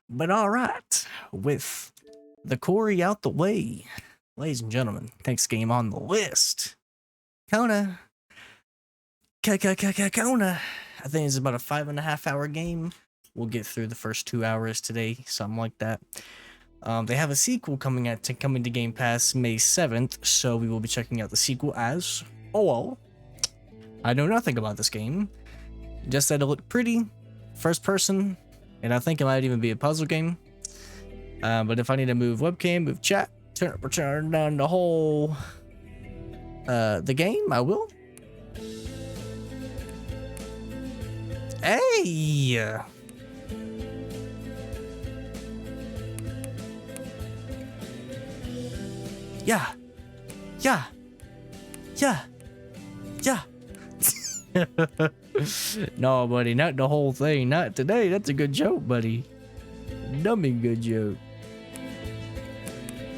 But all right, with the Corey out the way, ladies and gentlemen, next game on the list, Kona. Kona. I think it's about a 5.5 hour game. We'll get through the first 2 hours today, something like that. They have a sequel coming to Game Pass May 7th, so we will be checking out the sequel as well. I know nothing about this game, just that it looked pretty, first person, and I think it might even be a puzzle game. But if I need to move webcam, move chat, turn down the whole the game, I will. Hey! Yeah. No, buddy, not the whole thing. Not today. That's a good joke, buddy. Dummy good joke.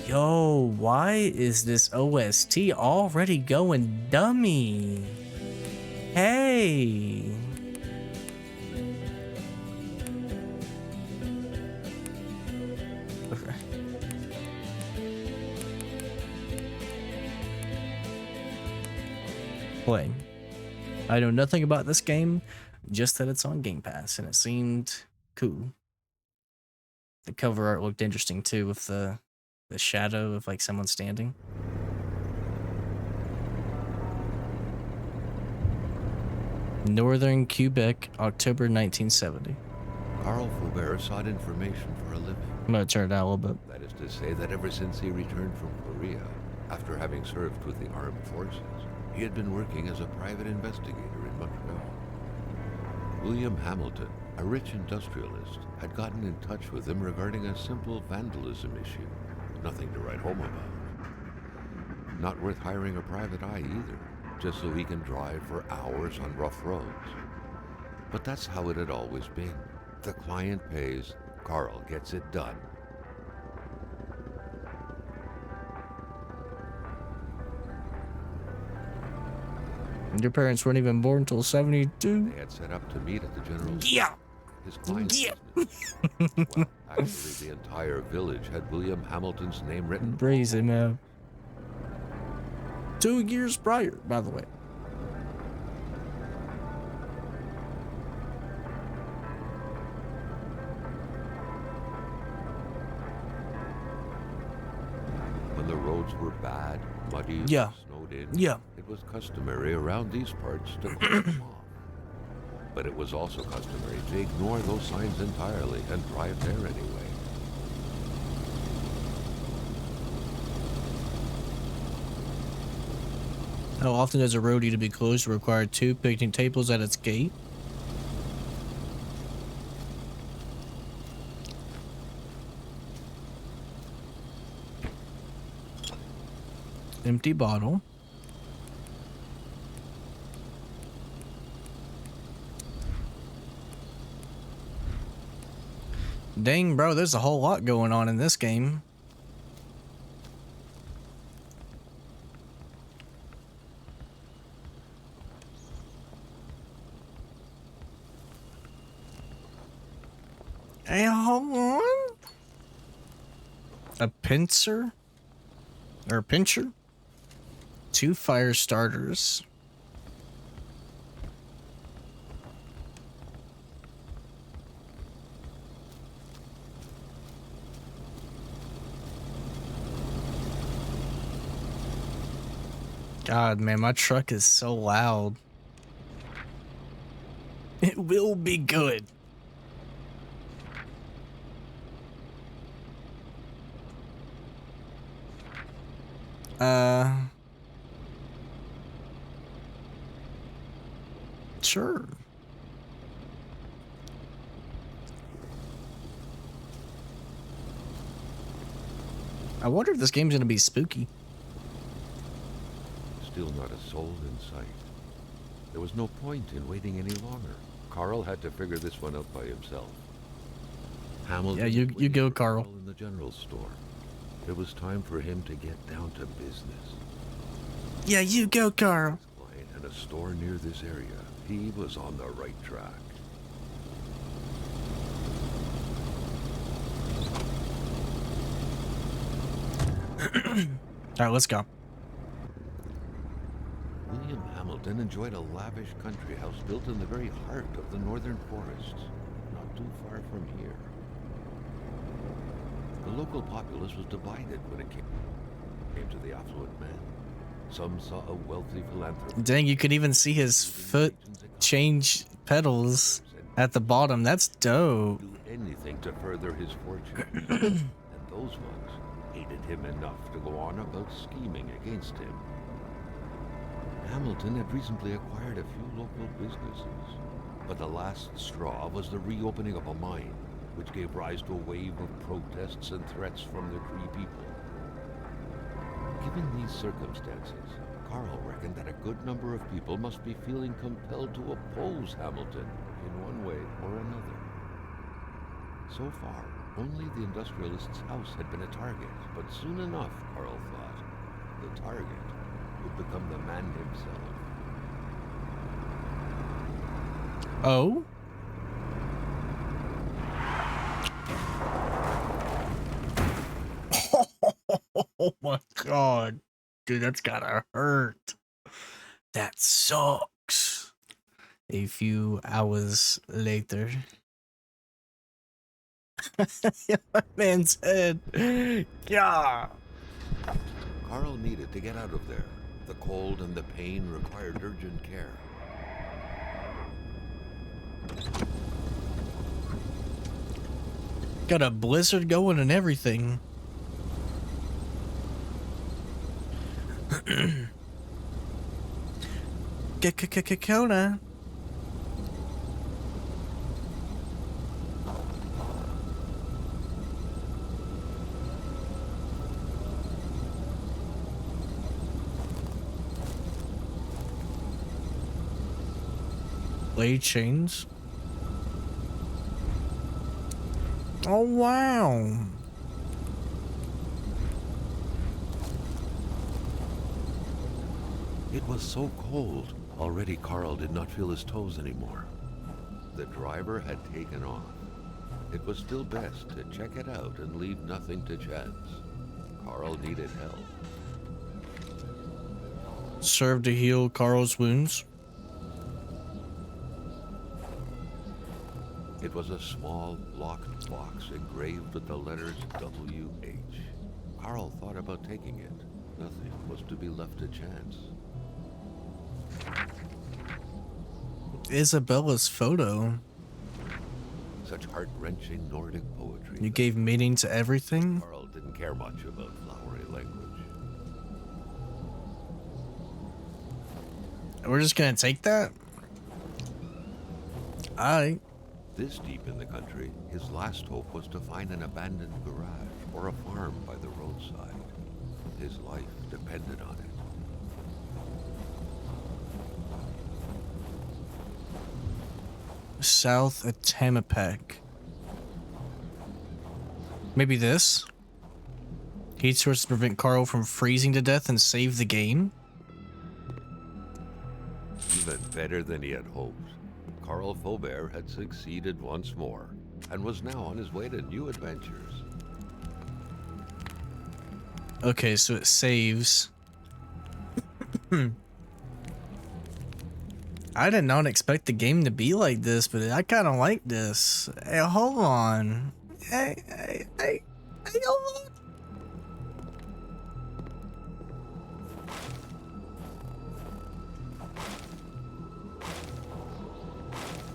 Yo, why is this OST already going dummy? Hey. Okay. Play. I know nothing about this game, just that it's on Game Pass, and it seemed cool. The cover art looked interesting too, with the shadow of like someone standing. Northern Quebec, October 1970. Carl Faubert sought information for a living. I'm gonna turn it down a little bit. That is to say that ever since he returned from Korea, after having served with the armed forces, he had been working as a private investigator in Montreal. William Hamilton, a rich industrialist, had gotten in touch with him regarding a simple vandalism issue. Nothing to write home about. Not worth hiring a private eye either, just so he can drive for hours on rough roads. But that's how it had always been. The client pays, Carl gets it done. Your parents weren't even born until 72. They had set up to meet at the general Yeah. his client's Yeah. business. Well, actually, the entire village had William Hamilton's name written. Brazy, man. 2 years prior, by the way. When the roads were bad, muddy, Yeah. snowed in, Yeah. it was customary around these parts to close them off. But it was also customary to ignore those signs entirely and drive there anyway. How often does a road need to be closed to require 2 picnic tables at its gate? Empty bottle. Dang, bro, there's a whole lot going on in this game. Hey, hold on. A pincer? Or a pincher? 2 fire starters. God, man, my truck is so loud. It will be good. Sure. I wonder if this game's gonna be spooky. Still not a soul in sight. There was no point in waiting any longer. Carl had to figure this one out by himself. Hamilton, Yeah, you go, Carl. In the general store. It was time for him to get down to business. Yeah, you go, Carl. Client had a store near this area. He was on the right track. All right, let's go. William Hamilton enjoyed a lavish country house built in the very heart of the northern forests, not too far from here. The local populace was divided when it came to the affluent man. Some saw a wealthy philanthropist. Dang, you could even see his foot change pedals at the bottom. That's dope. Do anything to further his fortune. And those ones hated him enough to go on about scheming against him. Hamilton had recently acquired a few local businesses, but the last straw was the reopening of a mine, which gave rise to a wave of protests and threats from the Cree people. Given these circumstances, Carl reckoned that a good number of people must be feeling compelled to oppose Hamilton in one way or another. So far, only the industrialist's house had been a target, but soon enough, Carl thought, the target would become the man himself. Oh? Oh my god. Dude, that's gotta hurt. That sucks. A few hours later. My man's head. Yeah. Carl needed to get out of there. The cold and the pain required urgent care. Got a blizzard going and everything. Kona. Blade chains. Oh wow. It was so cold. Already Carl did not feel his toes anymore. The driver had taken off. It was still best to check it out and leave nothing to chance. Carl needed help. Serve to heal Carl's wounds. It was a small, locked box engraved with the letters W.H. Carl thought about taking it. Nothing was to be left to chance. Isabella's photo. Such heart-wrenching Nordic poetry. You gave meaning to everything? Carl didn't care much about flowery language. We're just gonna take that? Alright. This deep in the country, his last hope was to find an abandoned garage or a farm by the roadside. His life depended on it. South at Tamapek. Maybe this? Heat source to prevent Carl from freezing to death and save the game? Even better than he had hoped. Carl Faubert had succeeded once more and was now on his way to new adventures. Okay, so it saves. I did not expect the game to be like this, but I kind of like this. Hey, hold on. Hey, hold on.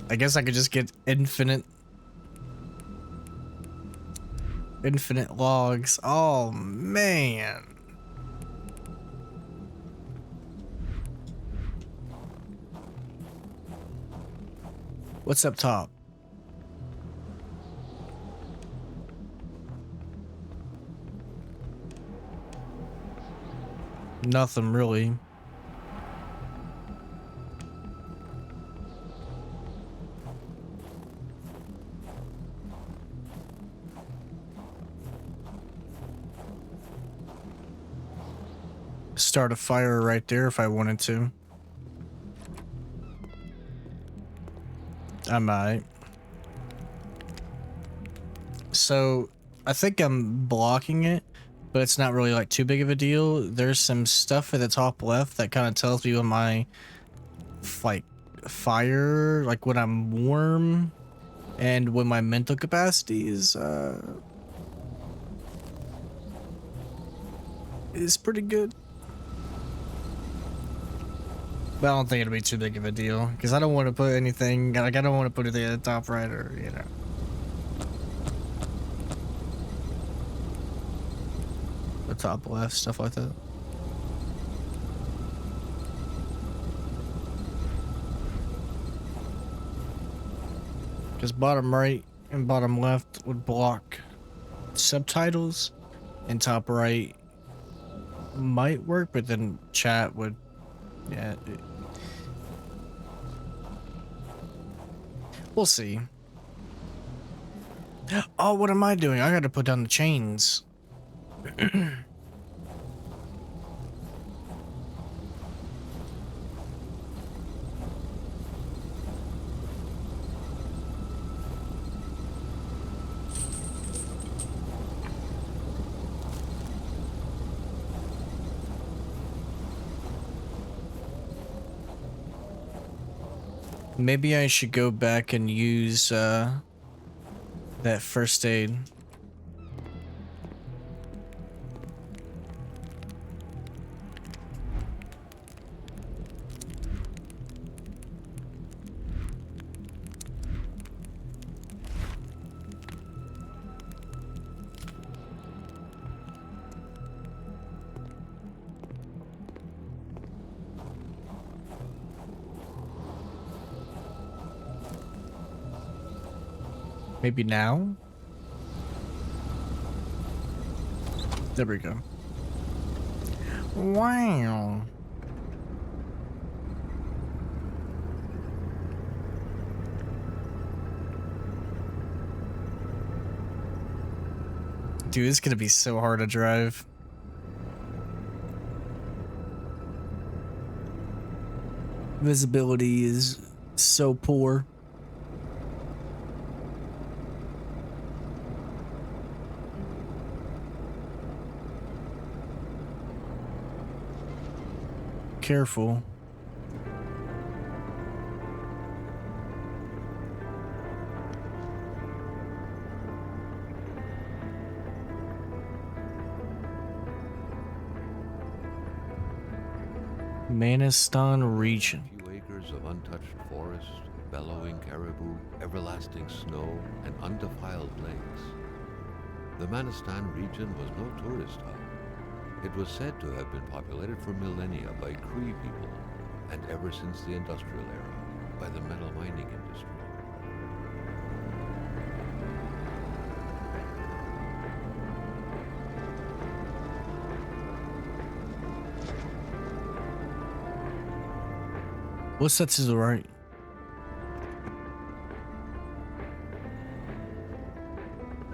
I guess I could just get infinite logs. Oh, man. What's up top? Nothing really. Start a fire right there if I wanted to. I might. So I think I'm blocking it but it's not really like too big of a deal. There's some stuff at the top left that kind of tells me when my like fire, like when I'm warm, and when my mental capacity is pretty good. But I don't think it'll be too big of a deal because I don't want to put anything like I don't want to put it at the top right or the top left, stuff like that. Because bottom right and bottom left would block subtitles, and top right might work, but then chat would, yeah. We'll see. Oh, what am I doing? I gotta put down the chains. Maybe I should go back and use that first aid. Maybe now? There we go. Wow. Dude, it's gonna be so hard to drive. Visibility is so poor. Careful. Manistan region. A few acres of untouched forest, bellowing caribou, everlasting snow, and undefiled lakes. The Manistan region was no tourist hub. It was said to have been populated for millennia by Cree people, and ever since the industrial era, by the metal mining industry. What's that to the right?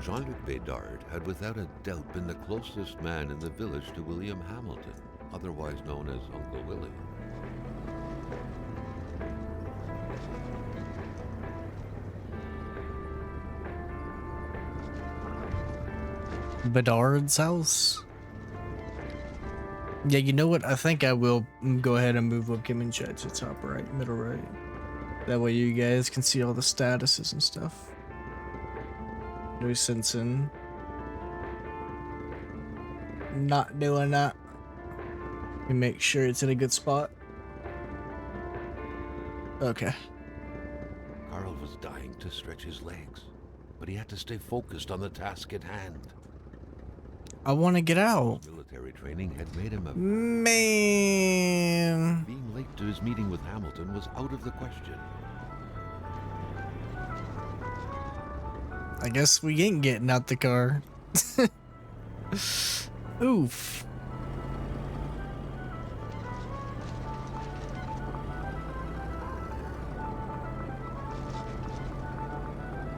Jean-Luc Bédard had without a doubt been the closest man in the village to William Hamilton, otherwise known as Uncle Willie. Bedard's house? Yeah, you know what? I think I will go ahead and move up Game Chat to top right, middle right. That way you guys can see all the statuses and stuff. No sense in not doing that. You make sure it's in a good spot. Okay. Carl was dying to stretch his legs, but he had to stay focused on the task at hand. I want to get out. Military training had made him a Man. Being late to his meeting with Hamilton was out of the question. I guess we ain't getting out the car. Oof.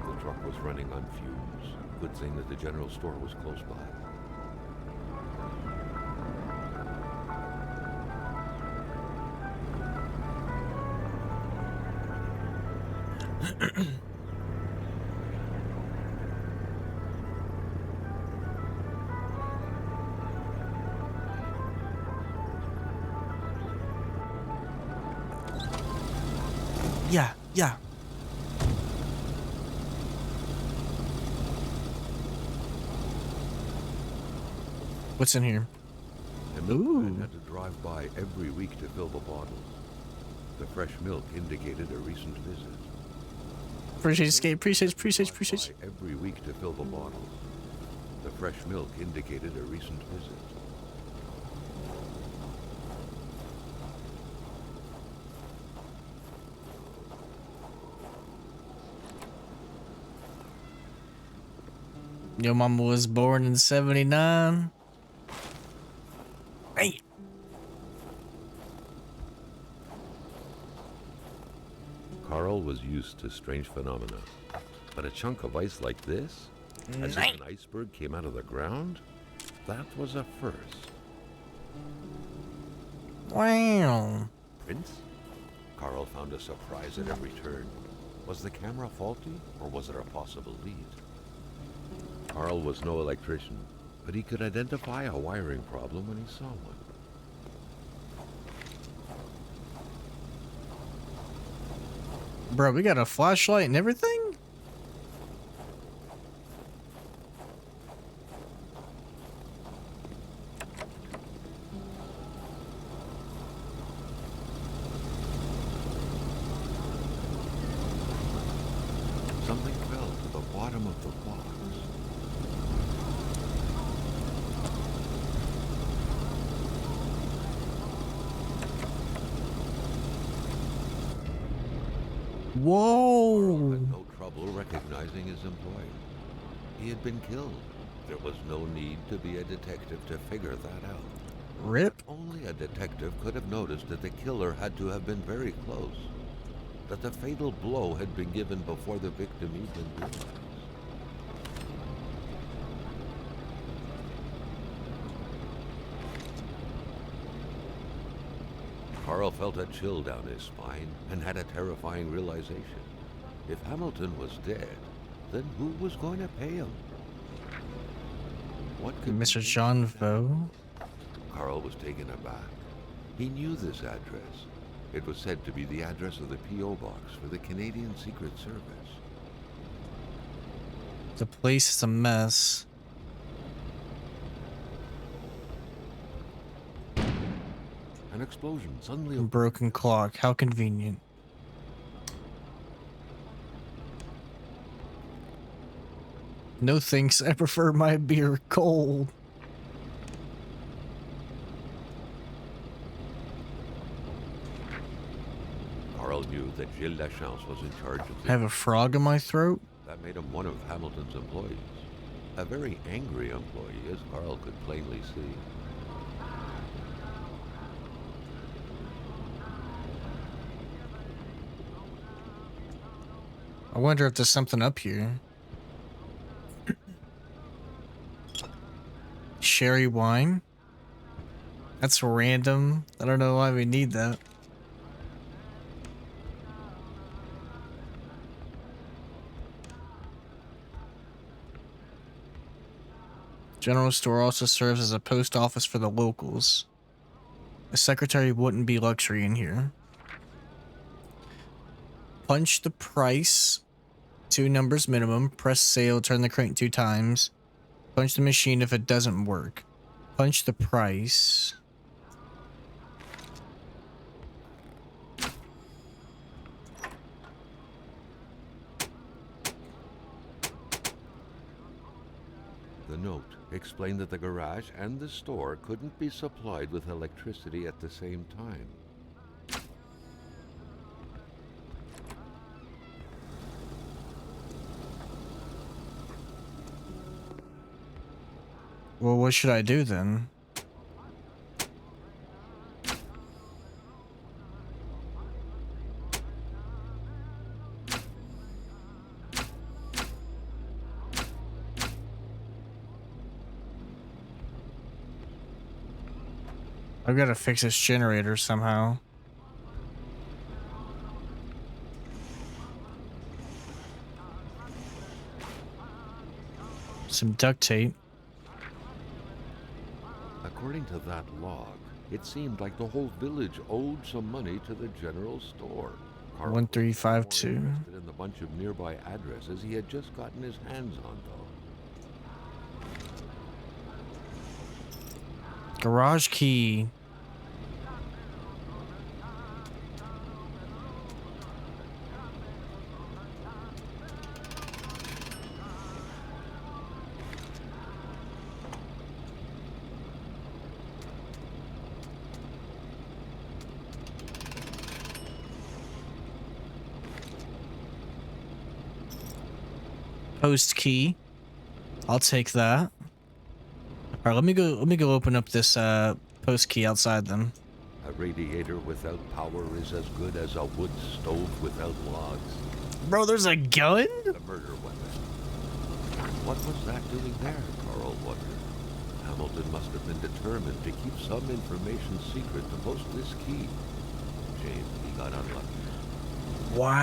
The truck was running on fumes. Good thing that the general store was close by. Yeah, yeah. What's in here? The milkman Ooh. had to drive by every week to fill the bottles. The fresh milk indicated a recent visit. Appreciate The escape. milkman Appreciate, had to appreciate, drive appreciate. by every week to fill the bottles. The fresh milk indicated a recent visit. Your mama was born in 79. Hey. Carl was used to strange phenomena, but a chunk of ice like this, as if an iceberg came out of the ground, that was a first. Wow. Prince? Carl found a surprise at every turn. Was the camera faulty, or was it a possible lead? Carl was no electrician, but he could identify a wiring problem when he saw one. Bro, we got a flashlight and everything? Something fell to the bottom of the box. Carl had Whoa. no trouble recognizing his employer. He had been killed. There was no need to be a detective to figure that out. Rip. Only a detective could have noticed that the killer had to have been very close, that the fatal blow had been given before the victim even realized. Carl felt a chill down his spine and had a terrifying realization. If Hamilton was dead, then who was going to pay him? What could Mr. be John making that? Vo. Carl was taken aback. He knew this address. It was said to be the address of the P.O. box for the Canadian Secret Service. The place is a mess. An explosion suddenly. Broken clock. How convenient. No thanks. I prefer my beer cold. Carl knew that Gilles Lachance was in charge of I have a frog in my throat. That made him one of Hamilton's employees. A very angry employee, as Carl could plainly see. I wonder if there's something up here. Sherry wine? That's random. I don't know why we need that. General store also serves as a post office for the locals. A secretary wouldn't be luxury in here. Punch the price. 2 numbers minimum. Press sale. Turn the crank 2 times. Punch the machine if it doesn't work. Punch the price. The note explained that the garage and the store couldn't be supplied with electricity at the same time. Well, what should I do then? I've got to fix this generator somehow. Some duct tape. According to that log, it seemed like the whole village owed some money to the general store. Carl was more 1352. interested in the bunch of nearby addresses he had just gotten his hands on, though. Garage key. Post key. I'll take that. All right, let me go open up this post key outside then. A radiator without power is as good as a wood stove without logs. Bro, there's a gun? A murder weapon. What was that doing there, Carl wondered. Hamilton must have been determined to keep some information secret to post this key. Shame he got unlucky. Wow.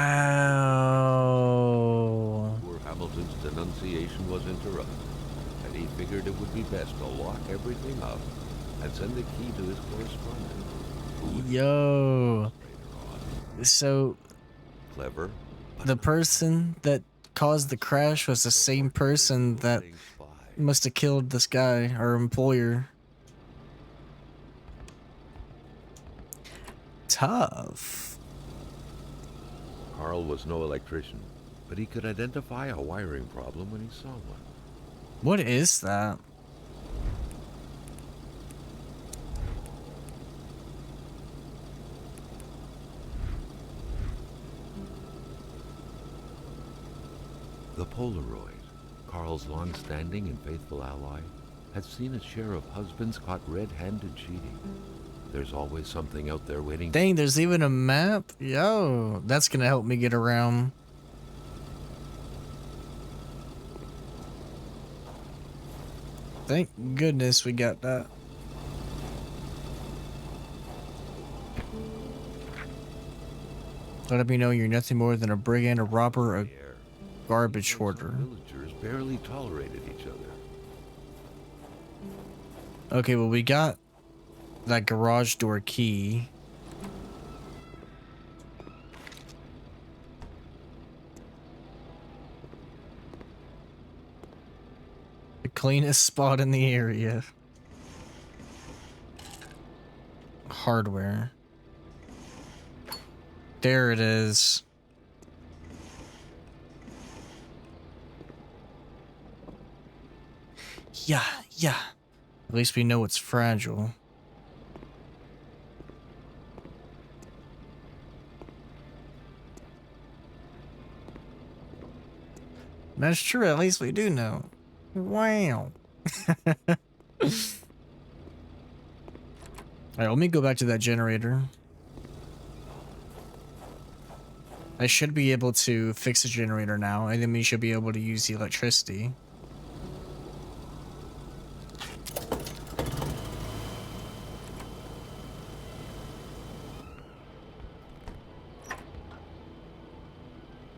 Poor Hamilton's denunciation was interrupted, and he figured it would be best to lock everything up and send the key to his correspondent. Yo. So Clever. the person that caused the crash was the same person that must have killed this guy, our employer. Tough. Carl was no electrician, but he could identify a wiring problem when he saw one. What is that? The Polaroid, Carl's long-standing and faithful ally, had seen its share of husbands caught red-handed cheating. There's always something out there waiting. Dang, there's even a map? Yo, that's gonna help me get around. Thank goodness we got that. Let me know you're nothing more than a brigand, a robber, a garbage hoarder. Villagers barely tolerated each other. Okay, well, we got that garage door key. The cleanest spot in the area. Hardware. There it is. Yeah. At least we know it's fragile. That's true, at least we do know. Wow. Alright, let me go back to that generator. I should be able to fix the generator now, and then we should be able to use the electricity.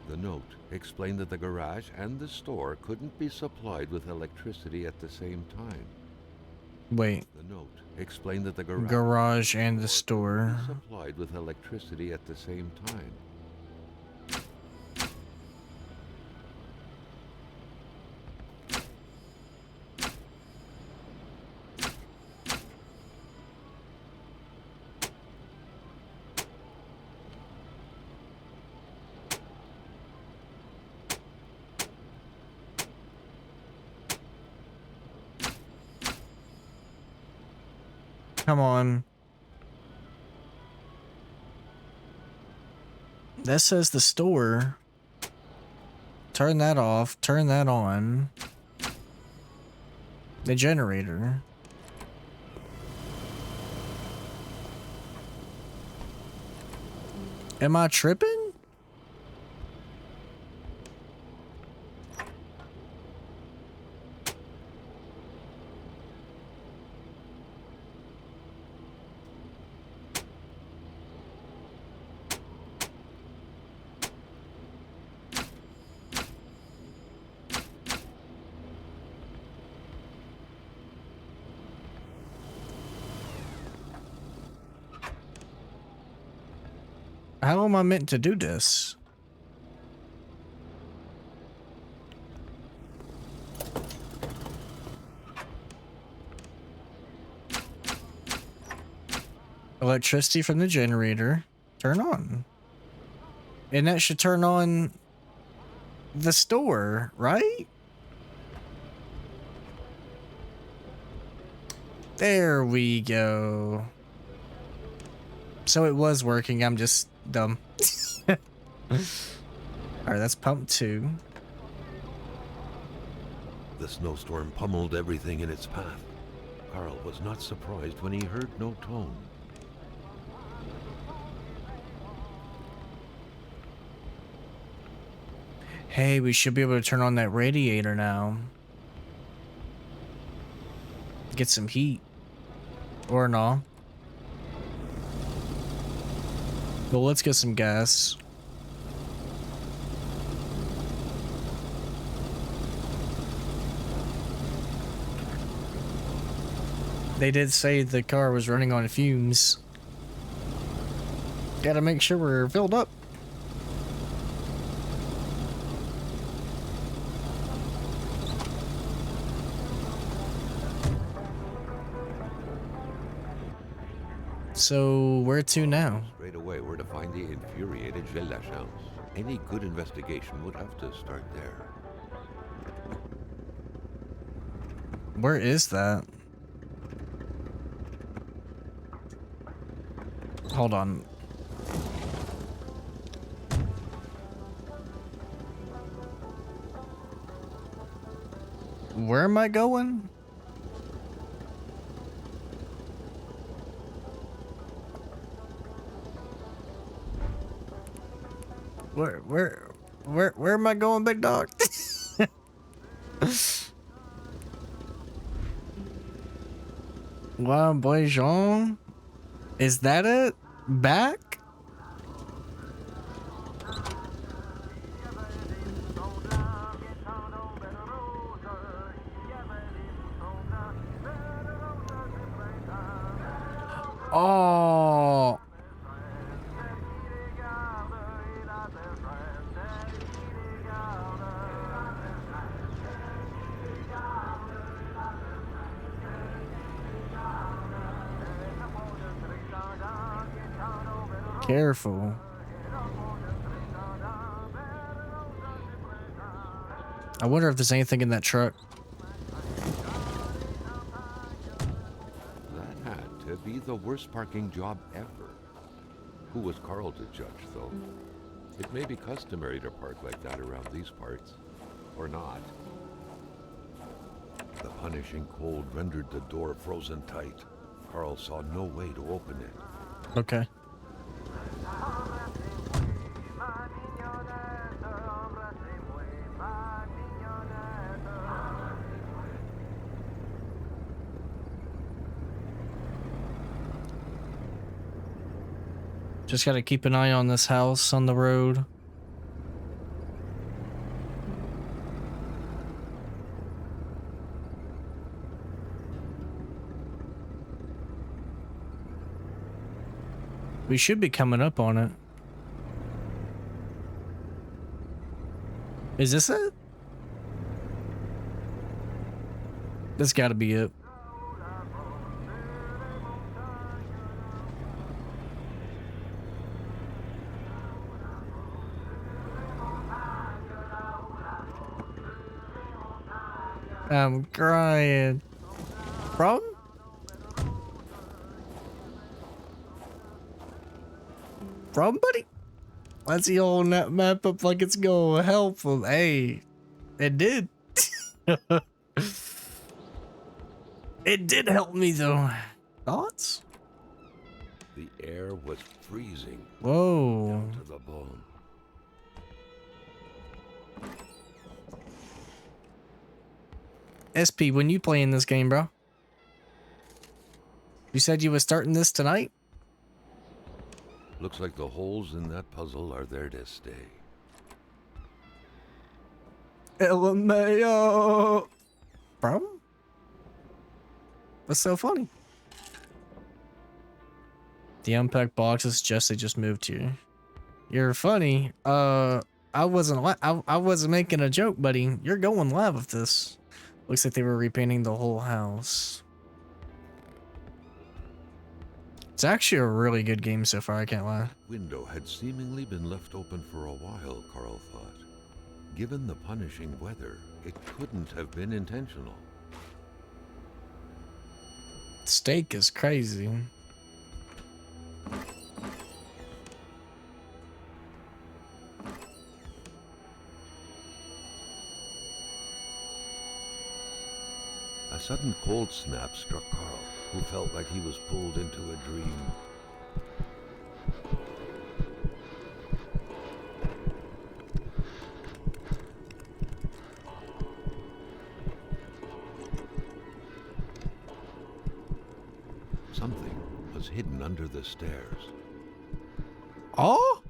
The note explained that the garage and the store couldn't be supplied with electricity at the same time. Wait. The note explained that the Garage and the store. couldn't be supplied with electricity at the same time. Come on. That says the store. Turn that off. Turn that on. The generator. Am I tripping? How am I meant to do this? Electricity from the generator. Turn on. And that should turn on the store, right? There we go. So it was working, I'm just dumb. Alright, that's pump 2. The snowstorm pummeled everything in its path. Carl was not surprised when he heard no tone. Hey, we should be able to turn on that radiator now. Get some heat. Or no. Well, let's get some gas. They did say the car was running on fumes. Gotta make sure we're filled up. So, where to now? Straight away, we're to find the infuriated Gilles Lachance. Any good investigation would have to start there. Where is that? Hold on. Where am I going? Where am I going, big dog? Wow, boy, Jean. Is that it? Back? Oh. Careful. I wonder if there's anything in that truck. That had to be the worst parking job ever. Who was Carl to judge, though? It may be customary to park like that around these parts. Or not. The punishing cold rendered the door frozen tight. Carl saw no way to open it. Okay. Just gotta keep an eye on this house on the road. We should be coming up on it. Is this it? This gotta be it. I'm crying. Problem? Problem, buddy? Why's he holding that map up like it's gonna help him? Hey, it did. It did help me though. Thoughts? The air was freezing. Whoa. Down to the bone. SP, when you playing this game, bro? You said you were starting this tonight? Looks like the holes in that puzzle are there to stay. LMAO. Problem? What's so funny? The unpacked boxes they just moved here. You're funny. I wasn't making a joke, buddy. You're going live with this. Looks like they were repainting the whole house. It's actually a really good game so far, I can't lie. Window had seemingly been left open for a while, Carl thought. Given the punishing weather, it couldn't have been intentional. Steak is crazy. A sudden cold snap struck Carl, who felt like he was pulled into a dream. Something was hidden under the stairs. Oh?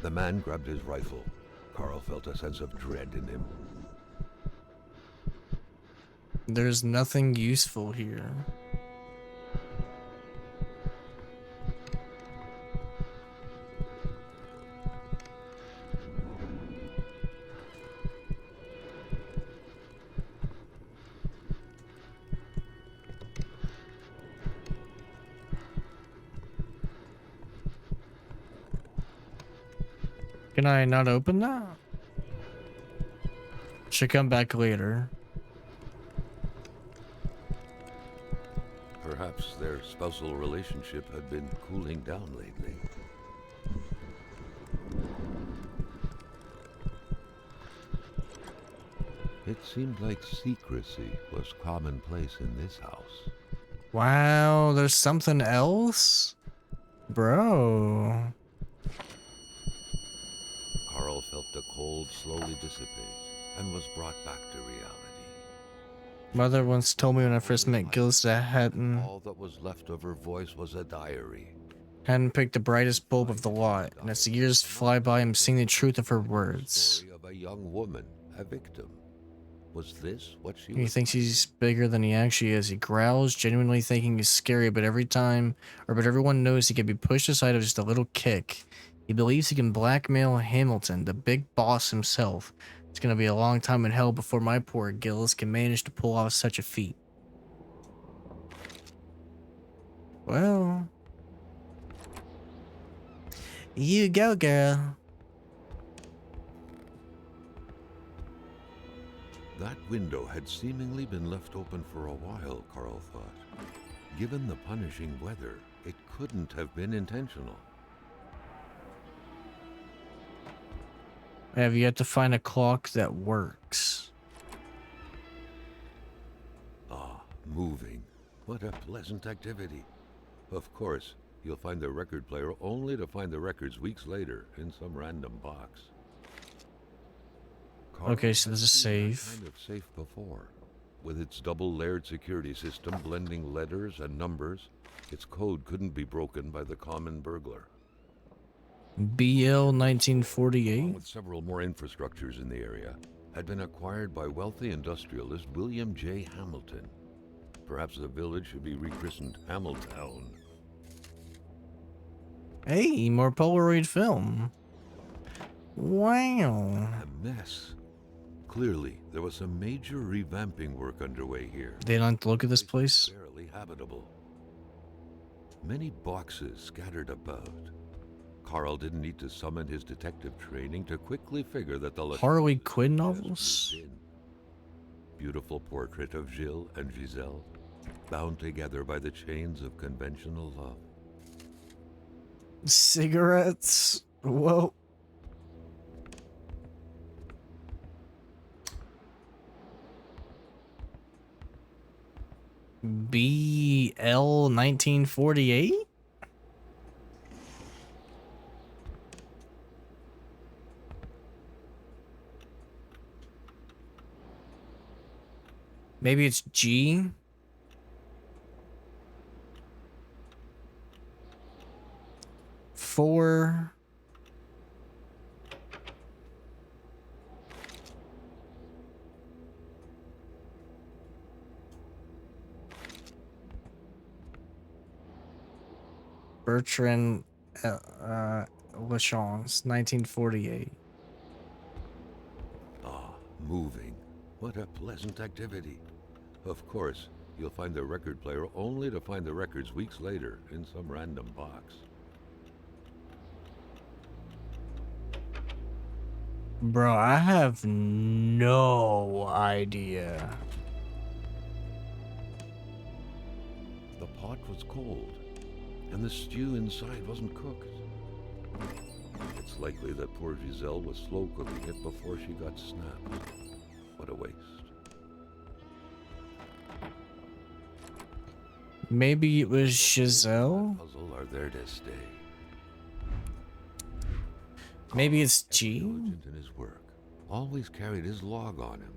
The man grabbed his rifle. Carl felt a sense of dread in him. There's nothing useful here. Can I not open that? Should come back later. Perhaps their spousal relationship had been cooling down lately. It seemed like secrecy was commonplace in this house. Wow, there's something else? Bro. Carl felt the cold slowly dissipate and was brought back to reality. Mother once told me when I first met Gillis that I All that was left of her voice was a diary. hadn't picked the brightest bulb of the lot, and as the years fly by, I'm seeing the truth of her words. Story of a young woman, a victim. Was this what she He was? thinks he's bigger than he actually is. He growls, genuinely thinking he's scary, but everyone knows he can be pushed aside with just a little kick. He believes he can blackmail Hamilton, the big boss himself. It's gonna be a long time in hell before my poor Gillis can manage to pull off such a feat. Well, you go, girl. That window had seemingly been left open for a while, Carl thought. Given the punishing weather, it couldn't have been intentional. I have yet to find a clock that works. Ah, moving. What a pleasant activity. Of course, you'll find the record player only to find the records weeks later in some random box. Okay, so there's a seen that safe. kind of safe before. With its double-layered security system blending letters and numbers, its code couldn't be broken by the common burglar. BL Along 1948. with several more infrastructures in the area, had been acquired by wealthy industrialist William J. Hamilton. Perhaps the village should be rechristened Hamiltown. Hey, more Polaroid film. Wow. A mess. Clearly, there was some major revamping work underway here. They don't look at this place. Barely habitable. Many boxes scattered about. Carl didn't need to summon his detective training to quickly figure that the Harley Quinn has novels? moved in. Beautiful portrait of Gilles and Giselle, bound together by the chains of conventional love. Cigarettes? Whoa. BL 1948? Maybe it's G? 4. Bertrand Lachance, 1948. Ah, moving. What a pleasant activity. Of course, you'll find the record player only to find the records weeks later in some random box. Bro, I have no idea. The pot was cold, and the stew inside wasn't cooked. It's likely that poor Giselle was slow cooking it before she got snapped. What a waste. Maybe it was The Giselle? puzzle are there to stay. Maybe it's Ever G? diligent in his work, always carried his log on him,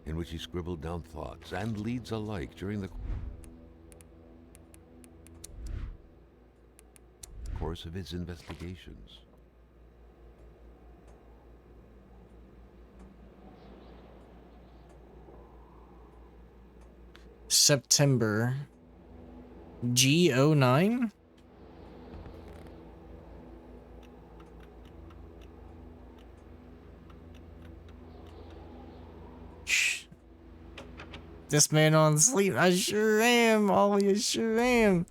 in which he scribbled down thoughts and leads alike during the course of his investigations. September. G09? Shh. This man on sleep. I sure am, Ollie. I sure am.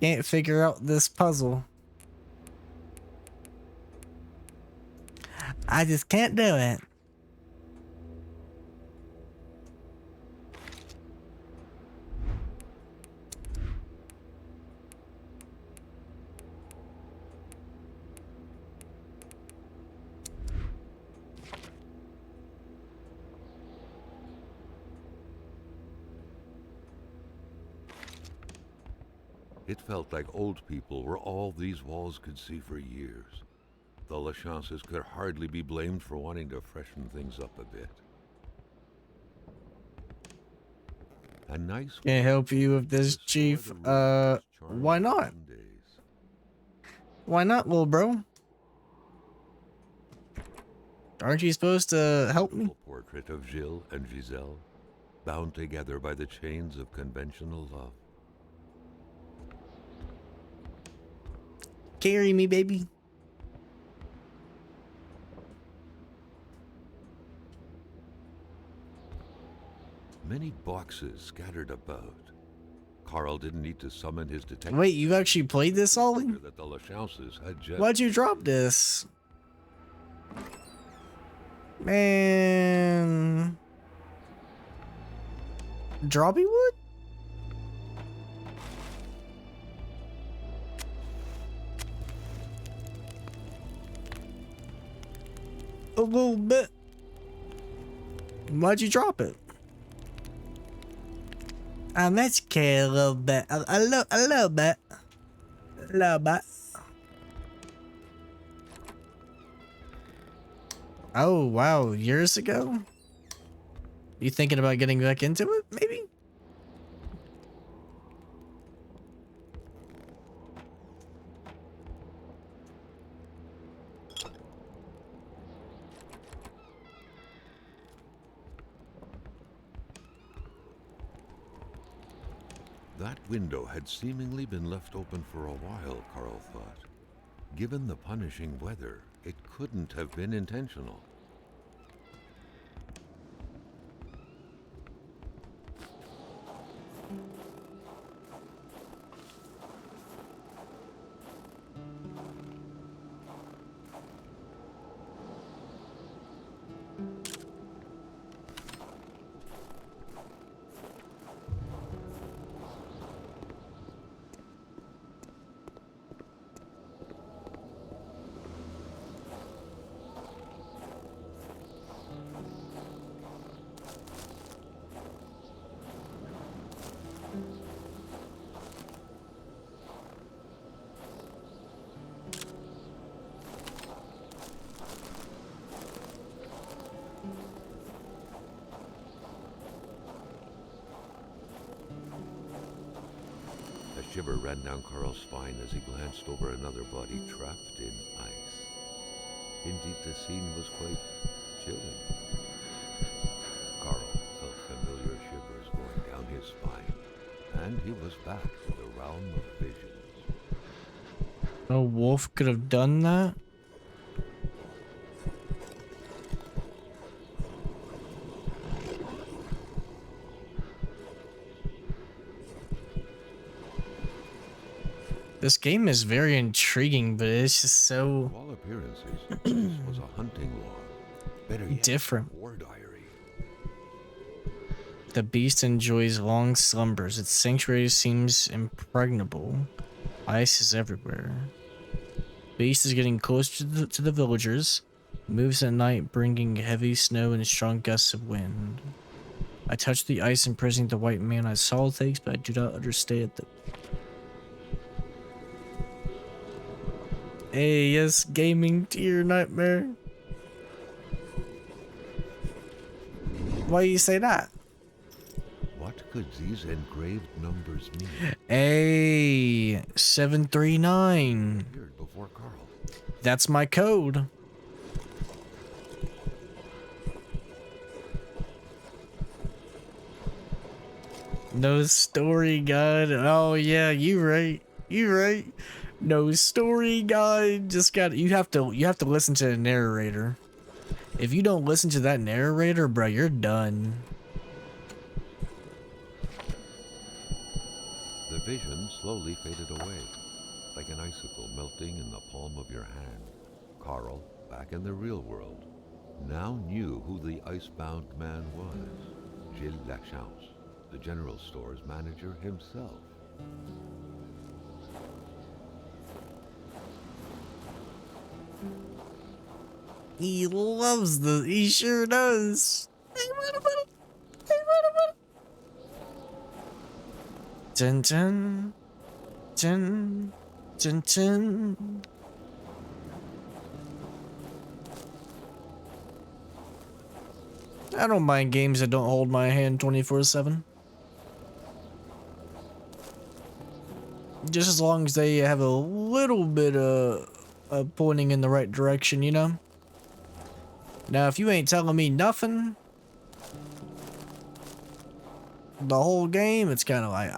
Can't figure out this puzzle. I just can't do it. It felt like old people were all these walls could see for years. The Lachances could hardly be blamed for wanting to freshen things up a bit. A nice Can't help you with this, to store Chief. the room with its charm Why for not? 10 days. Why not, little bro? Aren't you supposed to help me? Beautiful portrait of Gilles and Giselle, bound together by the chains of conventional love. Carry me, baby. Many boxes scattered about. Carl didn't need to summon his detective. Wait, you actually played this, Ollie? That the Lachances had just Why'd you drop this? Man. Droppy wood? A little bit. Why'd you drop it? I'm educated a little bit. A little bit. A little bit. Oh, wow. Years ago? You thinking about getting back into it, maybe? That window had seemingly been left open for a while, Carl thought. Given the punishing weather, it couldn't have been intentional. shiver ran down Carl's spine as he glanced over another body trapped in ice. Indeed, the scene was quite chilling. Carl felt familiar shivers going down his spine, and he was back in the realm of visions. No wolf could have done that. This game is very intriguing, but it's just so To all appearances, this was a hunting log. Better yet, different. a war diary. The beast enjoys long slumbers. Its sanctuary seems impregnable. Ice is everywhere. Beast is getting closer to the villagers. Moves at night, bringing heavy snow and strong gusts of wind. I touch the ice, imprisoning the white man I saw takes, but I do not understand them. Hey, yes, gaming tier nightmare. Why you say that? What could these engraved numbers mean? Hey, 739. Appeared before Carl. That's my code. No story guide. Oh yeah, you right. You right. No story guide. Just got you have to listen to the narrator. If you don't listen to that narrator, bro, you're done. The vision slowly faded away, like an icicle melting in the palm of your hand. Carl, back in the real world, now knew who the icebound man was. Gilles Lachance, the general store's manager himself. He sure does. Dun dun dun dun dun. I don't mind games that don't hold my hand 24/7. Just as long as they have a little bit of pointing in the right direction, you know? Now, if you ain't telling me nothing the whole game, it's kind of like,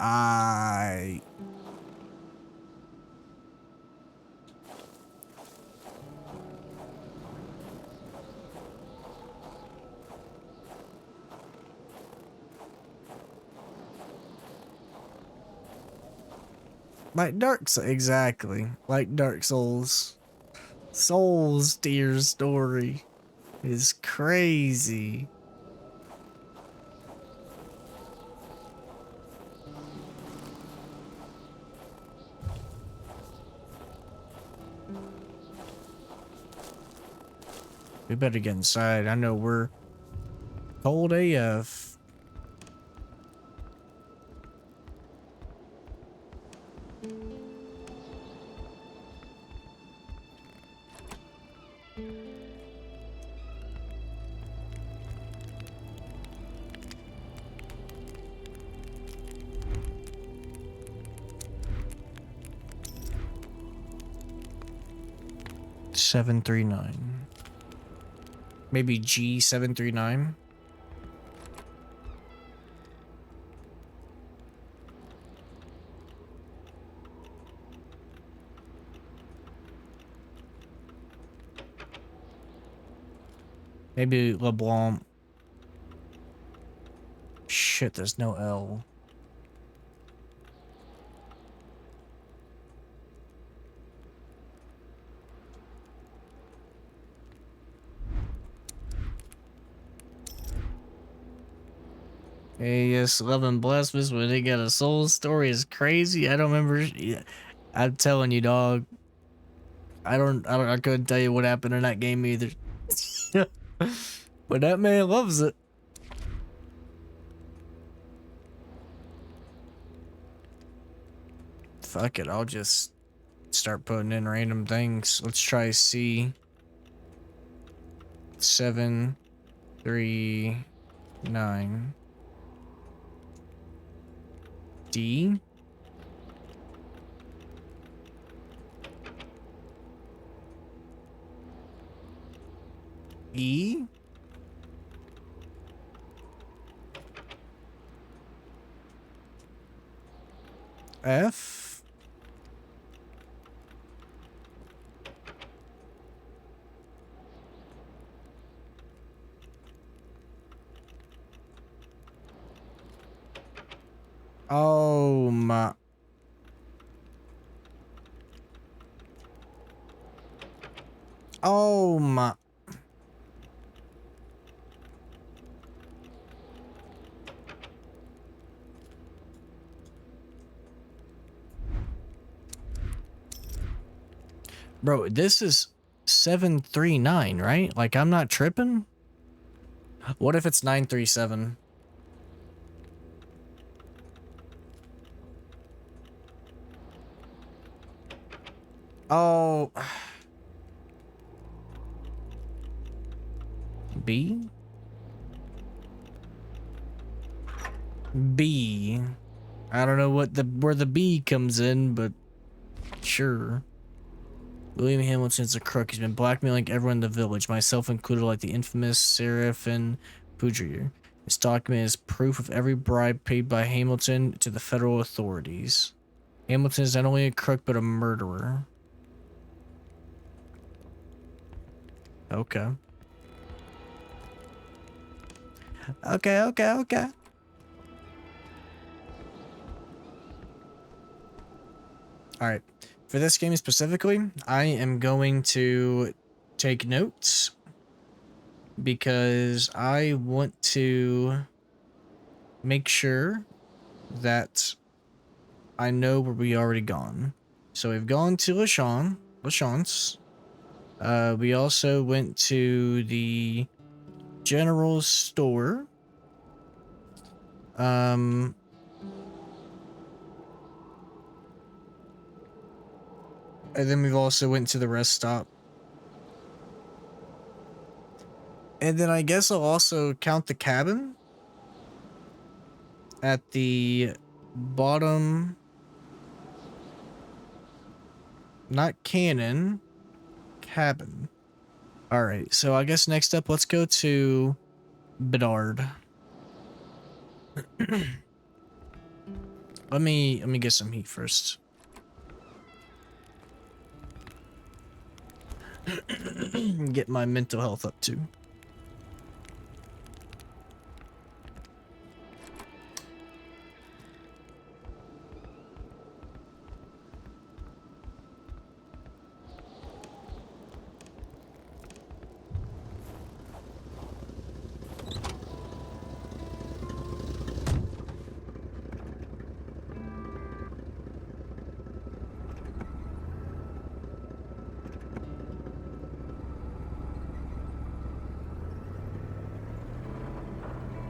like Dark Souls, exactly. Like Dark Souls. Souls tier story is crazy. We better get inside. I know we're cold AF. $739. Maybe G739. Maybe LeBlanc. Shit, there's no L. Hey, yes, 11 Blasphemous, but they got a soul story is crazy. I don't remember. Yeah, I'm telling you, dog. I couldn't tell you what happened in that game either. But that man loves it. Fuck it, I'll just start putting in random things. Let's try C. 739. D. E? F? Oh my. Oh my. Bro, this is 739, right? Like, I'm not tripping? What if it's 937? Oh. B? B. I don't know what where the B comes in, but sure. William Hamilton's a crook. He's been blackmailing everyone in the village, myself included, like the infamous Seraphin Poudrier. This document is proof of every bribe paid by Hamilton to the federal authorities. Hamilton is not only a crook, but a murderer. Okay. Okay. Alright. For this game specifically, I am going to take notes because I want to make sure that I know where we already gone. So we've gone to Lachance. We also went to the general store. And then we've also went to the rest stop. And then I guess I'll also count the cabin at the bottom. Not cannon, cabin. All right, so I guess next up, let's go to Bedard. let me get some heat first. Get my mental health up too.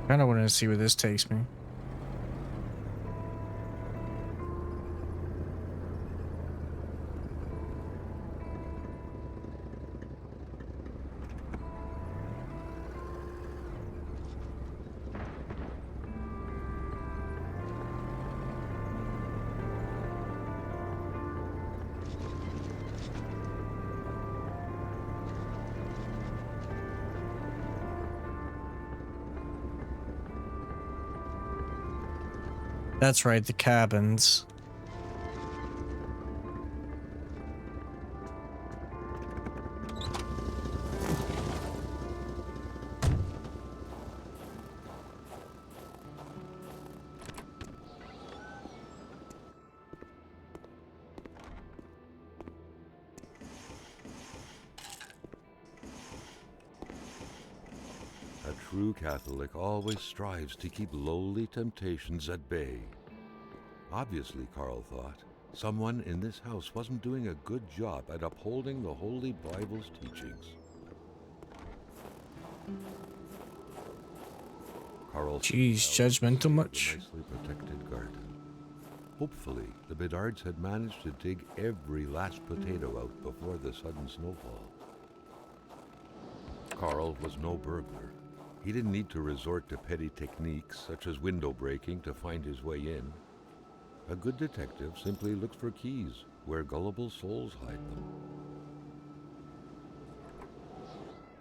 Kind of wanted to see where this takes me. That's right, the cabins. A true Catholic always strives to keep lowly temptations at bay. Obviously, Carl thought, someone in this house wasn't doing a good job at upholding the Holy Bible's teachings. Carl, Jeez, judgmental much? nicely protected garden. Hopefully, the Bedards had managed to dig every last potato out before the sudden snowfall. Carl was no burglar. He didn't need to resort to petty techniques such as window breaking to find his way in. A good detective simply looks for keys where gullible souls hide them.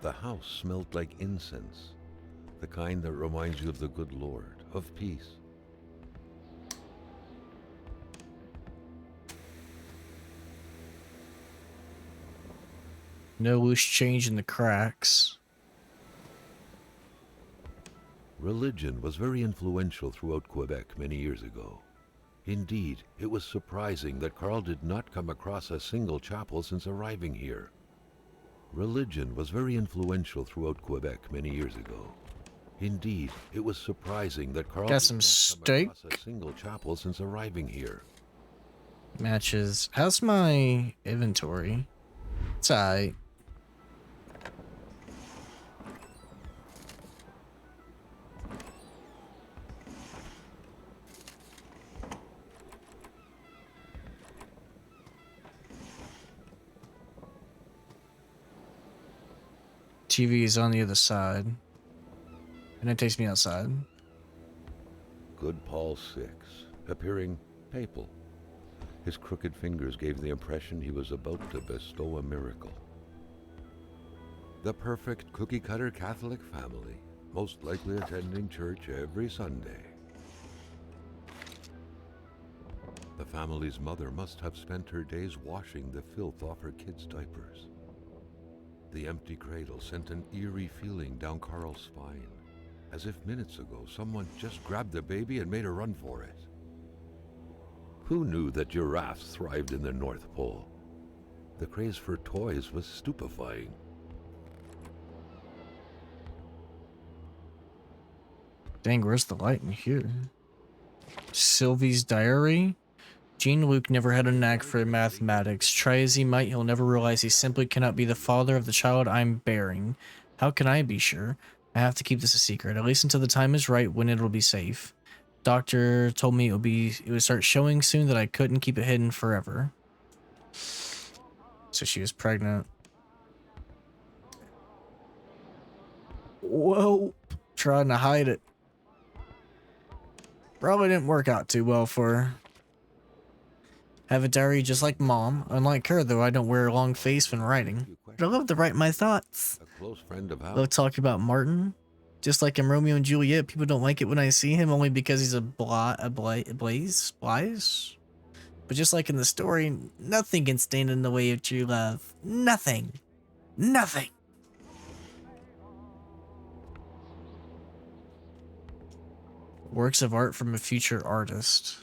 The house smelled like incense, the kind that reminds you of the good Lord, of peace. No loose change in the cracks. Religion was very influential throughout Quebec many years ago. Indeed, it was surprising that Carl did not come across a single chapel since arriving here. Religion was very influential throughout Quebec many years ago. Indeed, it was surprising that Carl Got did some not come steak. across a single chapel since arriving here. Matches. How's my inventory? It's alright. TV is on the other side. And it takes me outside. Good Paul VI, appearing papal. His crooked fingers gave the impression he was about to bestow a miracle. The perfect cookie-cutter Catholic family, most likely attending church every Sunday. The family's mother must have spent her days washing the filth off her kids' diapers. The empty cradle sent an eerie feeling down Carl's spine, as if minutes ago someone just grabbed the baby and made a run for it. Who knew that giraffes thrived in the North Pole? The craze for toys was stupefying. Dang, where's the light in here? Sylvie's diary? Jean-Luc never had a knack for mathematics. Try as he might, he'll never realize he simply cannot be the father of the child I'm bearing. How can I be sure? I have to keep this a secret, at least until the time is right when it'll be safe. Doctor told me it would start showing soon, that I couldn't keep it hidden forever. So she was pregnant. Whoa, trying to hide it. Probably didn't work out too well for her. Have a diary just like Mom. Unlike her, though, I don't wear a long face when writing. But I love to write my thoughts. A close friend of ours. Love talking about Martin. Just like in Romeo and Juliet, people don't like it when I see him only because he's a blaze. But just like in the story, nothing can stand in the way of true love. Nothing. Nothing. Works of art from a future artist.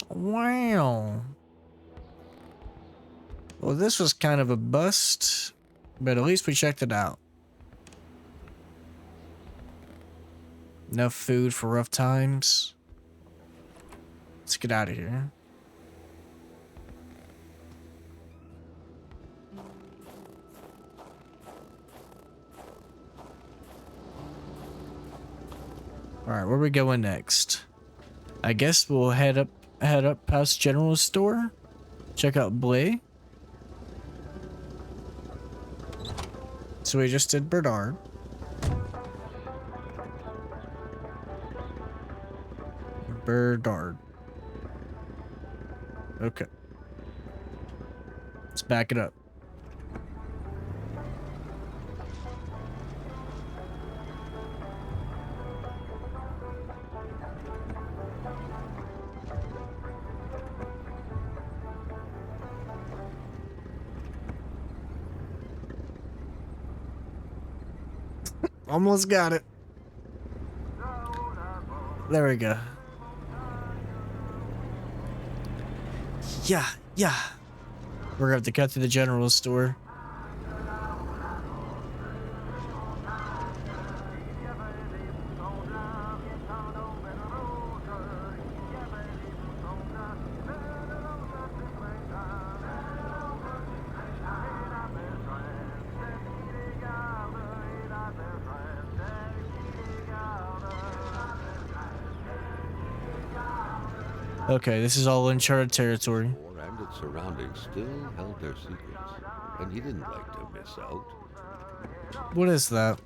Wow. Well, this was kind of a bust, but at least we checked it out. Enough food for rough times. Let's get out of here. All right, where are we going next? I guess we'll head up past General Store. Check out Blay. So we just did Bernard. Bernard. Okay. Let's back it up. Almost got it. There we go. Yeah. We're gonna have to cut through the general store. Okay, this is all uncharted territory. And its surroundings still held their secrets, and he didn't like to miss out. What is that?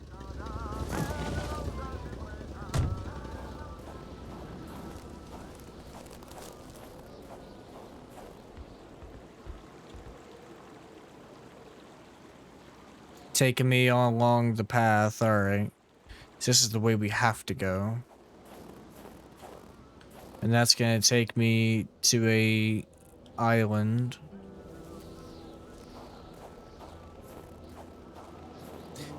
taking me along the path. Alright. This is the way we have to go. And that's gonna take me to a island.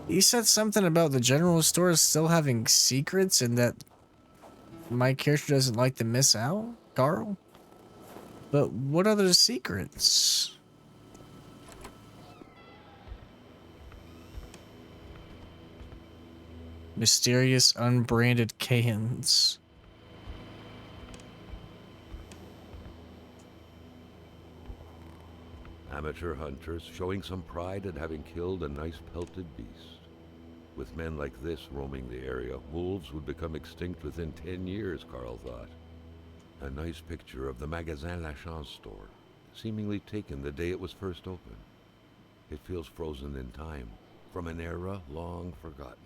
You said something about the general store still having secrets and that my character doesn't like to miss out, Carl? But what other secrets? Mysterious unbranded cans. Amateur hunters showing some pride at having killed a nice pelted beast. With men like this roaming the area, wolves would become extinct within 10 years, Carl thought. A nice picture of the Magasin Lachance store, seemingly taken the day it was first opened. It feels frozen in time, from an era long forgotten.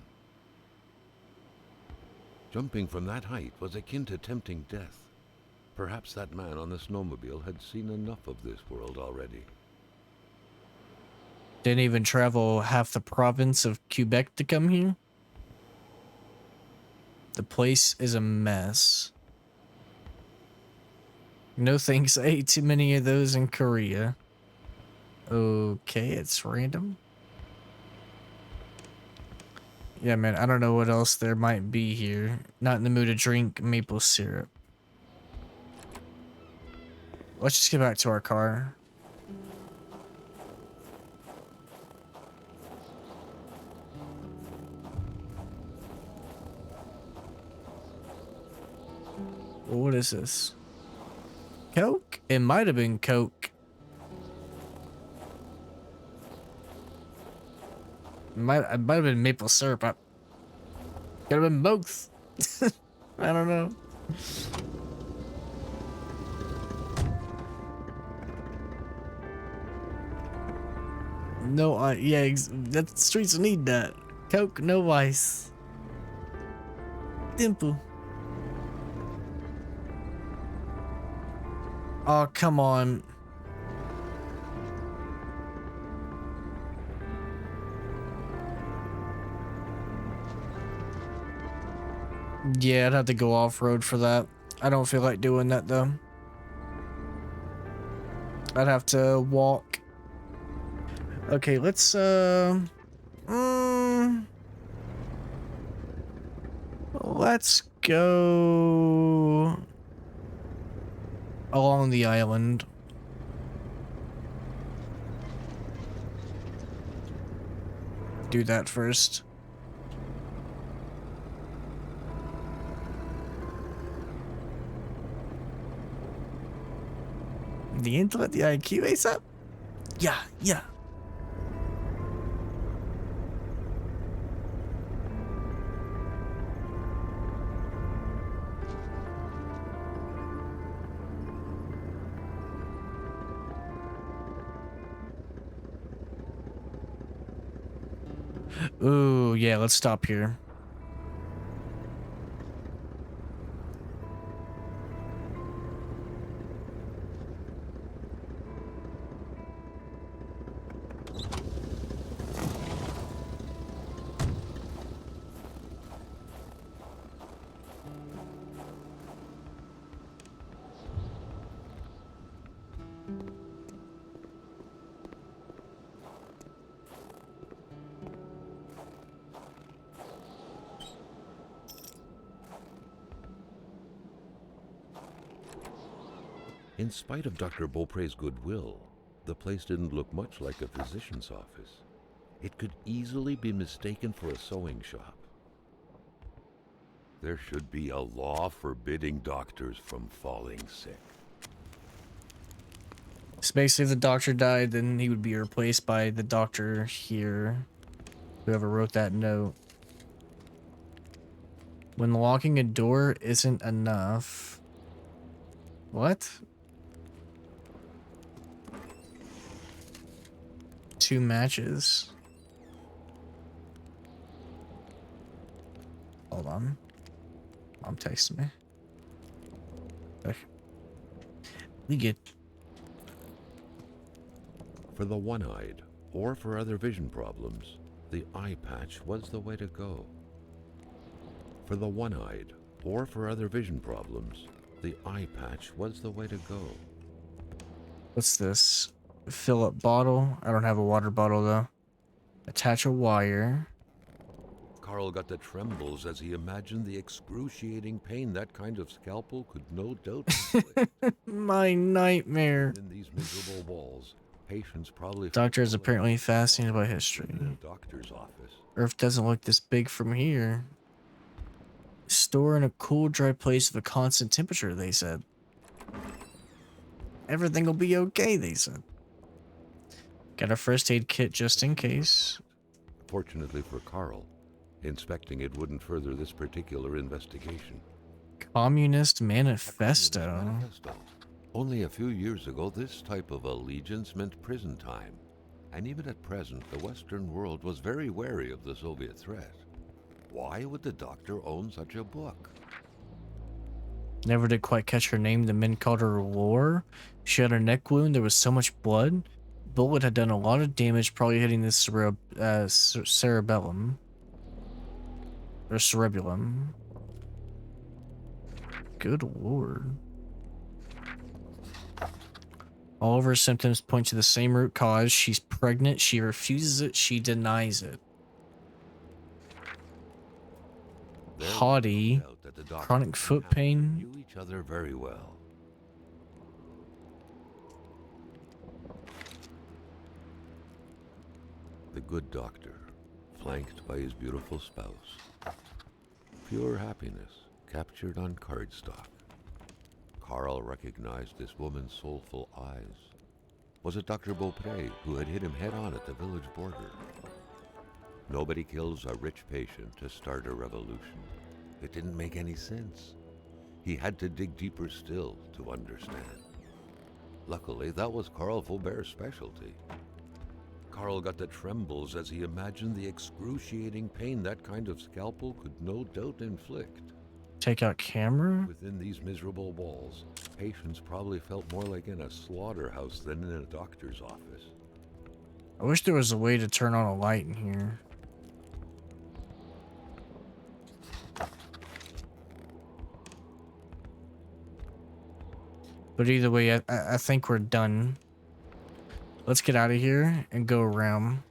Jumping from that height was akin to tempting death. Perhaps that man on the snowmobile had seen enough of this world already. Didn't even travel half the province of Quebec to come here. The place is a mess. No thanks, I ate too many of those in Korea. Okay, it's random. Yeah, man, I don't know what else there might be here. Not in the mood to drink maple syrup. Let's just get back to our car. What is this? Coke? It might have been Coke. It might have been maple syrup. Could have been both. I don't know. No, yeah, that streets need that. Coke, no ice. Dimple. Oh, come on. Yeah, I'd have to go off-road for that. I don't feel like doing that, though. I'd have to walk. Okay, let's, let's go along the island. Do that first. The intellect, the IQ, ASAP? Yeah, yeah. Ooh, yeah, let's stop here. In spite of Dr. Beaupre's goodwill, the place didn't look much like a physician's office. It could easily be mistaken for a sewing shop. There should be a law forbidding doctors from falling sick. So basically, if the doctor died, then he would be replaced by the doctor here. Whoever wrote that note. When locking a door isn't enough. What? 2 matches. Hold on. Mom texted me. Okay. We get. For the one-eyed, or for other vision problems, The eye patch was the way to go. For the one-eyed, or for other vision problems, the eye patch was the way to go. What's this? Fill up bottle. I don't have a water bottle though. Attach a wire. Carl got the trembles as he imagined the excruciating pain that kind of scalpel could no doubt inflict. My nightmare. Within these miserable walls, patients probably Doctor is felt more like apparently a fascinated by slaughterhouse history. than in a doctor's office. Earth doesn't look this big from here. Store in a cool, dry place with a constant temperature, they said. Everything will be okay, they said. Got a first aid kit just in case. Fortunately for Carl, inspecting it wouldn't further this particular investigation. Communist A Manifesto. Communist manifesto. Only a few years ago, this type of allegiance meant prison time. And even at present, the Western world was very wary of the Soviet threat. Why would the doctor own such a book? Never did quite catch her name. The men called her Lore. She had a neck wound. There was so much blood. Bullet had done a lot of damage, probably hitting the cerebellum. Or cerebellum. Good lord. All of her symptoms point to the same root cause. She's pregnant. She refuses it. She denies it. There was no Haughty. doubt that the doctor Chronic and foot Hamilton pain. knew each other very well. The good doctor, flanked by his beautiful spouse. Pure happiness, captured on cardstock. Carl recognized this woman's soulful eyes. Was it Dr. Beaupre who had hit him head-on at the village border? Nobody kills a rich patient to start a revolution. It didn't make any sense. He had to dig deeper still to understand. Luckily, that was Carl Faubert's specialty. Carl got the trembles as he imagined the excruciating pain that kind of scalpel could no doubt inflict. Take out camera? Within these miserable walls, patients probably felt more like in a slaughterhouse than in a doctor's office. I wish there was a way to turn on a light in here. But either way, I think we're done. Let's get out of here and go around.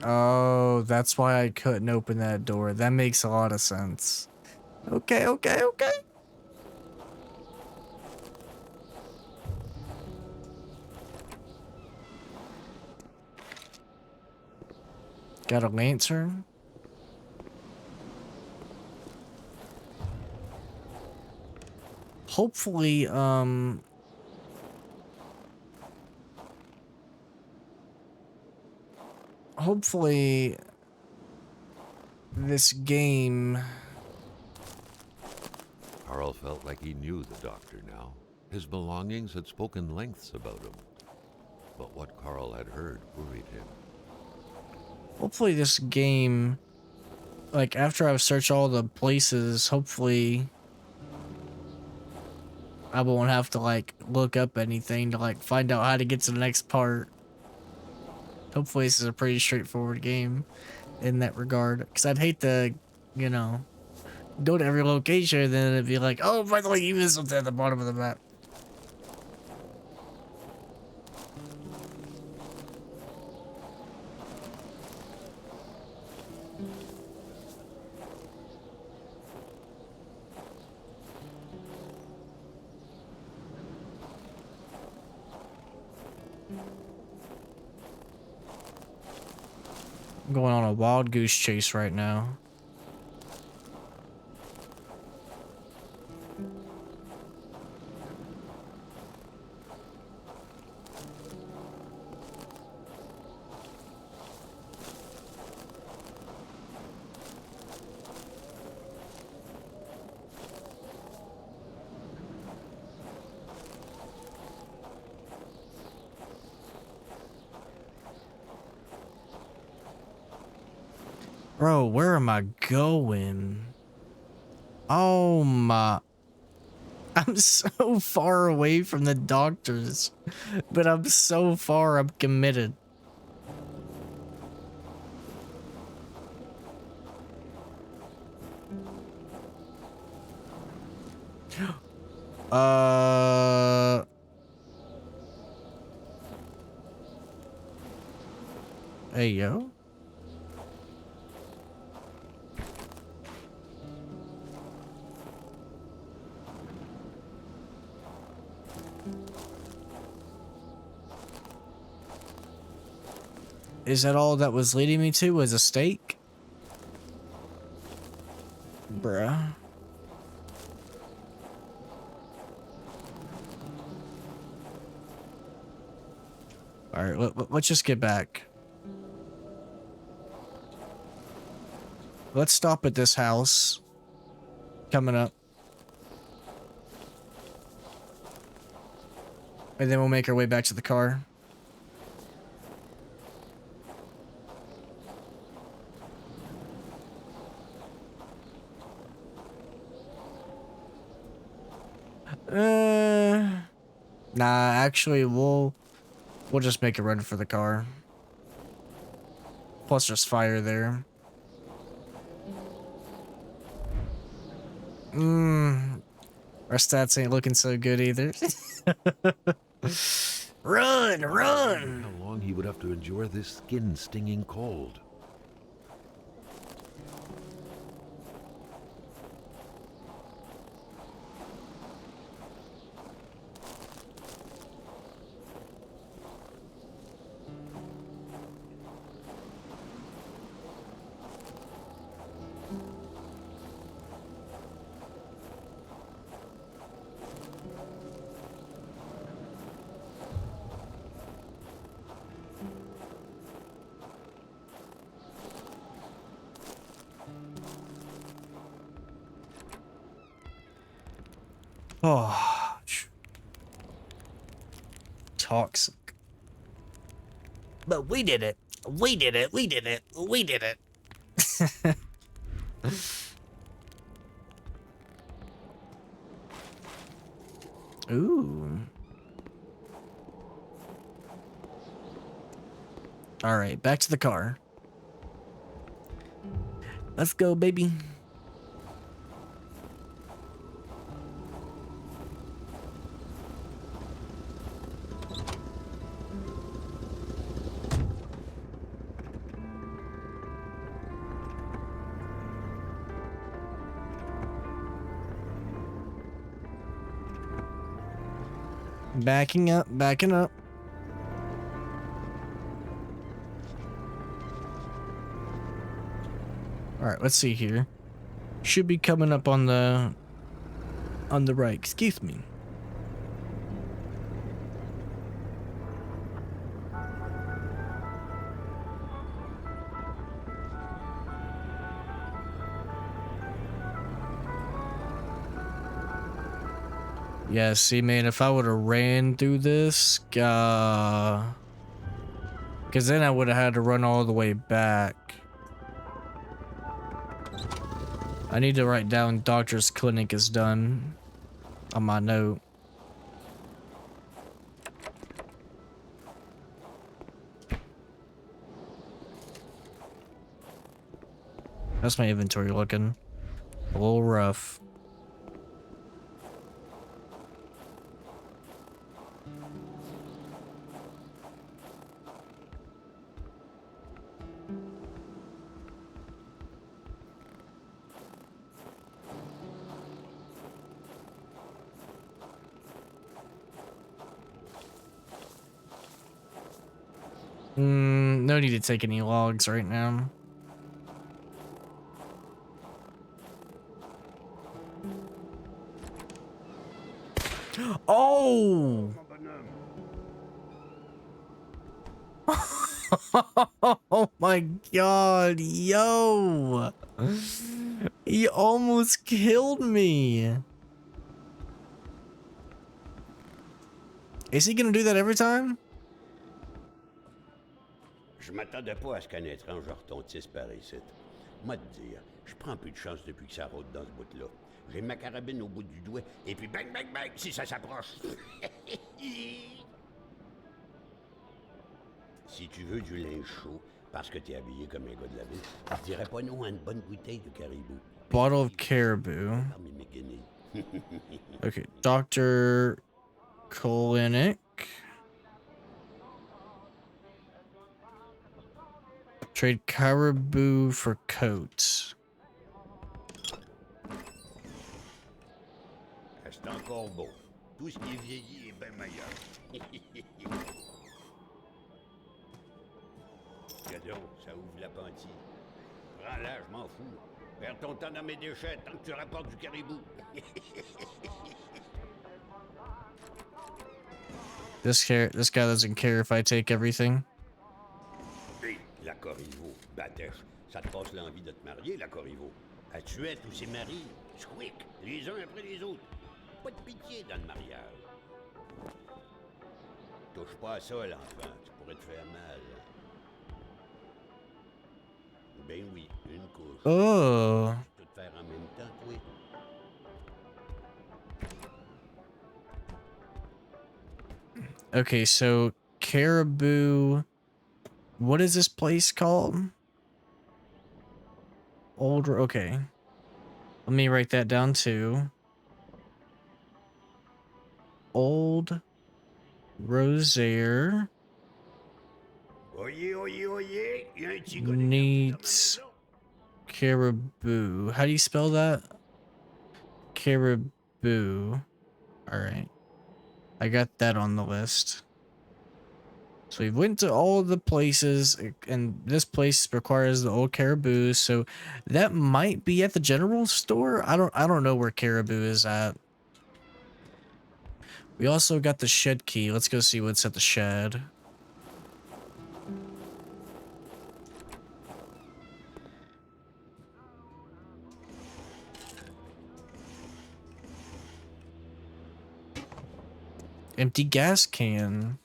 Oh, that's why I couldn't open that door. That makes a lot of sense. Okay, okay, okay. Got a lantern. Hopefully, hopefully this game... Carl felt like he knew the doctor now. His belongings had spoken lengths about him. But what Carl had heard worried him. Hopefully this game, like after I've searched all the places, hopefully I won't have to like look up anything to like find out how to get to the next part. Hopefully this is a pretty straightforward game in that regard. Because I'd hate to, you know, go to every location and then it'd be like, oh, by the way, you missed something at the bottom of the map. I'm going on a wild goose chase right now. Bro, where am I going? Oh my... I'm so far away from the doctors, but I'm so far, I'm committed. Hey, yo. Is that all that was leading me to was a steak? Bruh. Alright, let's just get back. Let's stop at this house. Coming up. And then we'll make our way back to the car. Nah, actually, we'll just make a run for the car. Plus, there's fire there. Our stats ain't looking so good either. Run, run! How long he would have to endure this skin-stinging cold. Oh, toxic. But we did it. We did it. We did it. We did it. Ooh. All right, back to the car. Let's go, baby. Backing up, backing up. All right, let's see here. Should be coming up on the right. Excuse me. Yeah, see, man, if I would have ran through this, because then I would have had to run all the way back. I need to write down doctor's clinic is done on my note. That's my inventory looking a little rough. No need to take any logs right now. Oh! Oh my god, yo! He almost killed me. Is he gonna do that every time? Je m'attendais pas à ce qu'un étrange retentisse par ici. Moi te dire, je prends plus de chance depuis que ça rôde dans ce bout-là. J'ai ma carabine au bout du doigt, et puis bang, bang, bang, si ça s'approche. Si tu veux du linge chaud, parce que t'es habillé comme un gars de la ville, je dirais pas non à une bonne bouteille de caribou. Bottle of caribou. Parmi mes guenilles. Okay, Dr. Clinic. Trade caribou for coats. C'est encore beau. Tout ce qui est vieilli est bien meilleur. Cadeau, ça ouvre l'appenti. Prends-la, je m'en fous. Perds ton temps dans mes déchets tant que tu rapportes du caribou. This guy doesn't care if I take everything. Hé, la Corriveau, Batèche, ça te passe l'envie de te marier, la Corriveau. Elle tuait tous ses maris, squick, les uns après les autres. Pas de pitié dans le mariage. Touche pas à ça, l'enfant, tu pourrais te faire mal. Ben oui, une couche. Oh. Tout faire en même temps, oui. Okay, so caribou. What is this place called? Okay. Let me write that down too. Old Rosaire Oyez, oyez, oyez, il y a un petit gars needs caribou. How do you spell that? Caribou. All right. I got that on the list. So we went to all the places, and this place requires the old caribou, so that might be at the general store. I don't know where caribou is at. We also got the shed key. Let's go see what's at the shed. Empty gas can.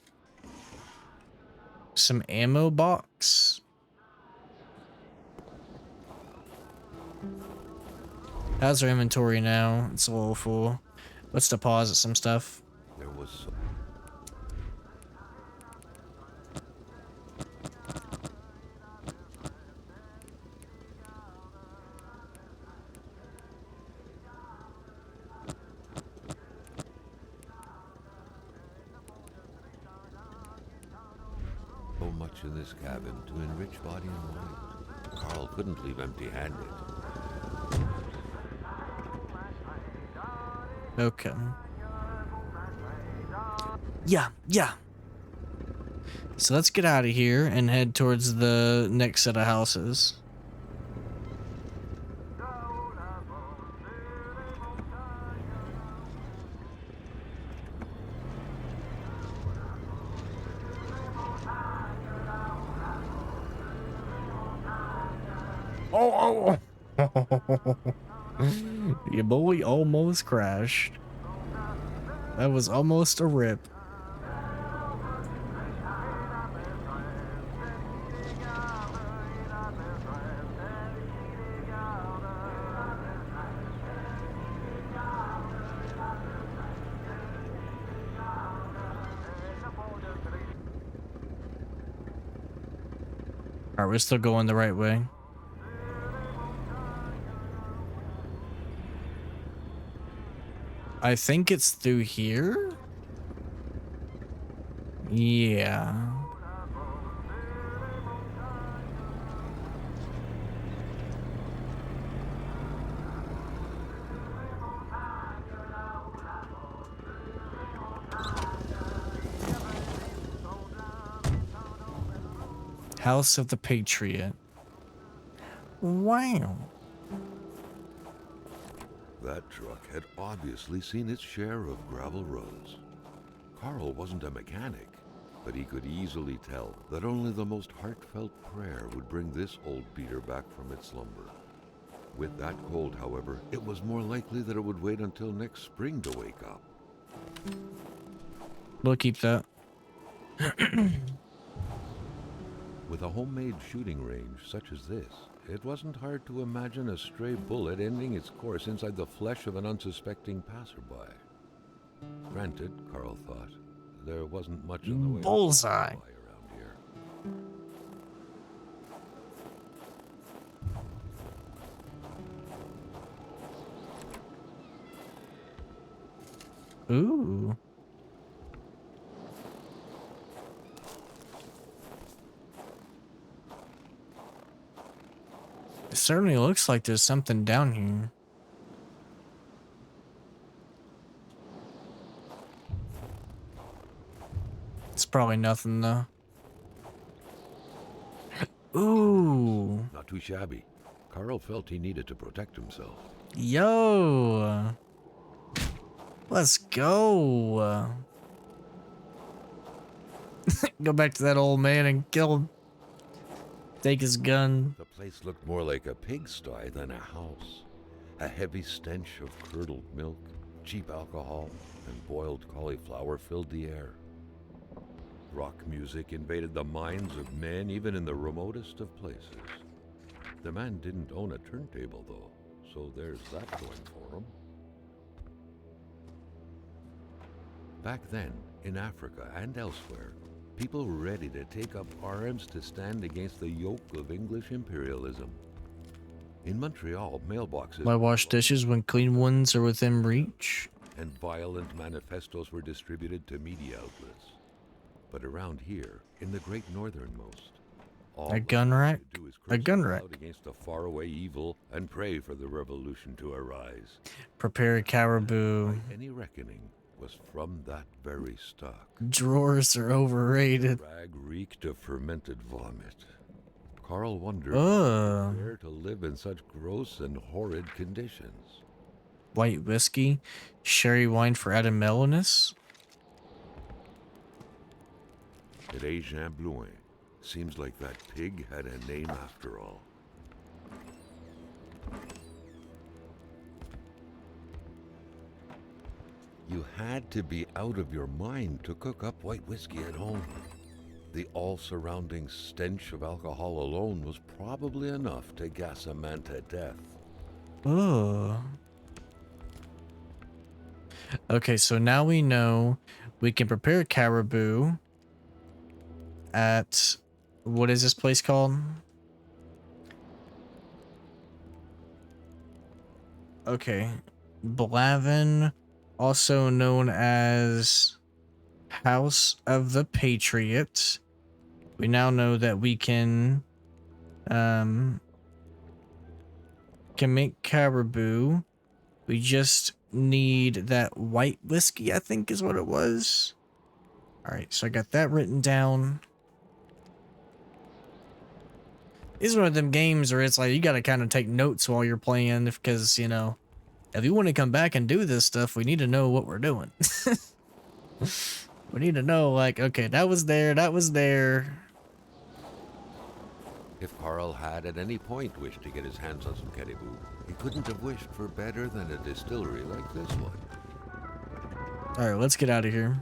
Some ammo box. How's our inventory now? It's a little full. Let's deposit some stuff. There was some... so much in this cabin to enrich body and mind. Carl couldn't leave empty-handed. Okay. Yeah. So let's get out of here and head towards the next set of houses. Oh. Your boy almost crashed. That was almost a rip. Alright, we're still going the right way. I think it's through here? Yeah. House of the Patriot. Wow. That truck had obviously seen its share of gravel roads. Carl wasn't a mechanic, but he could easily tell that only the most heartfelt prayer would bring this old beater back from its slumber. With that cold, however, it was more likely that it would wait until next spring to wake up. We'll keep that. With a homemade shooting range such as this, it wasn't hard to imagine a stray bullet ending its course inside the flesh of an unsuspecting passerby. Granted, Carl thought, there wasn't much in the way of Bullseye. passerby around here. Ooh. It certainly looks like there's something down here. It's probably nothing though. Ooh. Not too shabby. Carl felt he needed to protect himself. Yo. Let's go. Go back to that old man and kill him. Take his gun. The place looked more like a pigsty than a house. A heavy stench of curdled milk, cheap alcohol, and boiled cauliflower filled the air. Rock music invaded the minds of men even in the remotest of places. The man didn't own a turntable, though, so there's that going for him. Back then, in Africa and elsewhere, people were ready to take up arms to stand against the yoke of English imperialism. In Montreal, mailboxes... Why wash dishes when clean ones are within reach? And violent manifestos were distributed to media outlets. But around here, in the great northernmost, all A gun rack? do is A gun crucify rack. out against a faraway evil and pray for the revolution to arise. Prepare caribou. Any reckoning was from that very stock. Drawers are overrated. Rag reeked of fermented vomit. Carl wondered where to live in such gross and horrid conditions. White whiskey. Sherry wine for added mellowness. At Jean Blouin, seems like that pig had a name after all. You had to be out of your mind to cook up white whiskey at home. The all-surrounding stench of alcohol alone was probably enough to gas a man to death. Ugh. Okay, so now we know we can prepare caribou at, what is this place called? Okay, Blavin, also known as House of the Patriot. We now know that we can make caribou. We just need that white whiskey, I think is what it was. All right, so I got that written down. This is one of them games where it's like you got to kind of take notes while you're playing, because, you know, if you want to come back and do this stuff, we need to know what we're doing. We need to know, like, okay, that was there, that was there. If Carl had at any point wished to get his hands on some caribou, he couldn't have wished for better than a distillery like this one. All right, let's get out of here.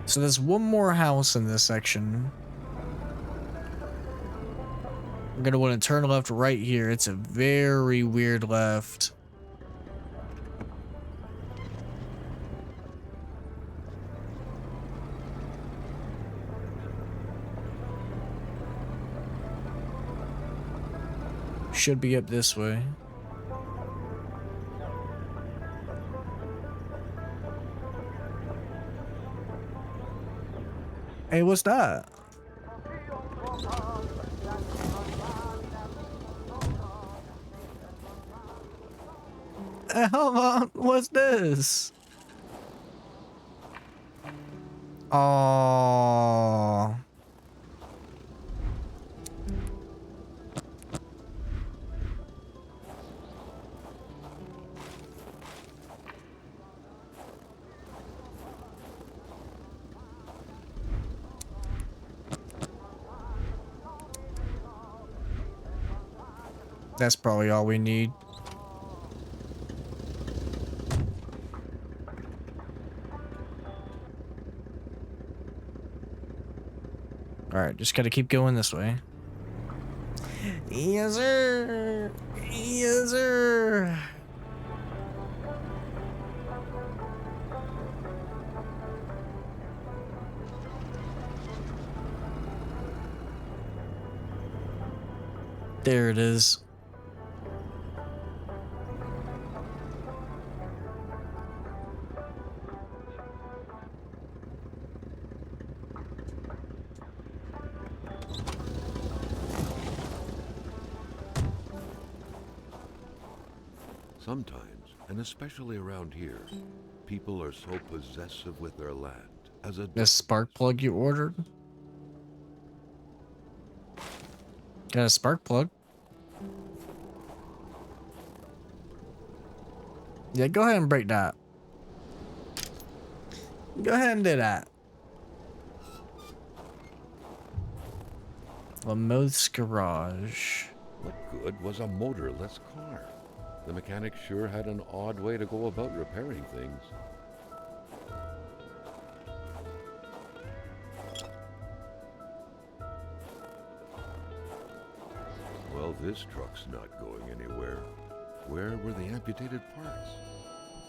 So there's one more house in this section. I'm gonna want to turn left right here. It's a very weird left. Should be up this way. Hey, what's that? Hey, hold on. What's this? Oh. That's probably all we need. Alright, just gotta keep going this way. Yes, sir. Yes, sir. There it is. Sometimes, and especially around here, people are so possessive with their land. As a This spark plug you ordered? Got a spark plug. Yeah, go ahead and break that. Go ahead and do that. Lamoth's garage. what good was a motorless car? The mechanic sure had an odd way to go about repairing things. Well, this truck's not going anywhere. Where were the amputated parts?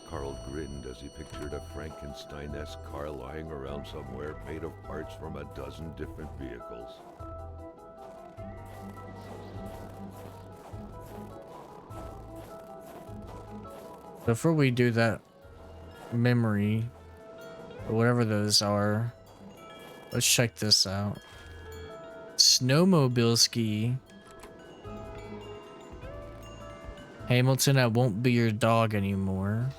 Carl grinned as he pictured a Frankenstein-esque car lying around somewhere made of parts from a dozen different vehicles. Before we do that memory, or whatever those are, let's check this out. Snowmobile ski. Hamilton, I won't be your dog anymore.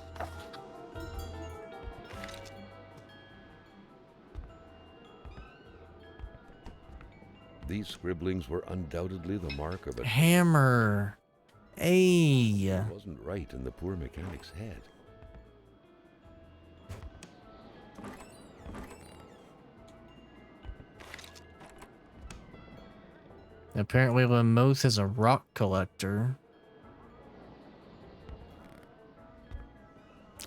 These scribblings were undoubtedly the mark of a Hammer. Hey. It wasn't right in the poor mechanic's head. Apparently Lamoth is a rock collector.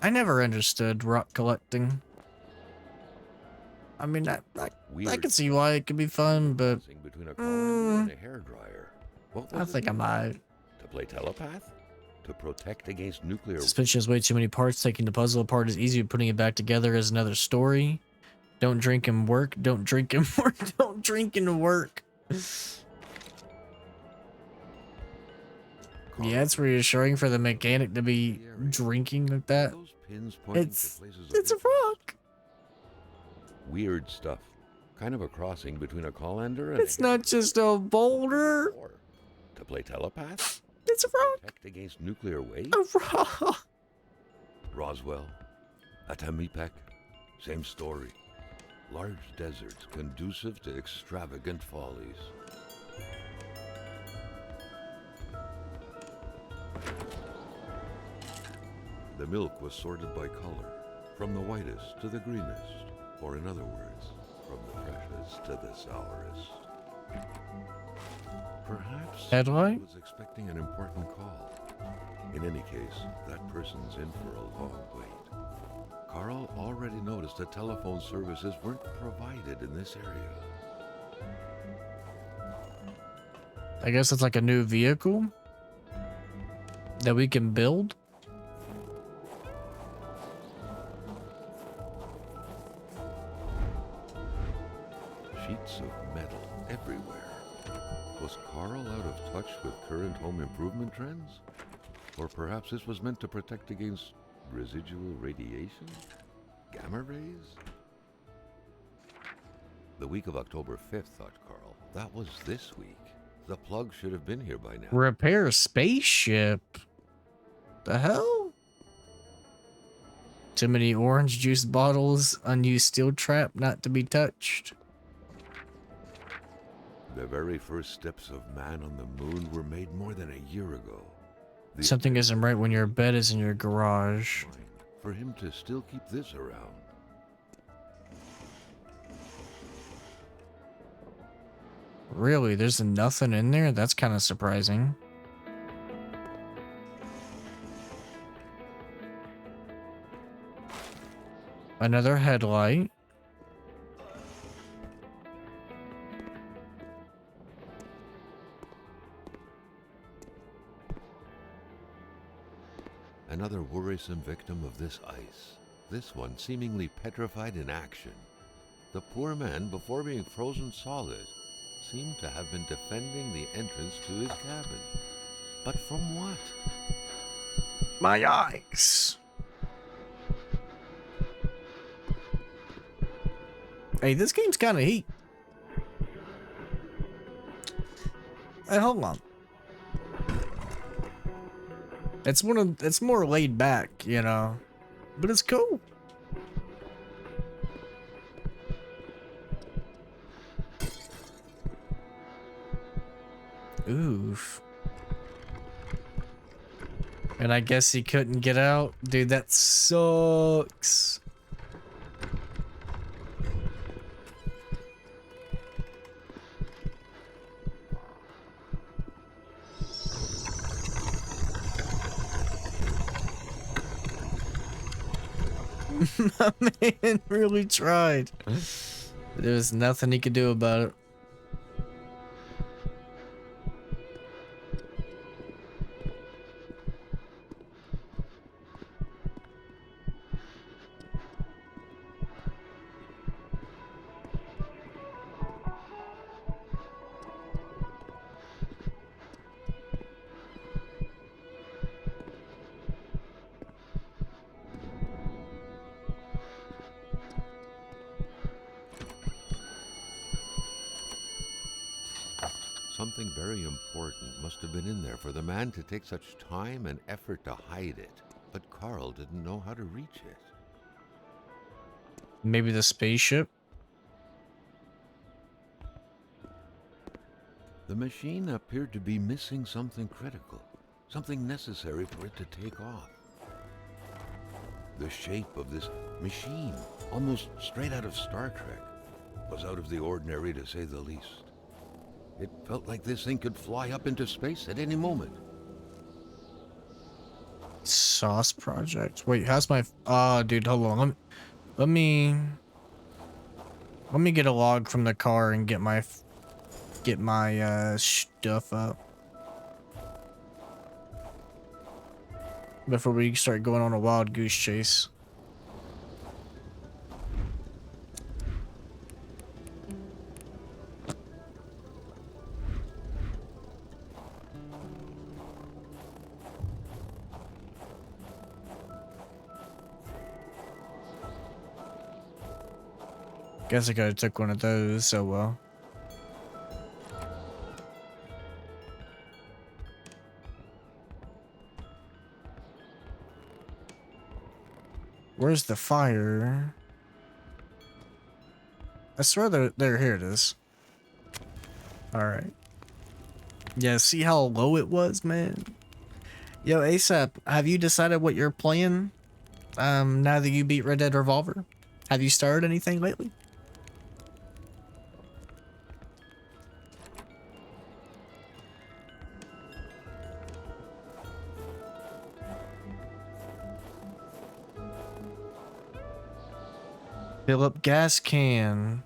I never understood rock collecting. I mean, I can see why it could be fun, but Between a colander and a hairdryer. What was I it think I used? might. To play telepath? To protect against nuclear... Suspension has way too many parts. Taking the puzzle apart is easy, but putting it back together is another story. Don't drink and work. Don't drink and work. Don't drink and work. Yeah, it's reassuring for the mechanic to be drinking like that. Those pins pointing to It's places a of rock. weird stuff. Kind of a crossing between a colander and It's not just a boulder. To play telepath? It's a rock. Protect against nuclear waste? A rock. Roswell, Atamipek, same story. Large deserts conducive to extravagant follies. The milk was sorted by color, from the whitest to the greenest, or in other words, from the freshest to the sourest. Perhaps Headlight? he was expecting an important call. In any case, that person's in for a long wait. Carl already noticed that telephone services weren't provided in this area. I guess it's like a new vehicle that we can build. Sheets of metal everywhere. Was Carl out of touch with current home improvement trends? Or perhaps this was meant to protect against residual radiation? Gamma rays? The week of October 5th, thought Carl. That was this week. The plug should have been here by now. Repair a spaceship. The hell? Too many orange juice bottles. Unused steel trap not to be touched. The very first steps of man on the moon were made more than a year ago. The Something isn't right when your bed is in your garage. for him to still keep this around. Really, there's nothing in there? That's kind of surprising. Another headlight. another worrisome victim of this ice, this one seemingly petrified in action. The poor man, before being frozen solid, seemed to have been defending the entrance to his cabin. But from what? My eyes. Hey, this game's kind of heat. Hey, hold on. It's more laid back, you know, but it's cool. Oof. And I guess he couldn't get out. Dude, that sucks. My man really tried. There was nothing he could do about it. Something very important must have been in there for the man to take such time and effort to hide it. But Carl didn't know how to reach it. Maybe the spaceship? The machine appeared to be missing something critical, something necessary for it to take off. The shape of this machine, almost straight out of Star Trek, was out of the ordinary to say the least. It felt like this thing could fly up into space at any moment. Sauce project. Wait, how's my? Oh, dude, hold on. Let me get a log from the car and get my stuff up before we start going on a wild goose chase. Guess I could've took one of those, so well. Where's the fire? I swear there, here it is. Alright. Yeah, see how low it was, man? Yo, ASAP, have you decided what you're playing? Now that you beat Red Dead Revolver? Have you started anything lately? Fill up gas can.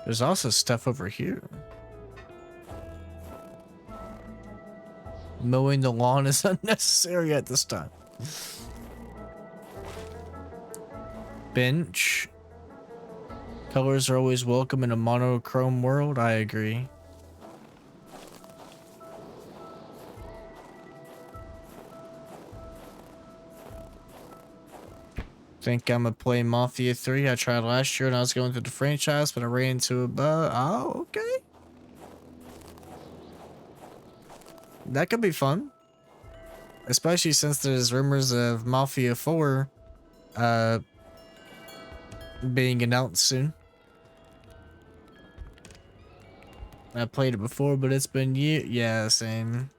There's also stuff over here. Mowing the lawn is unnecessary at this time. Bench. Colors are always welcome in a monochrome world. I agree. Think I'm gonna play Mafia 3. I tried last year when I was going through the franchise, but I ran into a bug. Oh, okay. That could be fun. Especially since there's rumors of Mafia 4 being announced soon. I played it before, but it's been years. Yeah, same.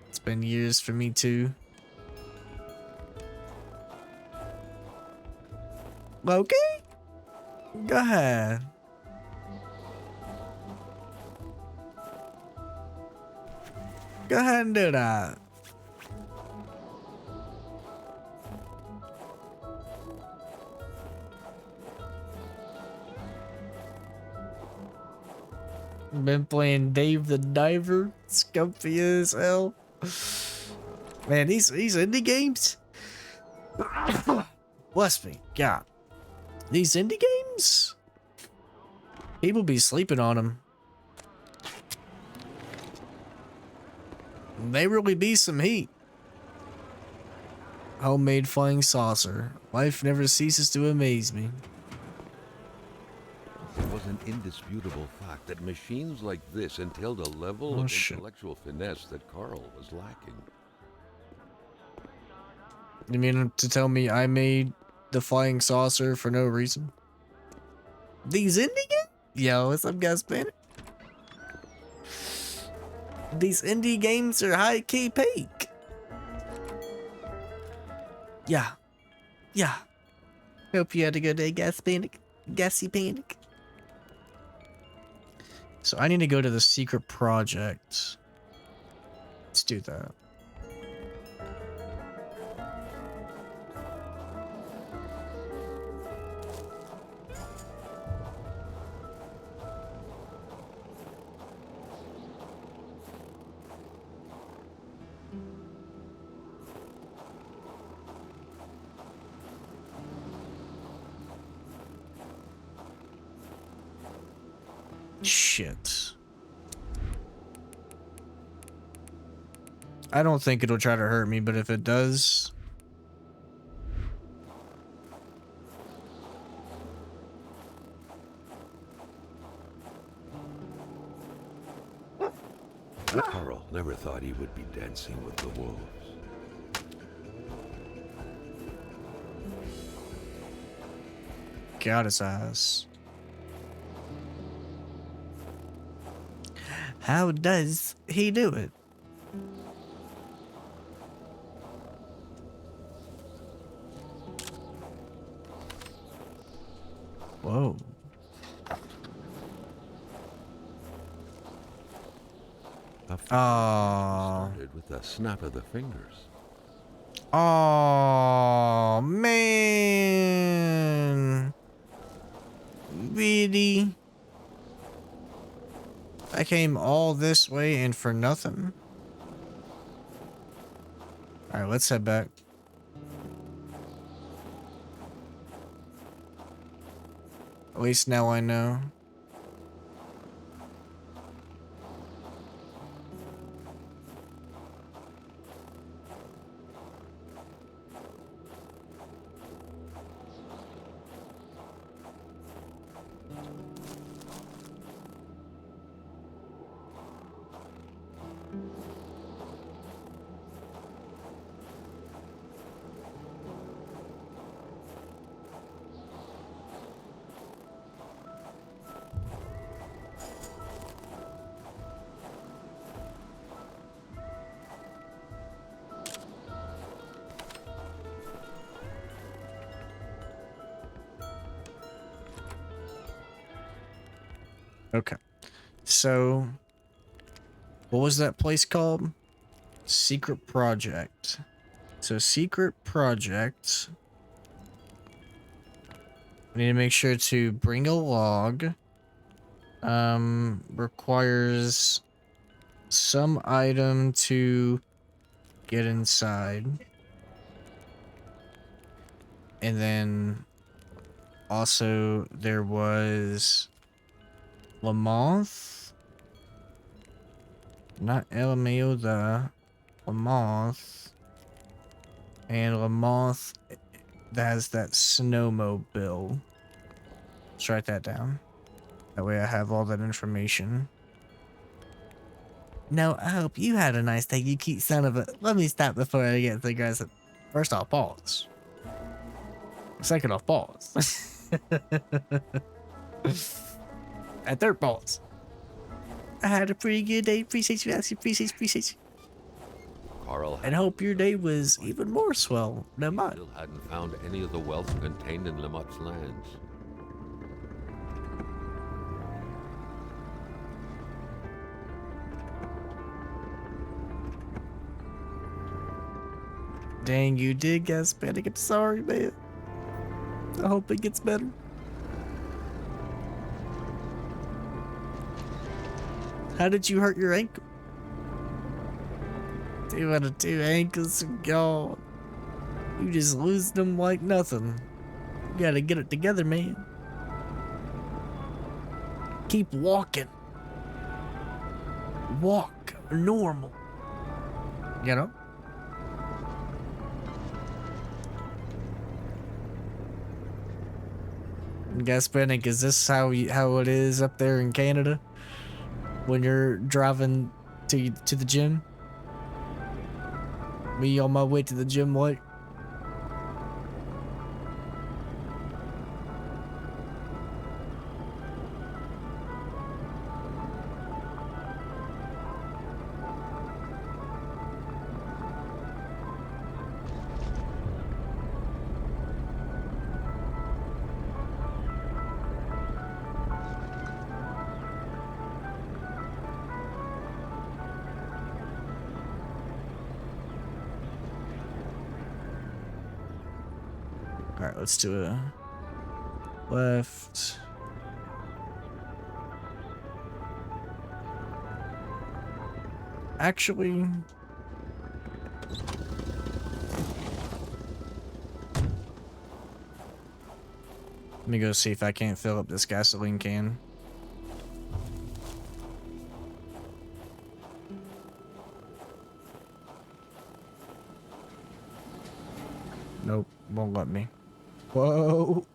It's been years for me too. Okay. Go ahead. Go ahead and do that. Been playing Dave the Diver. Scumpy as hell. Man, these indie games. Bless me, God. These indie games. People be sleeping on them. They really be some heat. Homemade flying saucer. Life never ceases to amaze me. It was an indisputable fact that machines like this entailed a level Oh, of shit. intellectual finesse that Carl was lacking. You mean to tell me I made the flying saucer for no reason? These indie games? Yo, what's up, guys, man? These indie games are high-key peak. Yeah. Yeah. Hope you had a good day, Gas Panic. Gassy Panic. So I need to go to the secret project. Let's do that. Shit. I don't think it'll try to hurt me, but if it does... Carl never thought he would be dancing with the wolves. Got his ass. How does he do it? Whoa. A fight Oh. started with a snap of the fingers. Oh, man. Really? I came all this way and for nothing. Alright, let's head back. At least now I know. Okay. So, what was that place called? Secret Project. So, Secret Project. I need to make sure to bring a log. Requires some item to get inside. And then also there was Lamoth. Not LMAO, the Lamoth. And Lamoth has that snowmobile. Let's write that down. That way I have all that information. No, I hope you had a nice day, you cute son of a... Let me stop before I get the guys. First off, pause. Second off, pause. At third, pause. I had a pretty good day. Appreciate you, Ashley. Appreciate you. Carl And hope your day was even more swell than mine. still hadn't found any of the wealth contained in Lamotte's lands. Dang, you did, Gas Panic. I'm sorry, man. I hope it gets better. How did you hurt your ankle? 2 out of 2 ankles are gone. You just lose them like nothing. You gotta get it together, man. Keep walking. Walk normal. You know? Gaspanic, is this how it is up there in Canada? When you're driving to the gym? Me on my way to the gym late? Alright, let's do a left. Actually, let me go see if I can't fill up this gasoline can. Nope, won't let me. Whoa.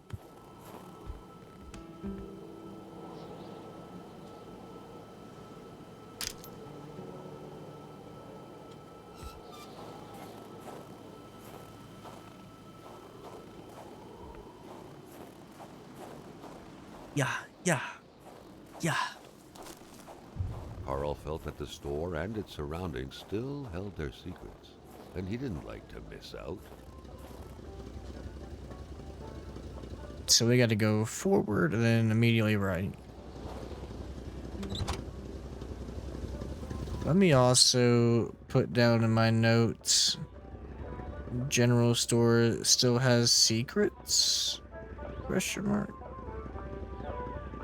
Yeah. Carl felt that the store and its surroundings still held their secrets, and he didn't like to miss out. So we gotta go forward and then immediately right. Let me also put down in my notes, general store still has secrets? Question mark.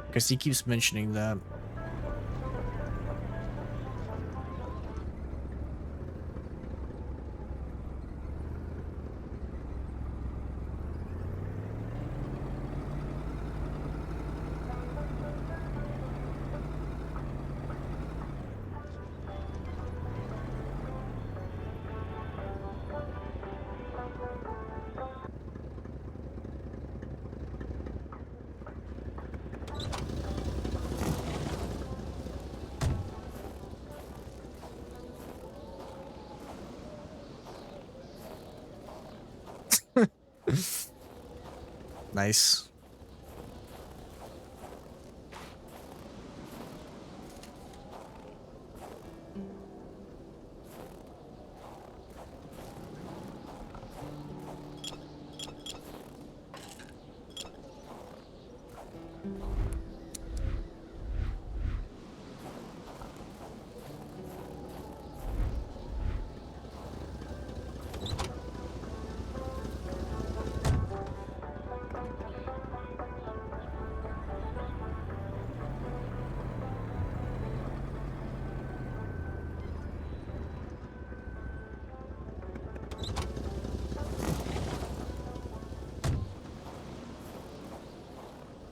Because he keeps mentioning that. Nice.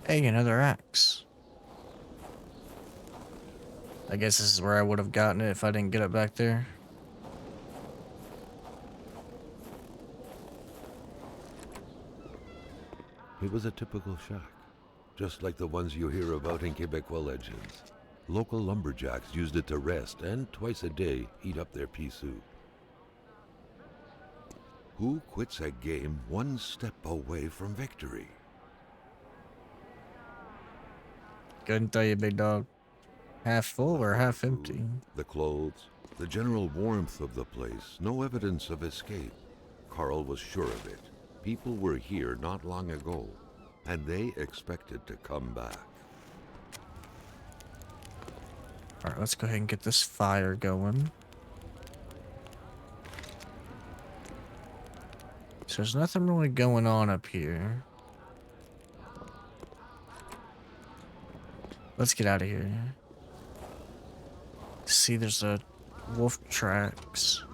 Hey, another axe. I guess this is where I would have gotten it if I didn't get it back there. It was a typical shack, just like the ones you hear about in Quebecois legends. Local lumberjacks used it to rest and twice a day eat up their pea soup. Who quits a game one step away from victory? Couldn't tell you, big dog. Half full or half empty? The clothes, the general warmth of the place, no evidence of escape. Carl was sure of it. People were here not long ago, and they expected to come back. Alright, let's go ahead and get this fire going. So there's nothing really going on up here. Let's get out of here. See, there's a wolf tracks.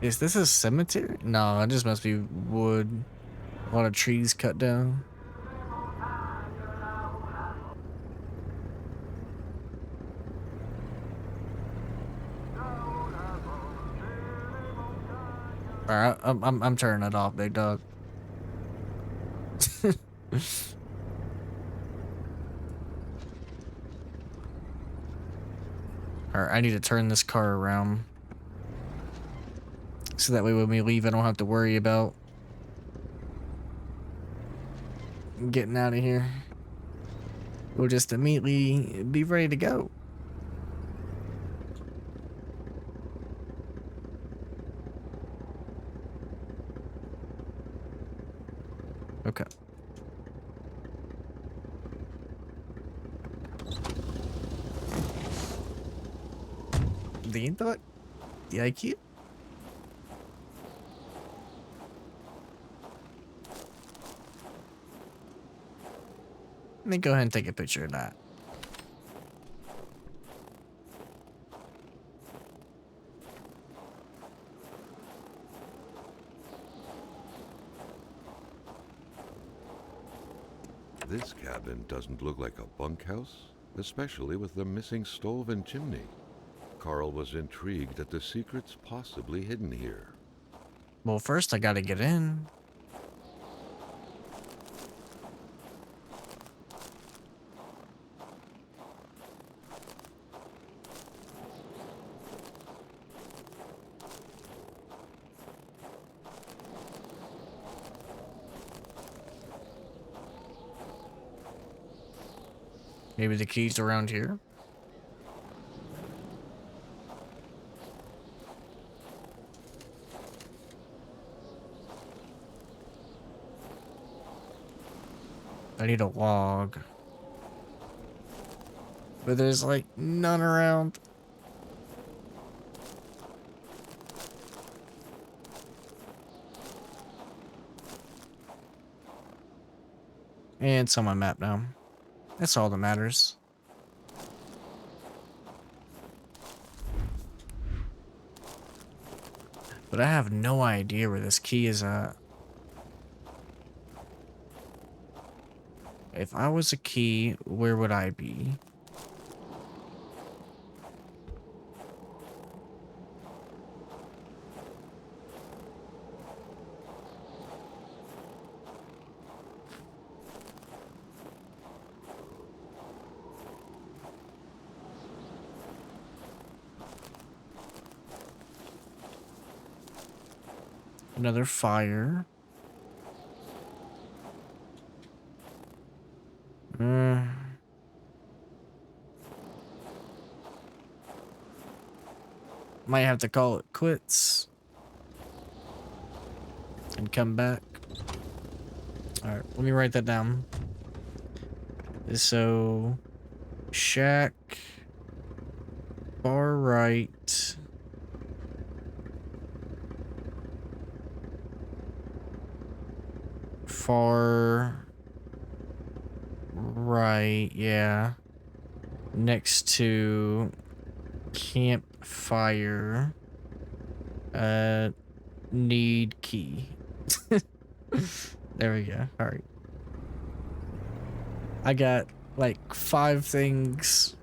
Is this a cemetery? No, it just must be wood. A lot of trees cut down. Alright, I'm turning it off, big dog. Alright, I need to turn this car around. So that way when we leave, I don't have to worry about getting out of here. We'll just immediately be ready to go. Okay. The intellect? The IQ? Let me go ahead and take a picture of that. This cabin doesn't look like a bunkhouse, especially with the missing stove and chimney. Carl was intrigued at the secrets possibly hidden here. Well, first I gotta get in. Maybe the key's around here. I need a log. But there's like none around. And it's on my map now. That's all that matters. But I have no idea where this key is at. If I was a key, where would I be? Another fire. Might have to call it quits and come back. Alright, let me write that down. So, shack, far right, far right, yeah, next to campfire, need key. There we go. All right. I got like 5 things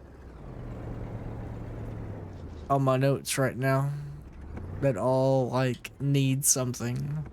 on my notes right now that all like need something.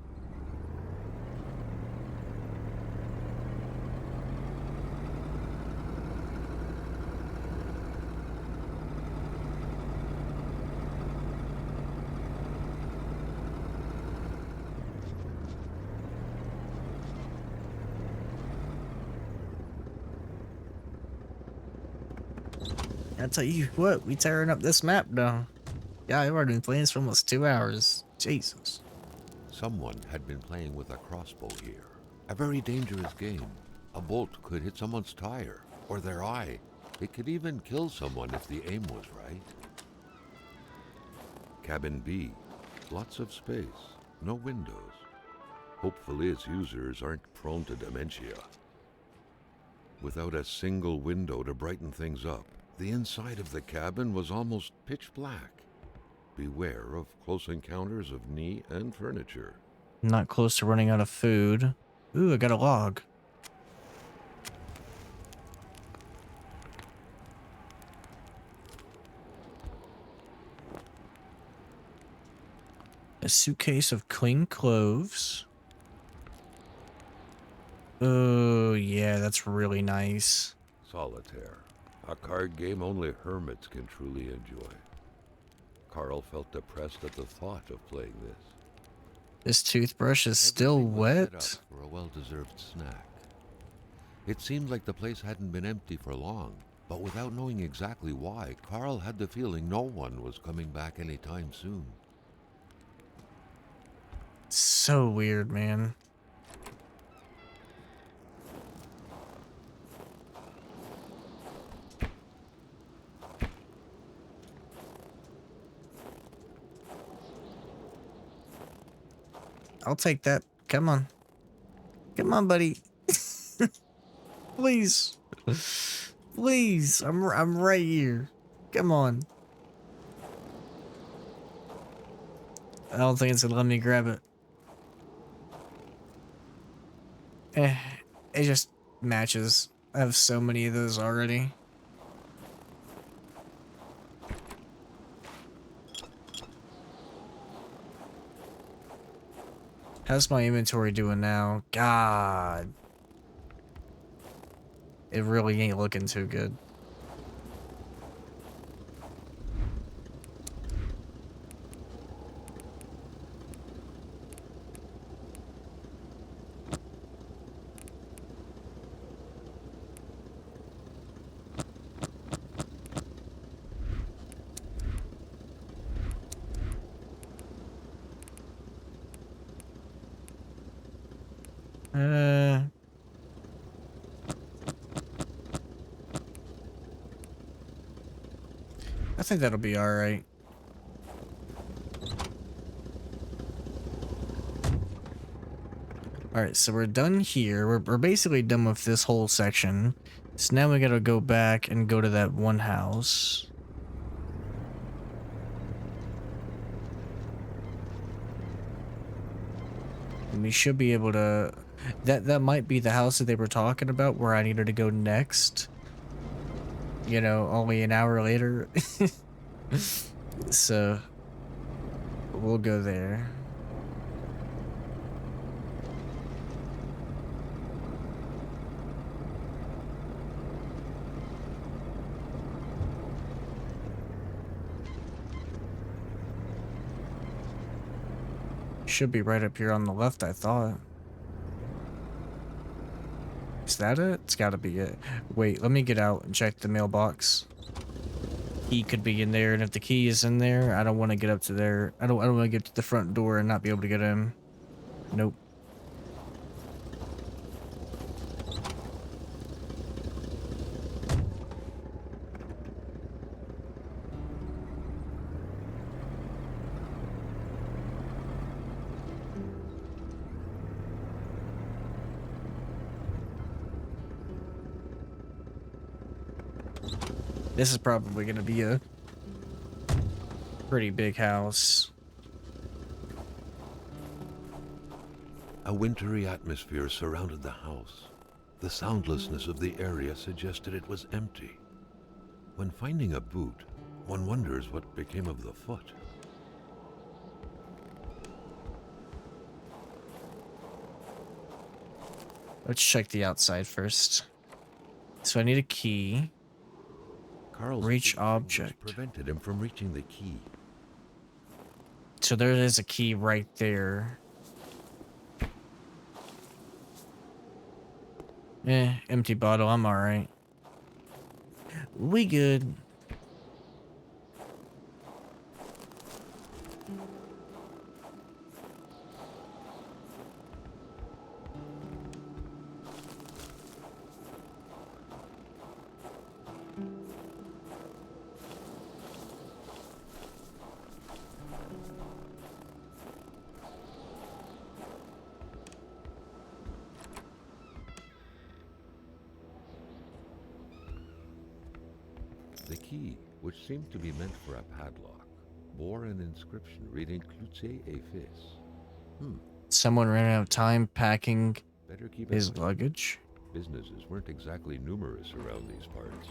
I tell you what, we tearing up this map now. Yeah, I've already been playing this for almost 2 hours. Jesus. Someone had been playing with a crossbow here. A very dangerous game. A bolt could hit someone's tire or their eye. It could even kill someone if the aim was right. Cabin B. Lots of space, no windows. Hopefully its users aren't prone to dementia. Without a single window to brighten things up, the inside of the cabin was almost pitch black. Beware of close encounters of knee and furniture. Not close to running out of food. Ooh, I got a log. A suitcase of clean clothes. Oh, yeah, that's really nice. Solitaire, a card game only hermits can truly enjoy. Carl felt depressed at the thought of playing this. This toothbrush is still Everything was set wet. up for a well-deserved snack. It seemed like the place hadn't been empty for long, but without knowing exactly why, Carl had the feeling no one was coming back anytime soon. So weird, man. I'll take that. Come on. Come on, buddy. Please. Please. I'm right here. Come on. I don't think it's gonna let me grab it. It just matches. I have so many of those already. How's my inventory doing now? God. It really ain't looking too good. I think that'll be alright. Alright, so we're done here. We're basically done with this whole section. So now we gotta go back and go to that one house. And we should be able to... That might be the house that they were talking about where I needed to go next. You know, only an hour later. So, we'll go there. Should be right up here on the left, I thought. Is that it? It's gotta be it. Wait, let me get out and check the mailbox. Key could be in there, and if the key is in there, I don't want to get up to there. I don't want to get to the front door and not be able to get in. Nope. This is probably going to be a pretty big house. A wintry atmosphere surrounded the house. The soundlessness of the area suggested it was empty. When finding a boot, one wonders what became of the foot. Let's check the outside first. So I need a key. Carl's Reach big fingers object. prevented him from reaching the key. So there is a key right there. Empty bottle. I'm alright. We good. The key, which seemed to be meant for a padlock, bore an inscription reading Cloutier et Fils. Someone ran out of time packing Better keep an his eye. luggage. Businesses weren't exactly numerous around these parts.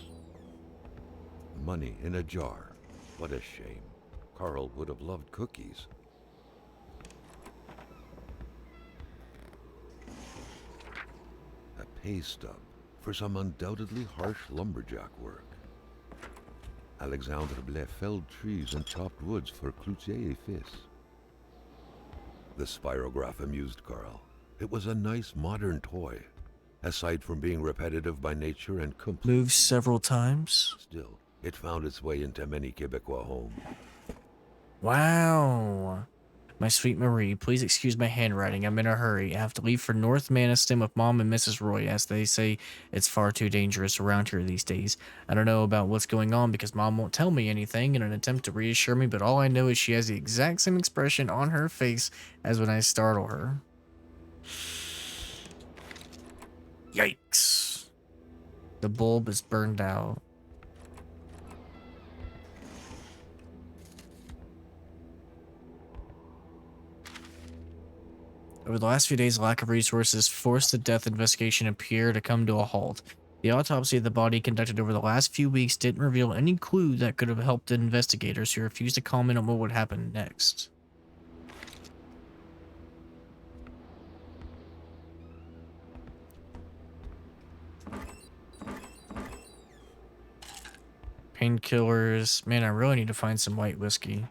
Money in a jar. What a shame. Carl would have loved cookies. A pay stub for some undoubtedly harsh lumberjack work. Alexandre Blais felled trees and chopped woods for Cloutier et Fils. The spirograph amused Carl. It was a nice modern toy, aside from being repetitive by nature and complete. Moved several times. Still, it found its way into many Quebecois homes. Wow. My sweet Marie, please excuse my handwriting. I'm in a hurry. I have to leave for North Maniston with Mom and Mrs. Roy, as they say it's far too dangerous around here these days. I don't know about what's going on because Mom won't tell me anything in an attempt to reassure me, but all I know is she has the exact same expression on her face as when I startle her. Yikes. The bulb is burned out. Over the last few days, lack of resources forced the death investigation in Pierre to come to a halt. The autopsy of the body conducted over the last few weeks didn't reveal any clue that could have helped investigators who refused to comment on what would happen next. Painkillers. Man, I really need to find some white whiskey.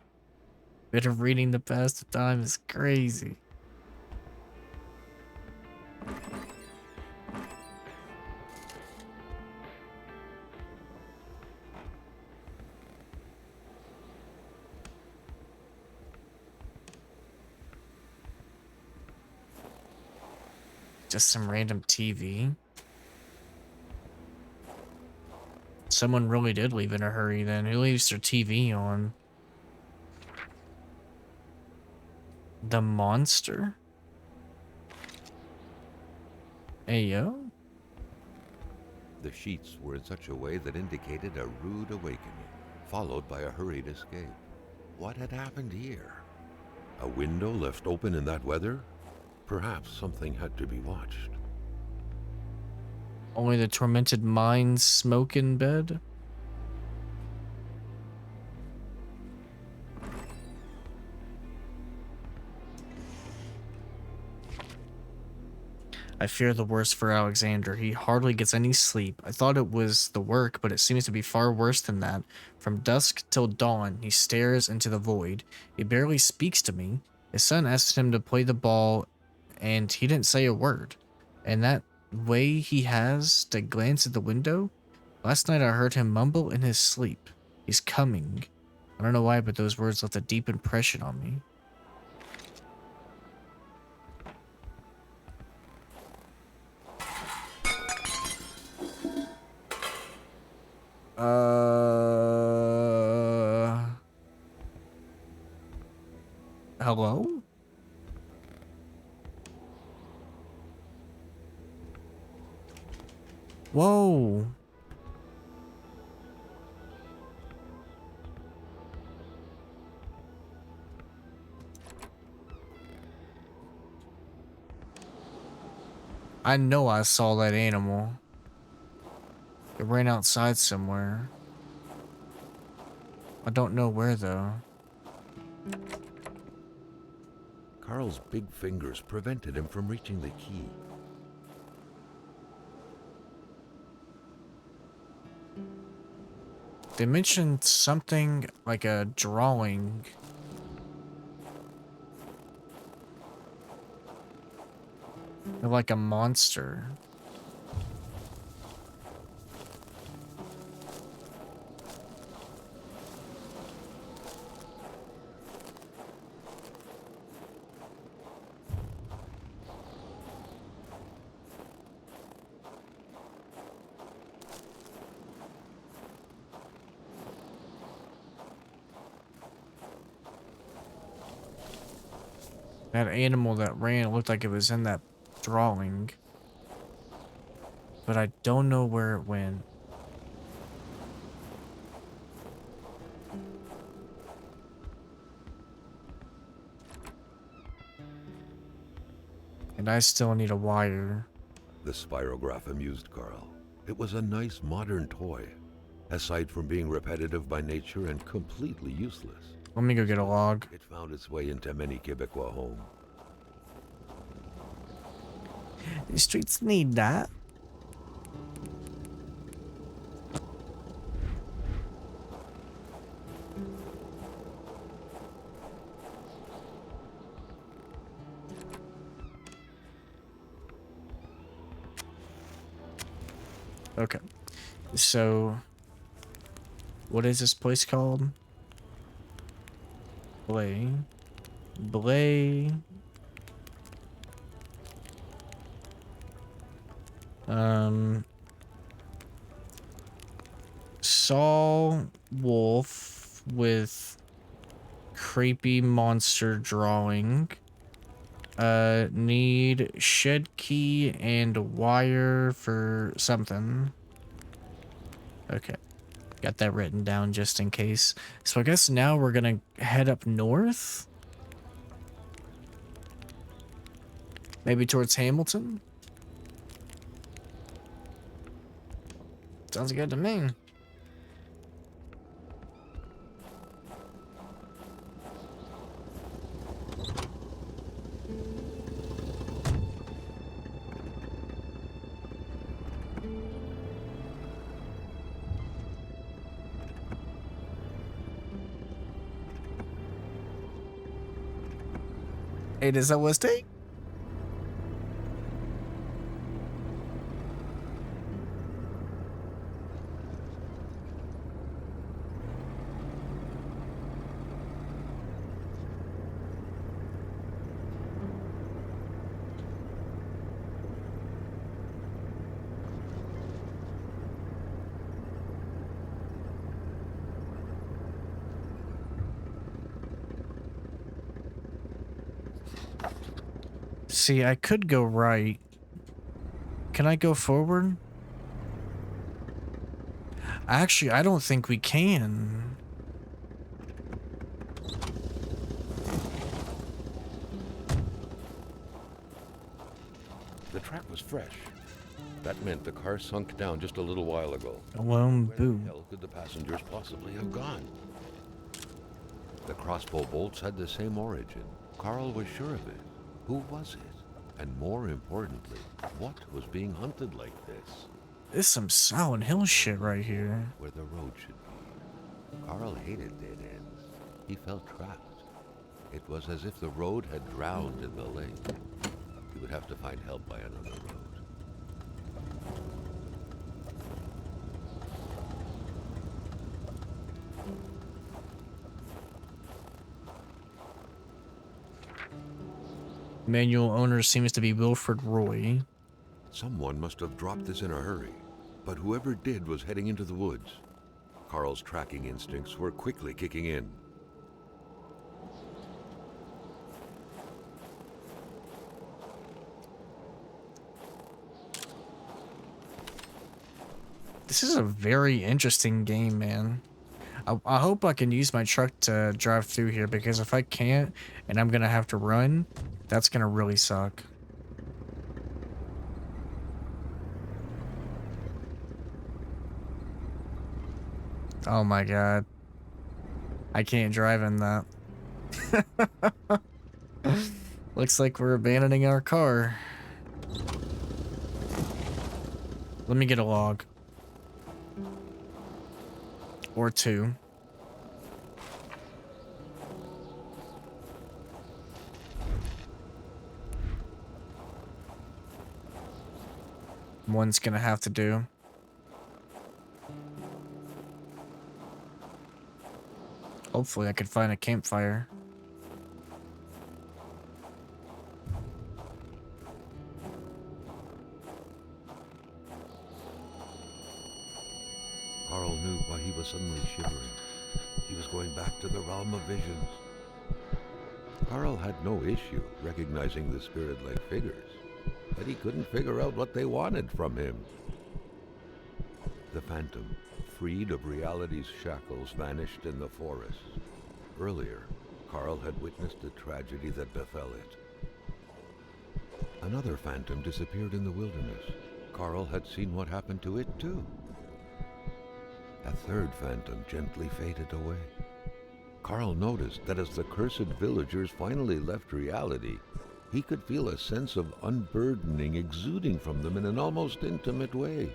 Bit of reading to pass the time is crazy. Just some random TV. Someone really did leave in a hurry then. Who leaves their TV on? The monster? Hey, yo? The sheets were in such a way that indicated a rude awakening, followed by a hurried escape. What had happened here? A window left open in that weather? Perhaps something had to be watched. Only the tormented minds smoke in bed? I fear the worst for Alexander. He hardly gets any sleep. I thought it was the work, but it seems to be far worse than that. From dusk till dawn, he stares into the void. He barely speaks to me. His son asked him to play the ball, and he didn't say a word. And that way he has to glance at the window? Last night I heard him mumble in his sleep. He's coming. I don't know why, but those words left a deep impression on me. Hello? Whoa. I know I saw that animal. It ran outside somewhere. I don't know where though. Carl's big fingers prevented him from reaching the key. They mentioned something like a drawing. Of like a monster. That animal that ran looked like it was in that drawing. But I don't know where it went. And I still need a wire. The spirograph amused Carl. It was a nice modern toy, aside from being repetitive by nature and completely useless. Let me go get a log. It found its way into many Quebecois homes. The streets need that. Okay, so what is this place called? Blay. Saw wolf with creepy monster drawing. Need shed key and wire for something. Okay. Got that written down just in case. So I guess now we're gonna head up north. Maybe towards Hamilton? Sounds good to me. Hey, does that was take? See, I could go right. Can I go forward? Actually, I don't think we can. The track was fresh. That meant the car sunk down just a little while ago. Alone, Where boo. the hell could the passengers possibly have gone? The crossbow bolts had the same origin. Carl was sure of it. Who was it? And more importantly, what was being hunted like this? This is some Silent Hill shit right here. Where the road should be. Carl hated dead ends. He felt trapped. It was as if the road had drowned in the lake. He would have to find help by another road. Manual owner seems to be Wilfred Roy. Someone must have dropped this in a hurry, but whoever did was heading into the woods. Carl's tracking instincts were quickly kicking in. This is a very interesting game, man. I hope I can use my truck to drive through here, because if I can't and I'm gonna have to run, that's gonna really suck. Oh my god. I can't drive in that. Looks like we're abandoning our car. Let me get a log. Or two. One's gonna have to do. Hopefully I could find a campfire. Carl knew why he was suddenly shivering. He was going back to the realm of visions. Carl had no issue recognizing the spirit-like figures, but he couldn't figure out what they wanted from him. The phantom, freed of reality's shackles, vanished in the forest. Earlier, Carl had witnessed the tragedy that befell it. Another phantom disappeared in the wilderness. Carl had seen what happened to it too. A third phantom gently faded away. Carl noticed that as the cursed villagers finally left reality, he could feel a sense of unburdening exuding from them in an almost intimate way.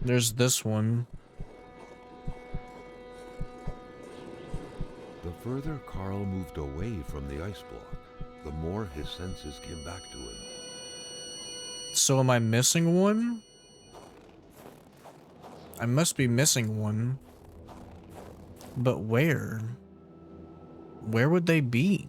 There's this one. The further Carl moved away from the ice block, the more his senses came back to him. So am I missing one? I must be missing one. But where? Where would they be?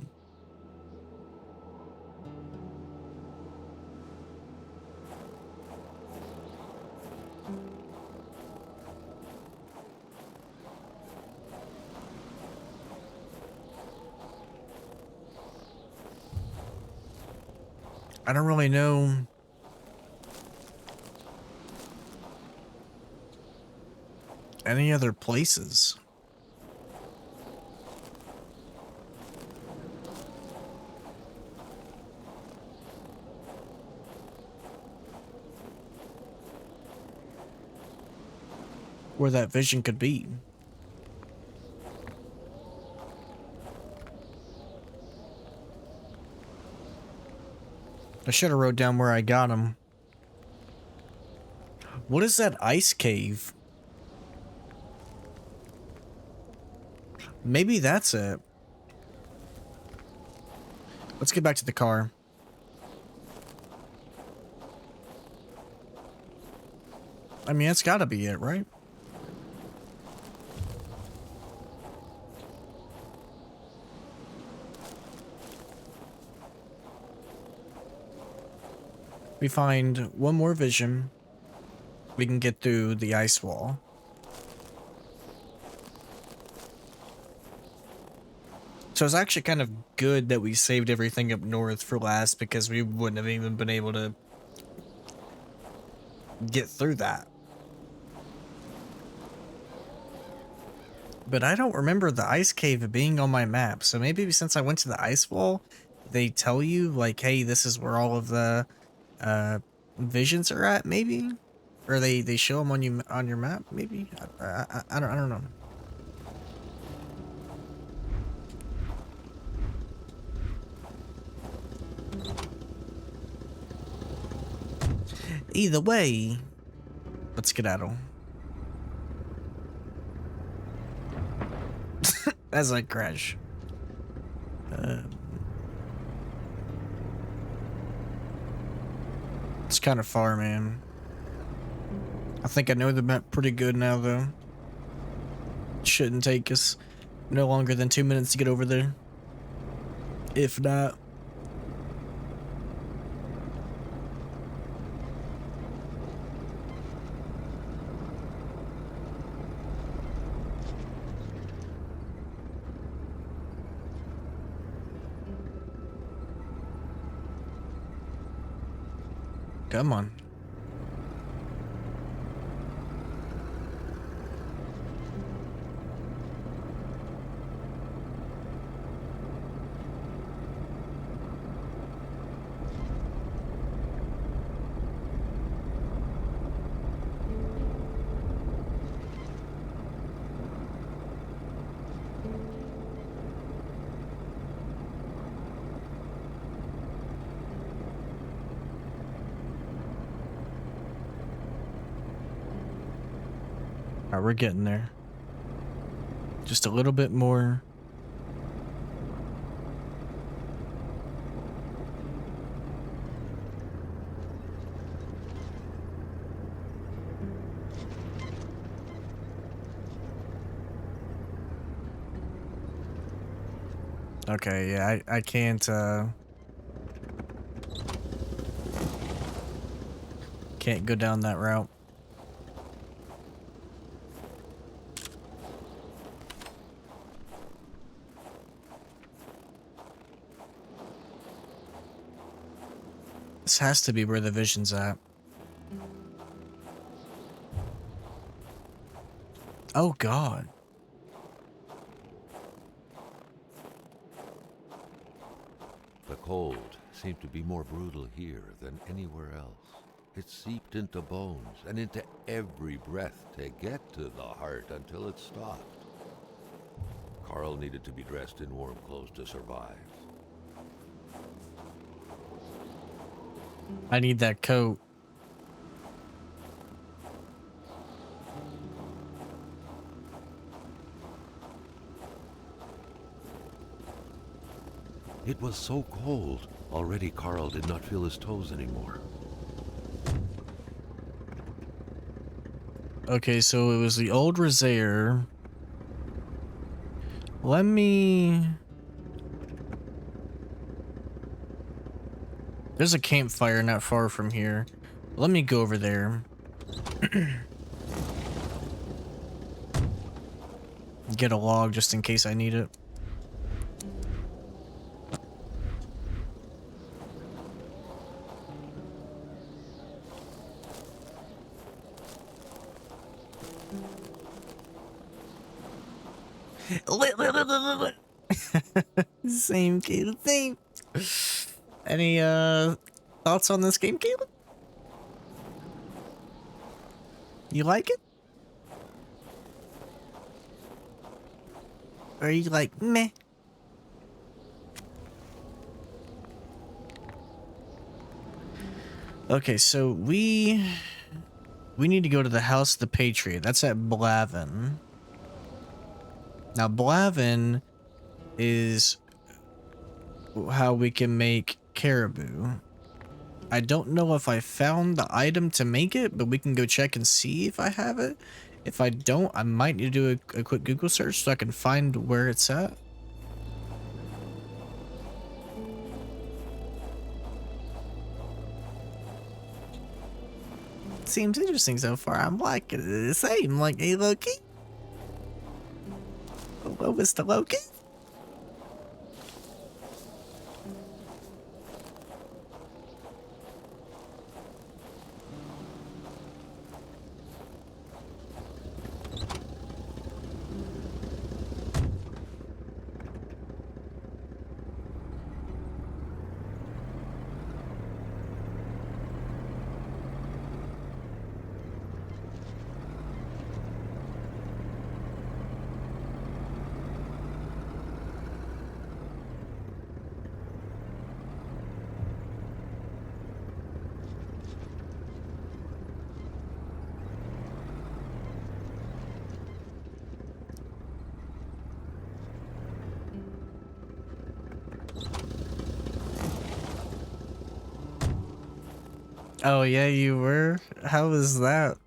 I don't really know. Any other places? Where that vision could be. I should have wrote down where I got him. What is that ice cave? Maybe that's it. Let's get back to the car. I mean, that's gotta be it, right? We find one more vision. We can get through the ice wall. So it's actually kind of good that we saved everything up north for last, because we wouldn't have even been able to get through that. But I don't remember the ice cave being on my map, so maybe since I went to the ice wall, they tell you, like, hey, this is where all of the visions are at, maybe? Or they show them on your map, maybe? I don't know. Either way, let's skedaddle. As I crash. It's kind of far, man. I think I know the map pretty good now, though. It shouldn't take us no longer than 2 minutes to get over there. If not. Come on. Alright, we're getting there. Just a little bit more. Okay, yeah, I can't go down that route. This has to be where the vision's at. Oh God. cold seemed to be more brutal here than anywhere else. It seeped into bones and into every breath to get to the heart until it stopped. Carl needed to be dressed in warm clothes to survive. I need that coat. It was so cold, already Carl did not feel his toes anymore. Okay, so it was the old Rosaire. Let me... There's a campfire not far from here. Let me go over there. Get a log just in case I need it. Same, Caleb, same. Any thoughts on this game, Caleb? You like it? Or are you like, meh? Okay, so we need to go to the House of the Patriot. That's at Blavin. Now, Blavin is how we can make caribou. I don't know if I found the item to make it, but we can go check and see if I have it. If I don't, I might need to do a quick Google search so I can find where it's at. Seems interesting so far. I'm liking it. Same, like, hey, Loki. Hello, Mr. Loki. Oh, yeah, you were? How was that?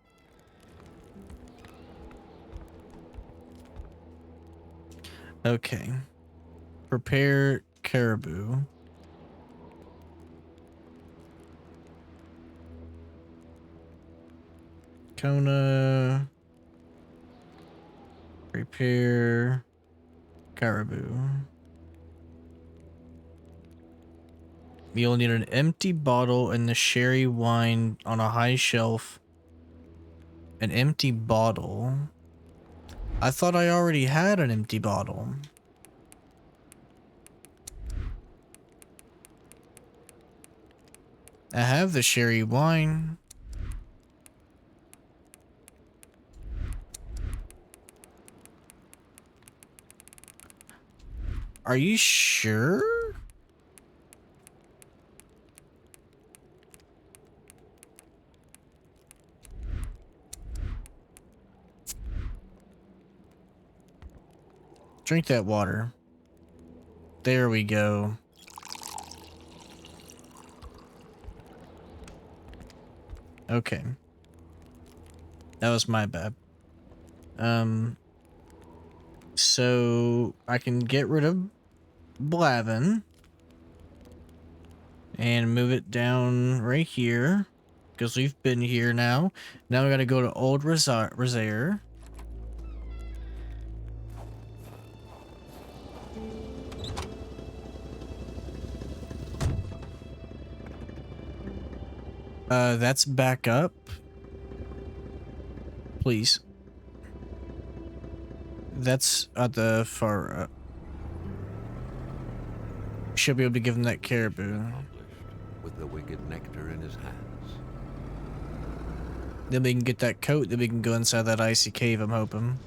Okay. Prepare caribou. Kona. Prepare caribou. You'll need an empty bottle and the sherry wine on a high shelf. An empty bottle? I thought I already had an empty bottle. I have the sherry wine. Are you sure? Drink that water. There we go. Okay. That was my bad. So I can get rid of Blavin and move it down right here because we've been here now. Now we gotta go to Old Rosaire. That's back up. Please. That's at the far should be able to give him that caribou. Accomplished, with the wicked nectar in his hands. Then we can get that coat, then we can go inside that icy cave, I'm hoping.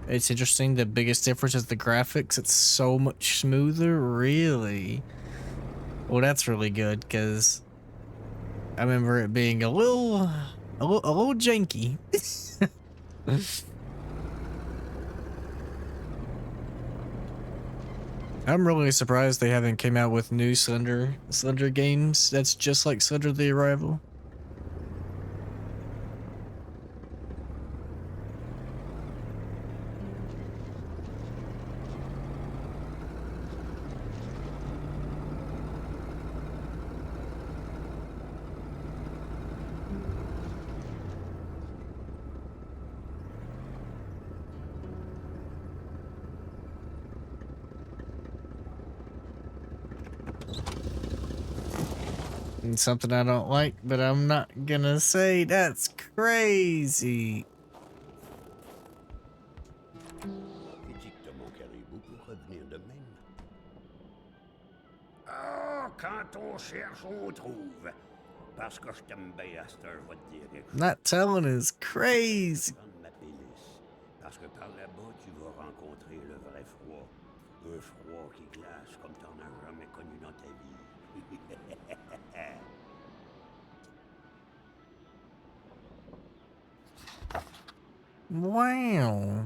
It's interesting, the biggest difference is the graphics. It's so much smoother, really. Well, that's really good, because I remember it being a little janky. I'm really surprised they haven't came out with new Slender games that's just like Slender the Arrival. And something I don't like, but I'm not gonna say. That's crazy. Édicte mon caribou pour revenir de même. Ah, quand on cherche, on trouve. Parce que je t'aime bien à cette heure, je vais te dire quelque chose. Not telling is crazy. Prendre ma pénice. Parce que par là-bas, tu vas rencontrer le vrai froid. Un froid qui glace comme t'en as jamais connu dans ta vie. Wow.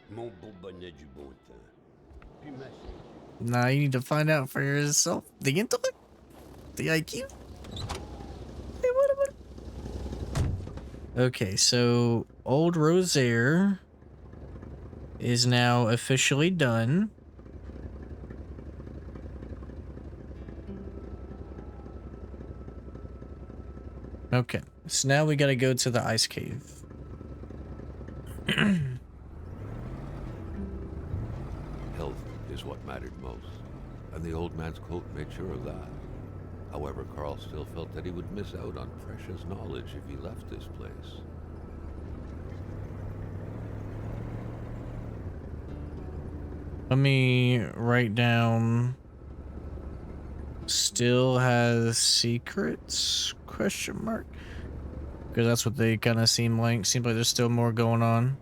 Mon beau bonnet du beau temps. Puis ma ceinture. Now you need to find out for yourself. The intellect? The IQ? Hey, what? Okay, so Old Rosaire is now officially done. Okay, so now we gotta go to the ice cave. Health is what mattered most, and the old man's coat made sure of that. However, Carl still felt that he would miss out on precious knowledge if he left this place. Let me write down. Still has secrets? Question mark. Because that's what they kind of seem like. Seems like there's still more going on.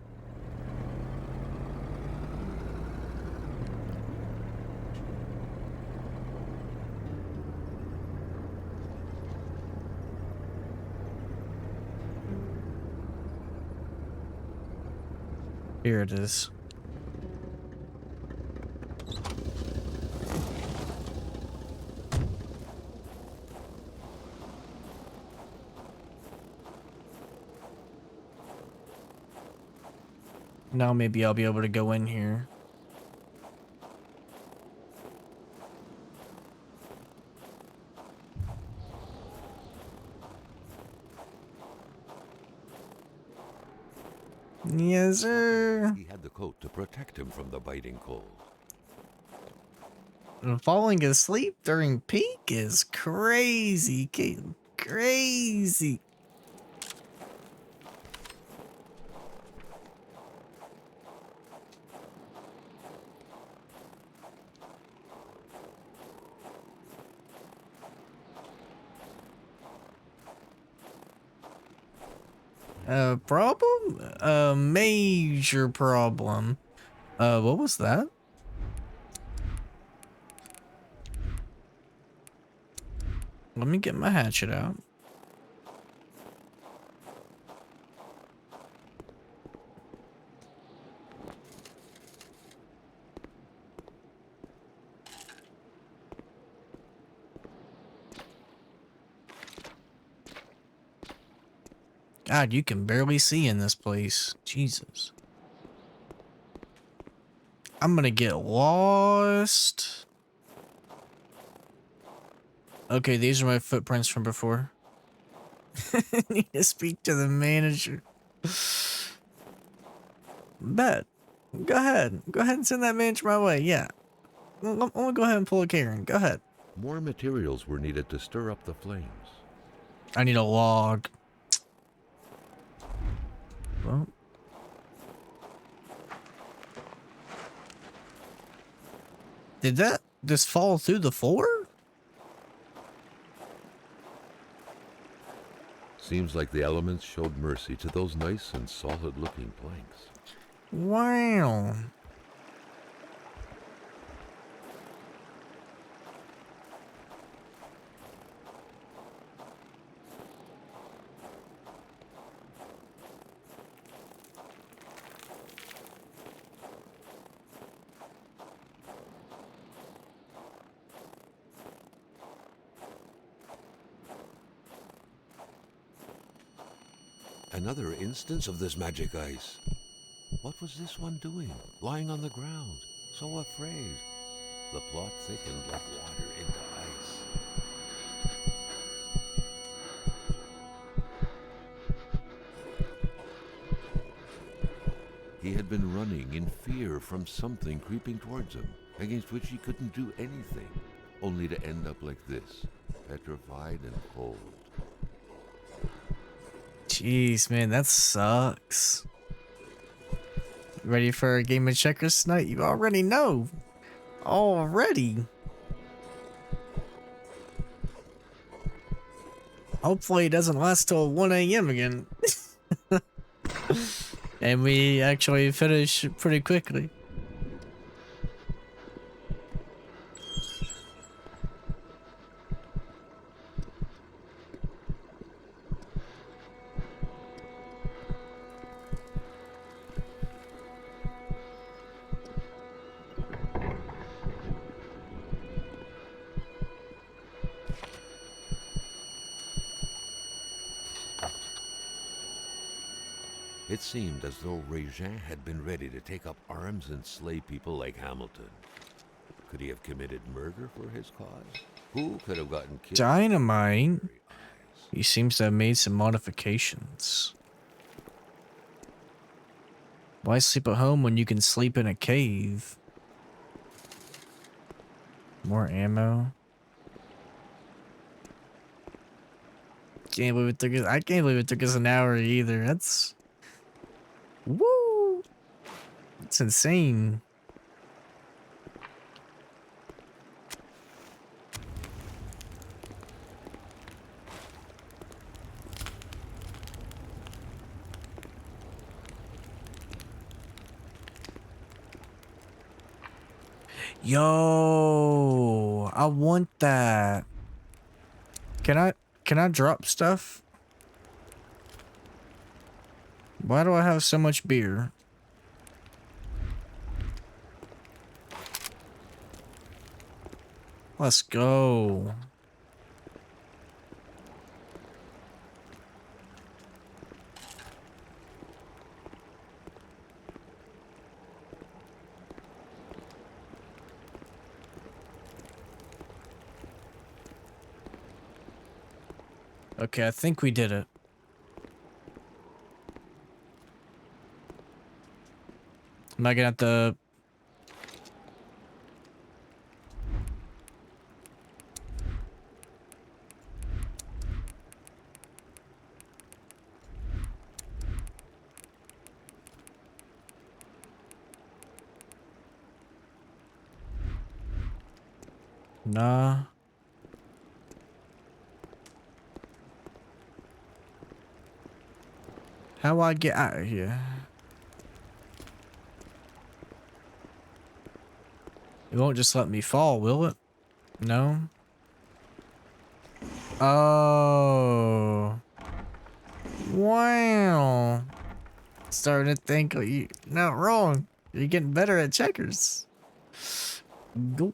Here it is. Now maybe I'll be able to go in here. Yes, sir. He had the coat to protect him from the biting cold. Falling asleep during peak is crazy, Caitlin. Crazy. Problem? A major problem. What was that? Let me get my hatchet out. God, you can barely see in this place. Jesus. I'm gonna get lost. Okay, these are my footprints from before. I need to speak to the manager. Bet. Go ahead. Go ahead and send that manager my way. Yeah. I'm gonna go ahead and pull a Karen. Go ahead. More materials were needed to stir up the flames. I need a log. Well. Did that just fall through the floor? Seems like the elements showed mercy to those nice and solid-looking planks. Wow. Another instance of this magic ice. What was this one doing, lying on the ground, so afraid? The plot thickened like water into ice. He had been running in fear from something creeping towards him, against which he couldn't do anything, only to end up like this, petrified and cold. Jeez, man, that sucks. Ready for a game of checkers tonight? You already know. Already. Hopefully it doesn't last till 1 a.m. again. And we actually finish pretty quickly. It seemed as though Régin had been ready to take up arms and slay people like Hamilton. Could he have committed murder for his cause? Who could have gotten killed? Dynamite. He seems to have made some modifications. Why sleep at home when you can sleep in a cave? More ammo. Can't believe it took us. I can't believe it took us an hour either. That's woo. That's insane. Yo, I want that. Can I drop stuff? Why do I have so much beer? Let's go. Okay, I think we did it. Am I gonna have to... Nah. How do I get out of here? It won't just let me fall, will it? No? Oh. Wow. Starting to think you're not wrong. You're getting better at checkers. Go.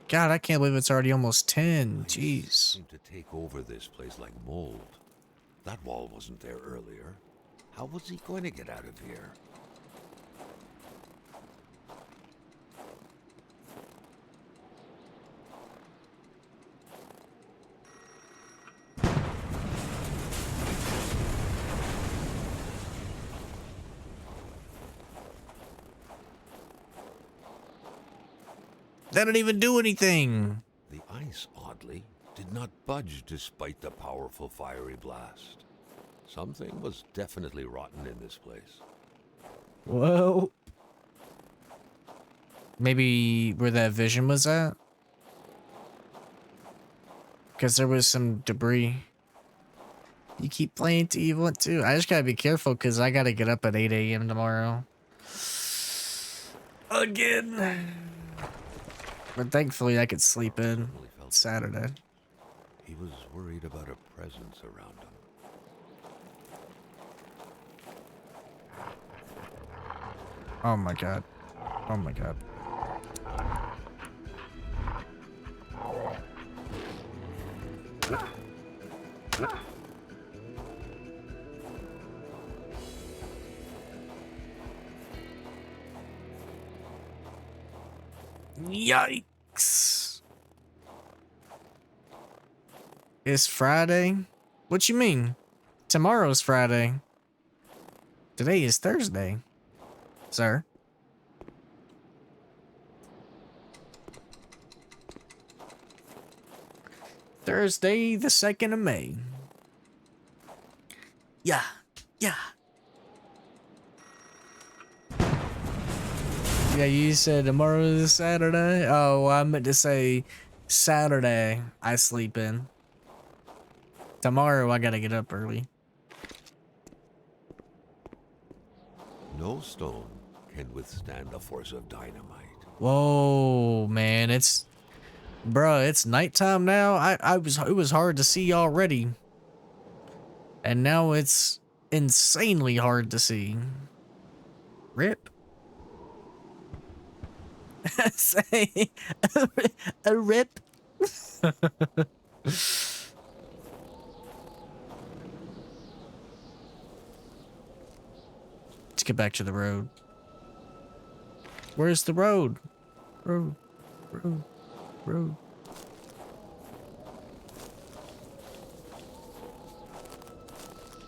God, I can't believe it's already almost 10. Jeez. Seemed to take over this place like mold. That wall wasn't there earlier. How was he going to get out of here? That didn't even do anything. The ice, oddly, did not budge despite the powerful fiery blast. Something was definitely rotten in this place. Whoa. Maybe where that vision was at? Because there was some debris. You keep playing till you want to. I just gotta be careful because I gotta get up at 8 a.m. tomorrow. Again. But thankfully I could sleep in. Really felt It's Saturday. he was worried about a presence around him. Oh my god. Oh my god. Yikes. It's Friday? What you mean? Tomorrow's Friday. Today is Thursday, sir. Thursday, the 2nd of May. Yeah, yeah. Yeah, you said tomorrow is Saturday? Oh, I meant to say Saturday I sleep in. Tomorrow I gotta get up early. No stone can withstand the force of dynamite. Whoa, man, it's... Bruh, it's nighttime now. It was hard to see already. And now it's insanely hard to see. Rip. Say a rip. Let's get back to the road. Where's the road? Road. Road. Road.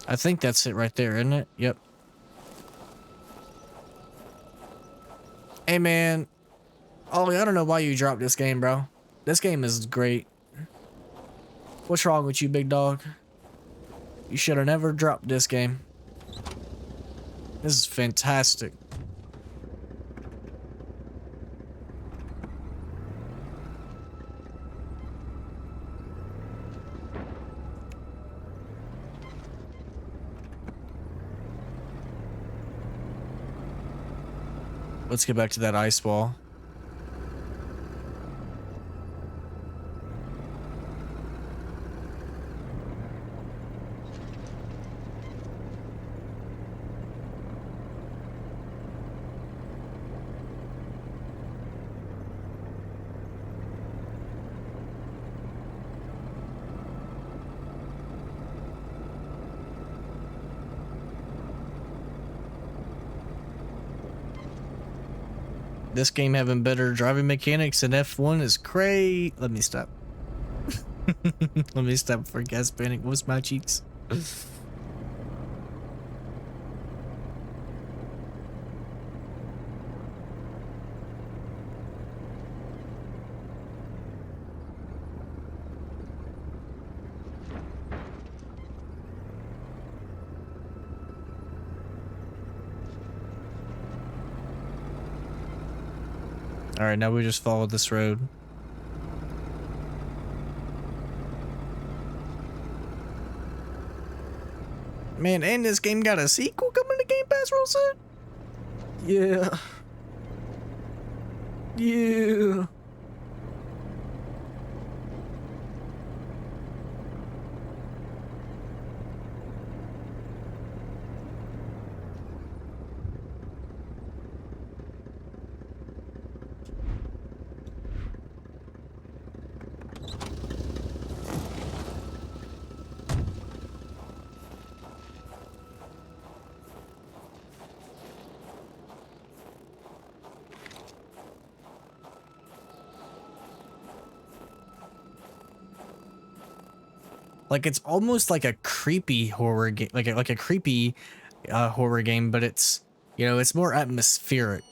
I think that's it right there, isn't it? Yep. Hey, man. Ollie, I don't know why you dropped this game, bro. This game is great. What's wrong with you, big dog? You should have never dropped this game. This is fantastic. Let's get back to that ice wall. This game having better driving mechanics than F1 is great. Let me stop. Let me stop for gas panic. What's my cheeks? All right, now we just follow this road. Man, and this game got a sequel coming to Game Pass real soon? Yeah. Yeah. Like it's almost like a creepy horror game, like a creepy horror game, but it's, you know, it's more atmospheric.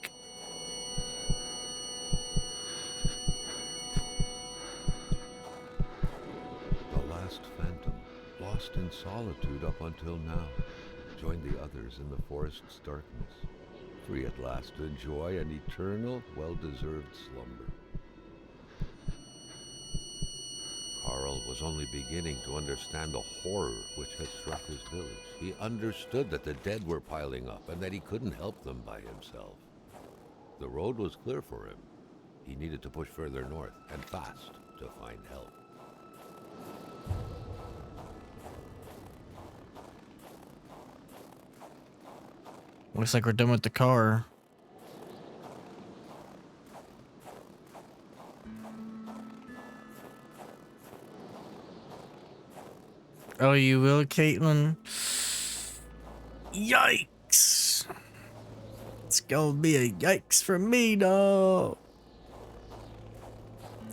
The last phantom, lost in solitude. solitude up until now, joined the others in the forest's darkness, free at last to enjoy an eternal, well-deserved slumber. Carl was only beginning to understand the horror which had struck his village. He understood that the dead were piling up and that he couldn't help them by himself. The road was clear for him. He needed to push further north, and fast, to find help. Looks like we're done with the car. Oh, you will, Caitlin? Yikes! It's gonna be a yikes for me, dog.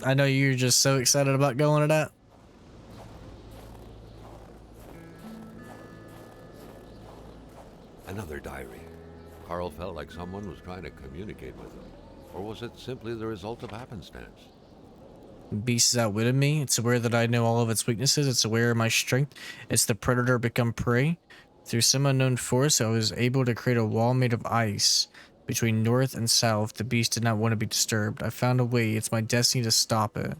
I know you're just so excited about going to that. Another diary. Carl felt like someone was trying to communicate with him. Or was it simply the result of happenstance? Beast is outwitted me. It's aware that I know all of its weaknesses. It's aware of my strength. It's the predator become prey. Through some unknown force, I was able to create a wall made of ice. Between north and south, the beast did not want to be disturbed. I found a way. It's my destiny to stop it.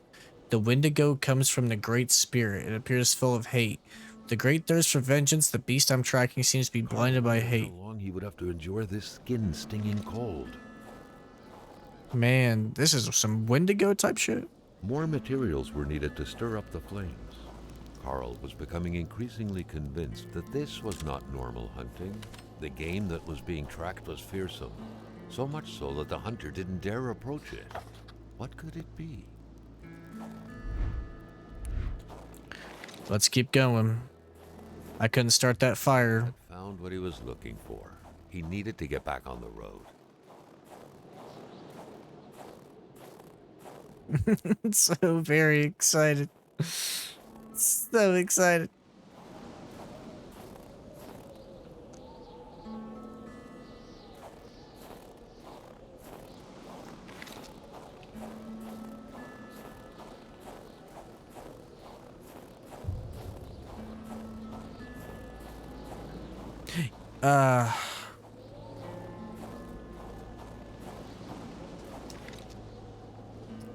The Wendigo comes from the Great Spirit. It appears full of hate. The great thirst for vengeance, the beast I'm tracking seems to be blinded by hate. How long he would have to endure this skin-stinging cold. Man, this is some Wendigo type shit. More materials were needed to stir up the flames. Carl was becoming increasingly convinced that this was not normal hunting. The game that was being tracked was fearsome, so much so that the hunter didn't dare approach it. What could it be? Let's keep going. I couldn't start that fire. Found what he was looking for. He needed to get back on the road. So very excited. So excited.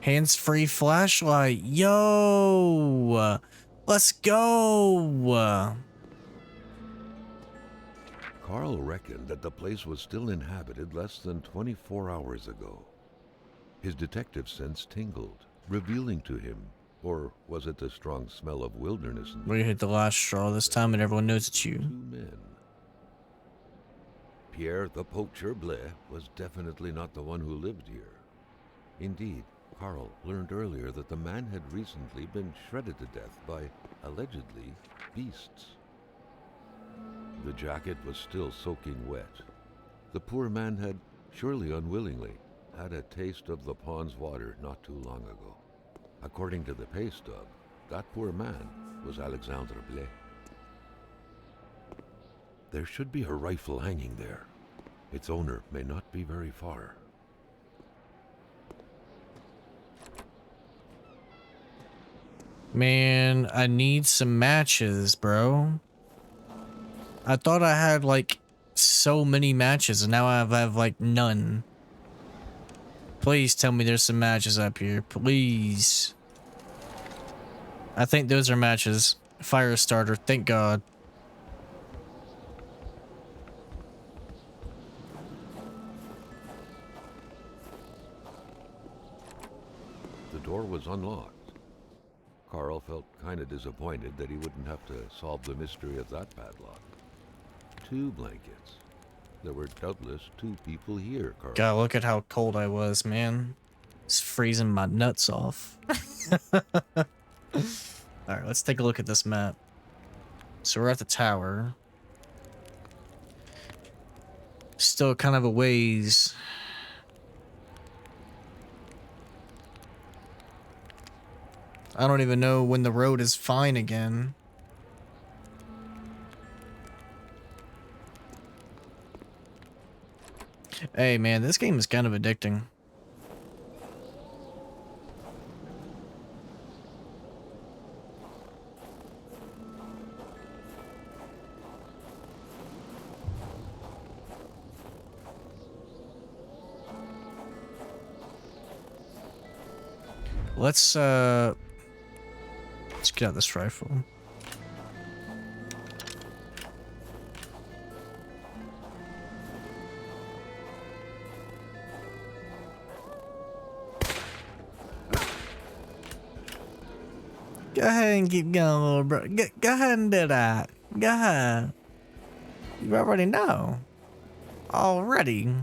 Hands-free flashlight. Yo! Let's go! Carl reckoned that the place was still inhabited less than 24 hours ago. His detective sense tingled, revealing to him, or was it the strong smell of wilderness in the We hit the last straw this time and everyone knows it's you. 2 men. Pierre the poacher Blais was definitely not the one who lived here. Indeed, Carl learned earlier that the man had recently been shredded to death by, allegedly, beasts. The jacket was still soaking wet. The poor man had, surely unwillingly, had a taste of the pond's water not too long ago. According to the pay stub, that poor man was Alexandre Blais. There should be a rifle hanging there. Its owner may not be very far. Man, I need some matches, bro. I thought I had like so many matches and now I have like none. Please tell me there's some matches up here, please. I think those are matches. Fire starter, thank God. The door was unlocked. Carl felt kind of disappointed that he wouldn't have to solve the mystery of that padlock. 2 blankets. There were doubtless 2 people here, Carl. God, look at how cold I was, man. It's freezing my nuts off. Alright, let's take a look at this map. So we're at the tower. Still kind of a ways. I don't even know when the road is fine again. Hey man, this game is kind of addicting. Let's get out this rifle. Go ahead and keep going, little bro. Go ahead and do that. Go ahead. You already know. Already.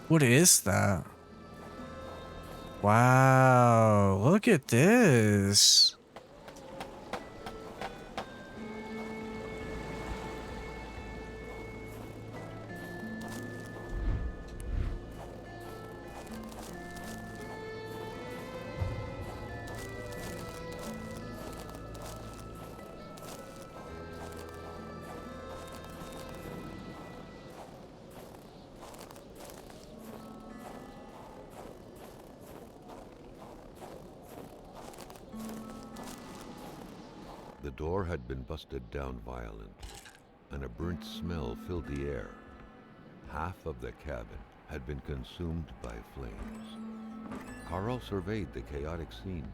What is that? Wow, look at this. The door had been busted down violently, and a burnt smell filled the air. Half of the cabin had been consumed by flames. Carl surveyed the chaotic scene,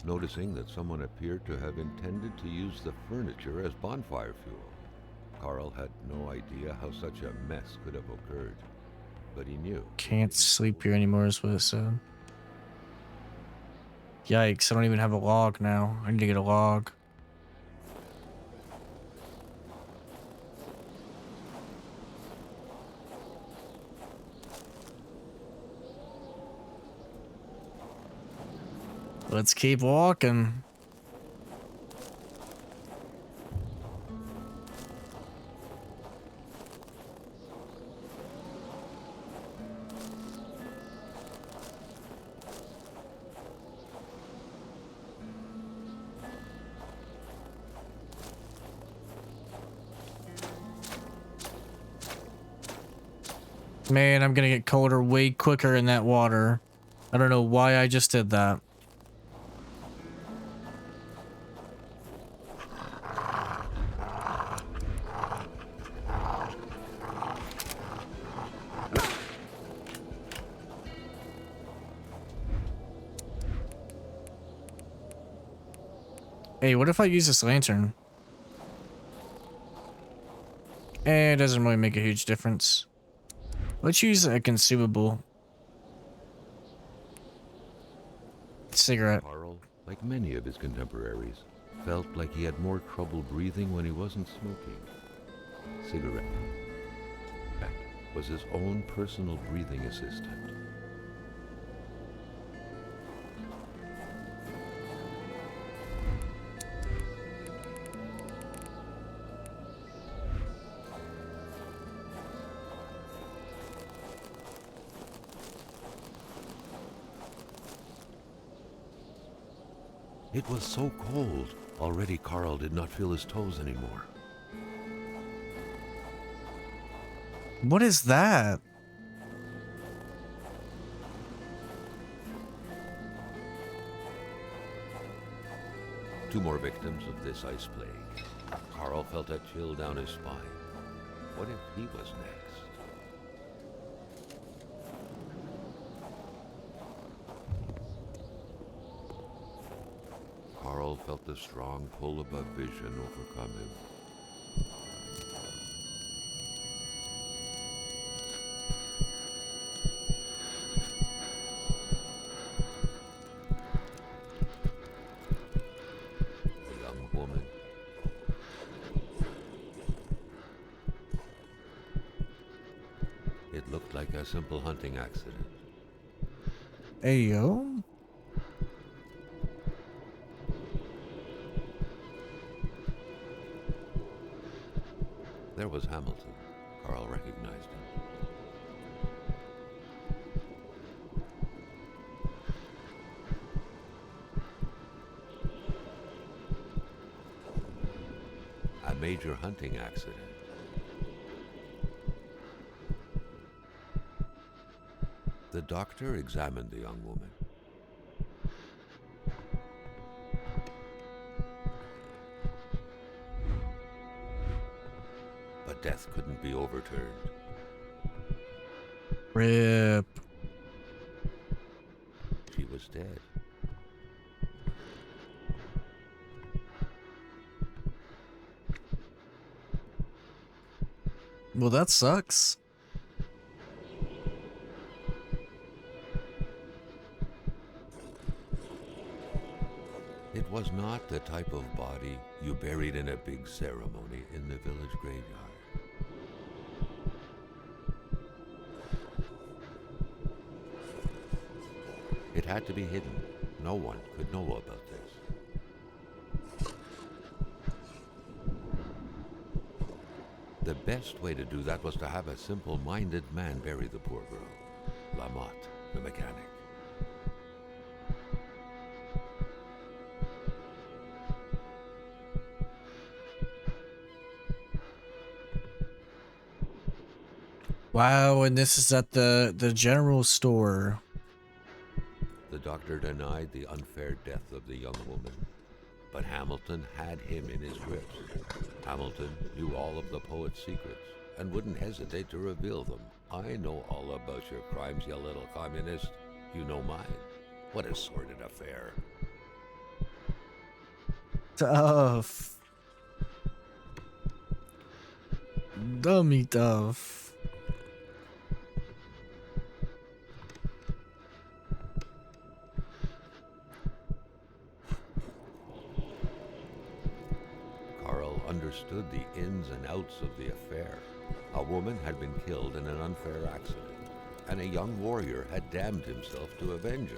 noticing that someone appeared to have intended to use the furniture as bonfire fuel. Carl had no idea how such a mess could have occurred, but he knew. Can't sleep here anymore is what it said. Yikes, I don't even have a log now. I need to get a log. Let's keep walking. Man, I'm gonna get colder way quicker in that water. I don't know why I just did that. Hey, what if I use this lantern? It doesn't really make a huge difference. Let's use a consumable. Cigarette. Carl, like many of his contemporaries, felt like he had more trouble breathing when he wasn't smoking. Cigarette was his own personal breathing assistant. It was so cold. Already Carl did not feel his toes anymore. What is that? Two more victims of this ice plague. Carl felt a chill down his spine. What if he was next? Carl felt the strong pull above vision overcome him. A young woman. It looked like a simple hunting accident. Hey, yo. There was Hamilton. Carl recognized him. A major hunting accident. The doctor examined the young woman. But death couldn't be overturned. Rip. She was dead. Well, that sucks. It was not the type of body you buried in a big ceremony in the village graveyard. It had to be hidden. No one could know about this. The best way to do that was to have a simple-minded man bury the poor girl, Lamotte, the mechanic. Wow, and this is at the general store. The doctor denied the unfair death of the young woman, but Hamilton had him in his grips. Hamilton knew all of the poet's secrets and wouldn't hesitate to reveal them. I know all about your crimes, you little communist. You know mine. What a sordid affair. Tough. Dummy tough. Carl understood the ins and outs of the affair. A woman had been killed in an unfair accident, and a young warrior had damned himself to avenge her.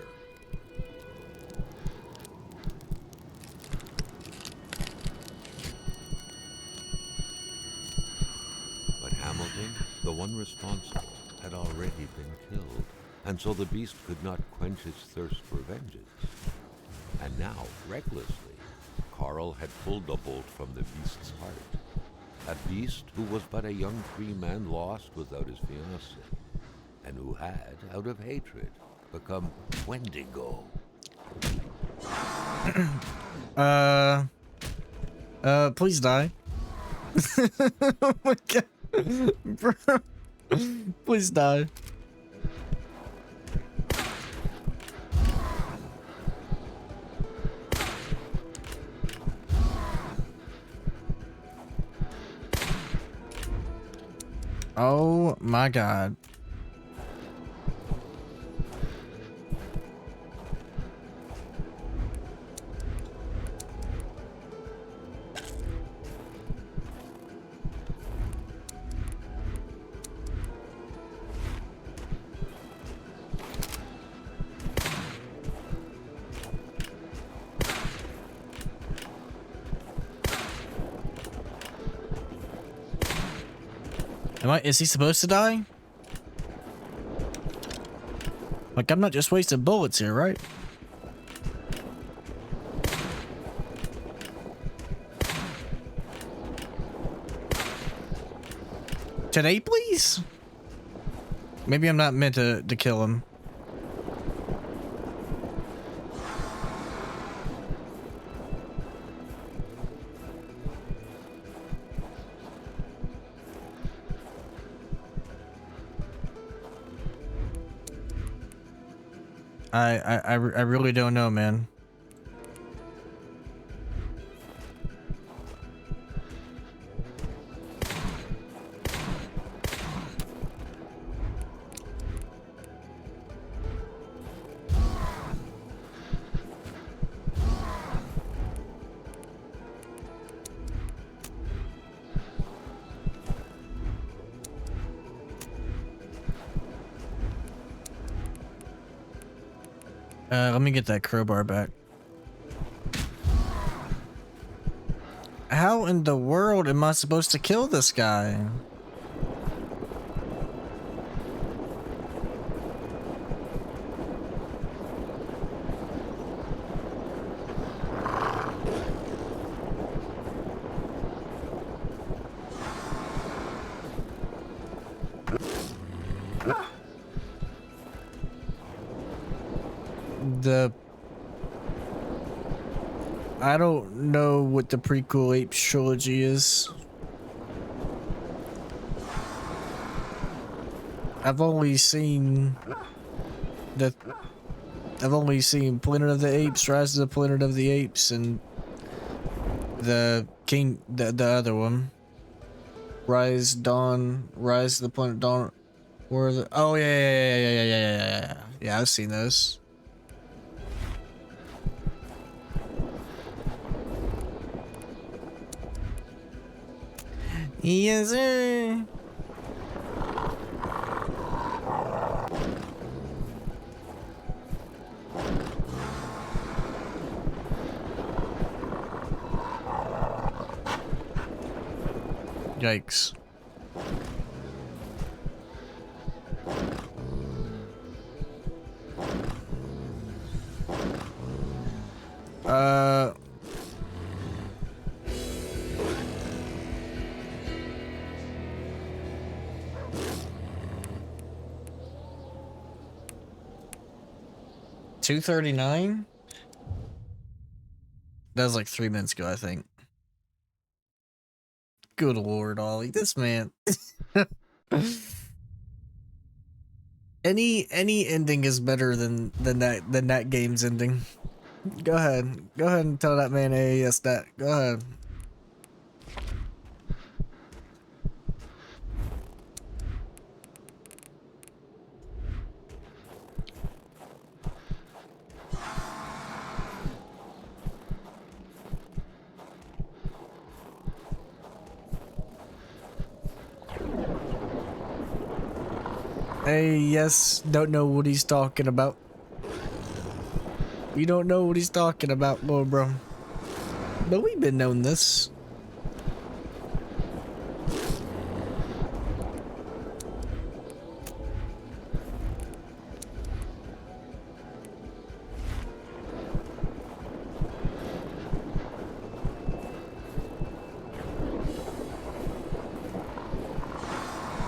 But Hamilton, the one responsible, had already been killed, and so the beast could not quench its thirst for vengeance. And now, recklessly, Carl had pulled the bolt from the beast's heart. A beast who was but a young free man lost without his fiancée, and who had, out of hatred, become Wendigo. Please die. Oh my god. Bro. Please die. Oh my god. Is he supposed to die? Like, I'm not just wasting bullets here, right? Today, please? Maybe I'm not meant to kill him. I really don't know, man. Let me get that crowbar back. How in the world am I supposed to kill this guy? the I don't know what the prequel Apes trilogy is. I've only seen the Planet of the Apes, Rise of the Planet of the Apes, and the other one. Rise of the Planet Dawn. Or the oh yeah, I've seen those. Yes, sir. Yikes. Uh... 2:39? That was like 3 minutes ago, I think. Good lord, Ollie, this man. any ending is better than that game's ending. Go ahead and tell that man yes that. Go ahead. Hey, yes, don't know what he's talking about. You don't know what he's talking about, little bro. But we've been knowing this.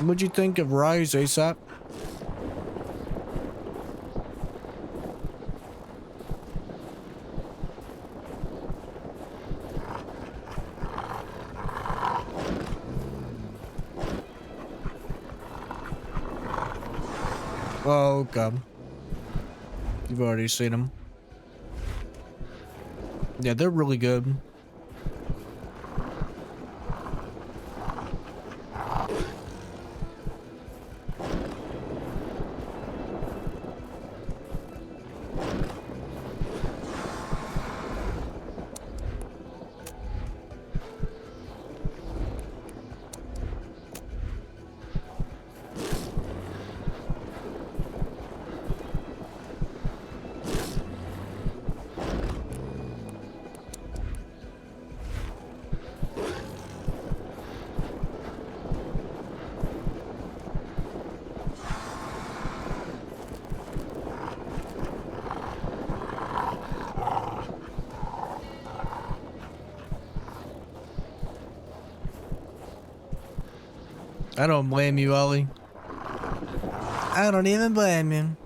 What'd you think of Rise, ASAP? Oh, God. You've already seen them. Yeah, they're really good. I don't blame you, Ollie. I don't even blame you.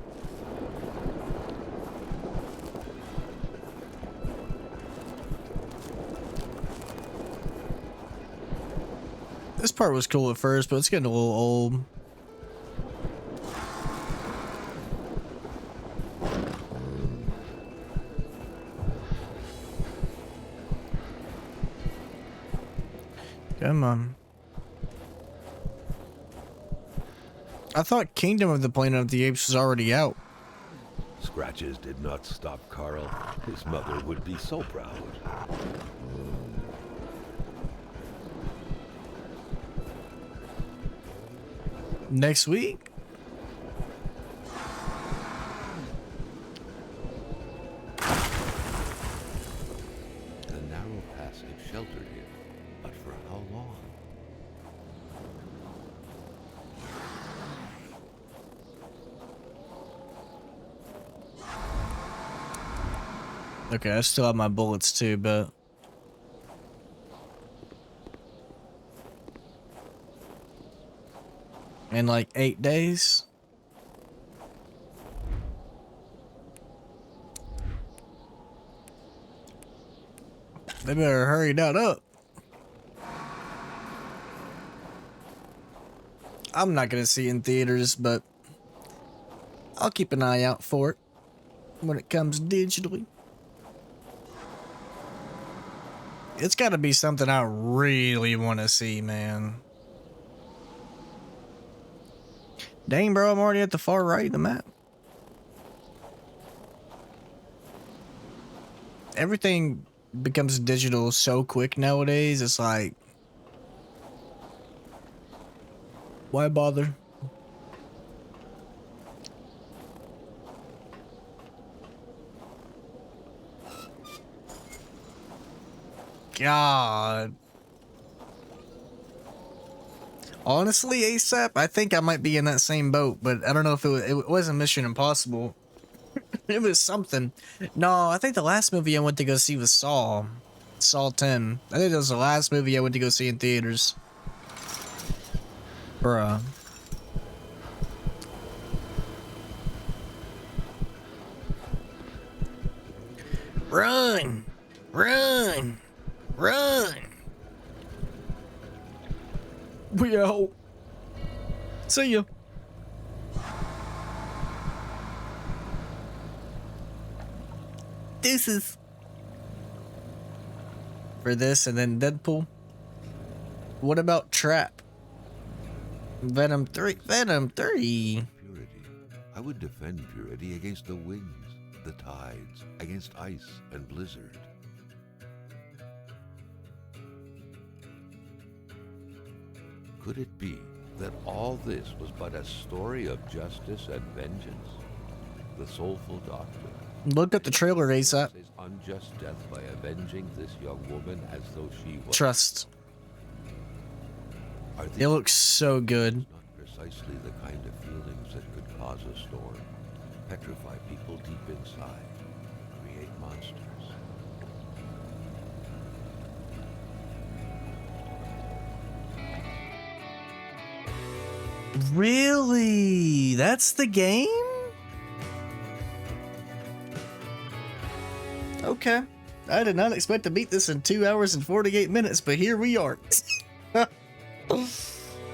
This part was cool at first, but it's getting a little old. Come on. I thought Kingdom of the Planet of the Apes was already out. Scratches did not stop Carl. His mother would be so proud. Next week? The narrow passage sheltered him, but for how long? Okay, I still have my bullets too, but... in like 8 days? They better hurry that up. I'm not gonna see it in theaters, but I'll keep an eye out for it when it comes digitally. It's gotta be something I really want to see, man. Dang, bro, I'm already at the far right of the map. Everything becomes digital so quick nowadays, it's like, why bother? God. Honestly, ASAP, I think I might be in that same boat, but I don't know if it wasn't Mission Impossible. It was something. No, I think the last movie I went to go see was Saw. Saw 10. I think that was the last movie I went to go see in theaters. Bruh. Run! Run! Run! We out. See ya. Deuces. For this and then Deadpool. What about Trap? Venom 3. Venom 3. Purity. I would defend purity against the winds, the tides, against ice and blizzard. Could it be that all this was but a story of justice and vengeance? The soulful doctor Look at the trailer, ASAP. says unjust death by avenging this young woman as though she was. Trust. Are It these looks so good. not precisely the kind of feelings that could cause a storm, petrify people deep inside, create monsters? Really? That's the game? Okay. I did not expect to beat this in 2 hours and 48 minutes, but here we are.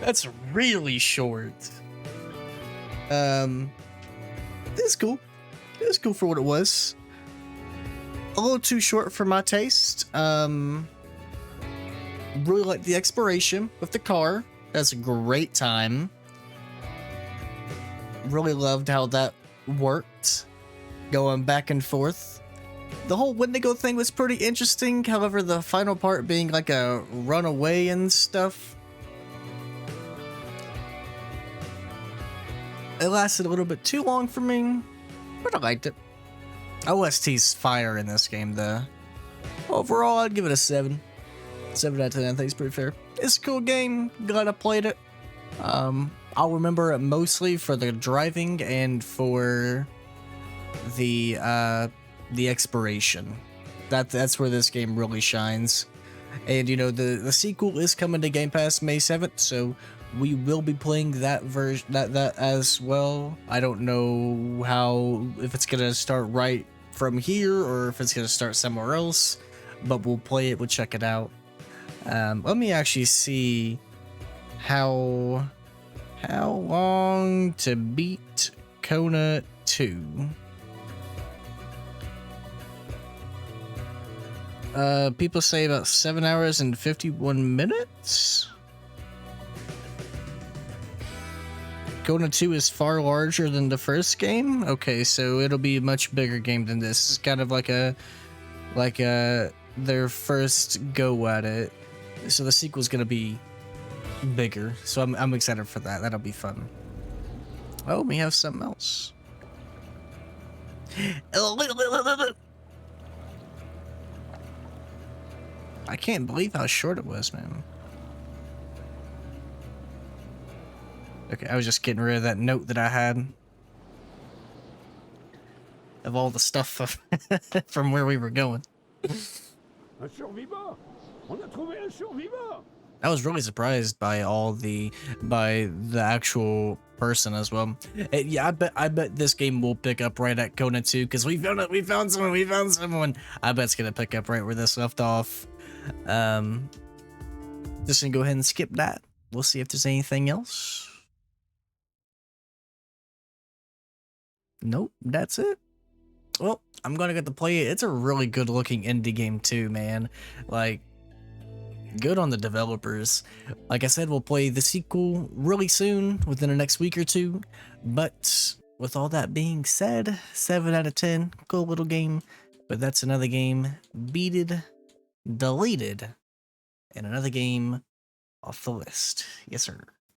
That's really short. It's cool. It's cool for what it was. A little too short for my taste. Really like the exploration with the car. That's a great time. Really loved how that worked. Going back and forth. The whole Wendigo thing was pretty interesting. However, the final part being like a runaway and stuff. It lasted a little bit too long for me, but I liked it. OST's fire in this game, though. Overall, I'd give it a 7. 7 out of 10, I think it's pretty fair. It's a cool game. Glad I played it. I'll remember it mostly for the driving and for the exploration. That's where this game really shines. And you know, the sequel is coming to Game Pass May 7th, so we will be playing that version that as well. I don't know if it's gonna start right from here or if it's gonna start somewhere else, but we'll play it, we'll check it out. Let me actually see how long to beat Kona 2. People say about 7 hours and 51 minutes. Kona 2 is far larger than the first game. Okay, so it'll be a much bigger game than this. It's kind of like their first go at it. So the sequel's gonna be bigger. So I'm excited for that. That'll be fun. Oh, we have something else. I can't believe how short it was, man. Okay, I was just getting rid of that note that I had of all the stuff from where we were going. Un survivant! On a trouvé un survivant! I was really surprised by the actual person as well. Yeah, I bet this game will pick up right at Kona 2 because we found it. We found someone. We found someone. I bet it's gonna pick up right where this left off. Um, just gonna go ahead and skip that. We'll see if there's anything else. Nope, that's it. Well, I'm gonna get to play it. It's a really good looking indie game too, man. Like, good on the developers. Like I said, we'll play the sequel really soon, within the next week or two. But with all that being said, 7 out of 10, cool little game. But that's another game beated, deleted, and another game off the list. Yes, sir.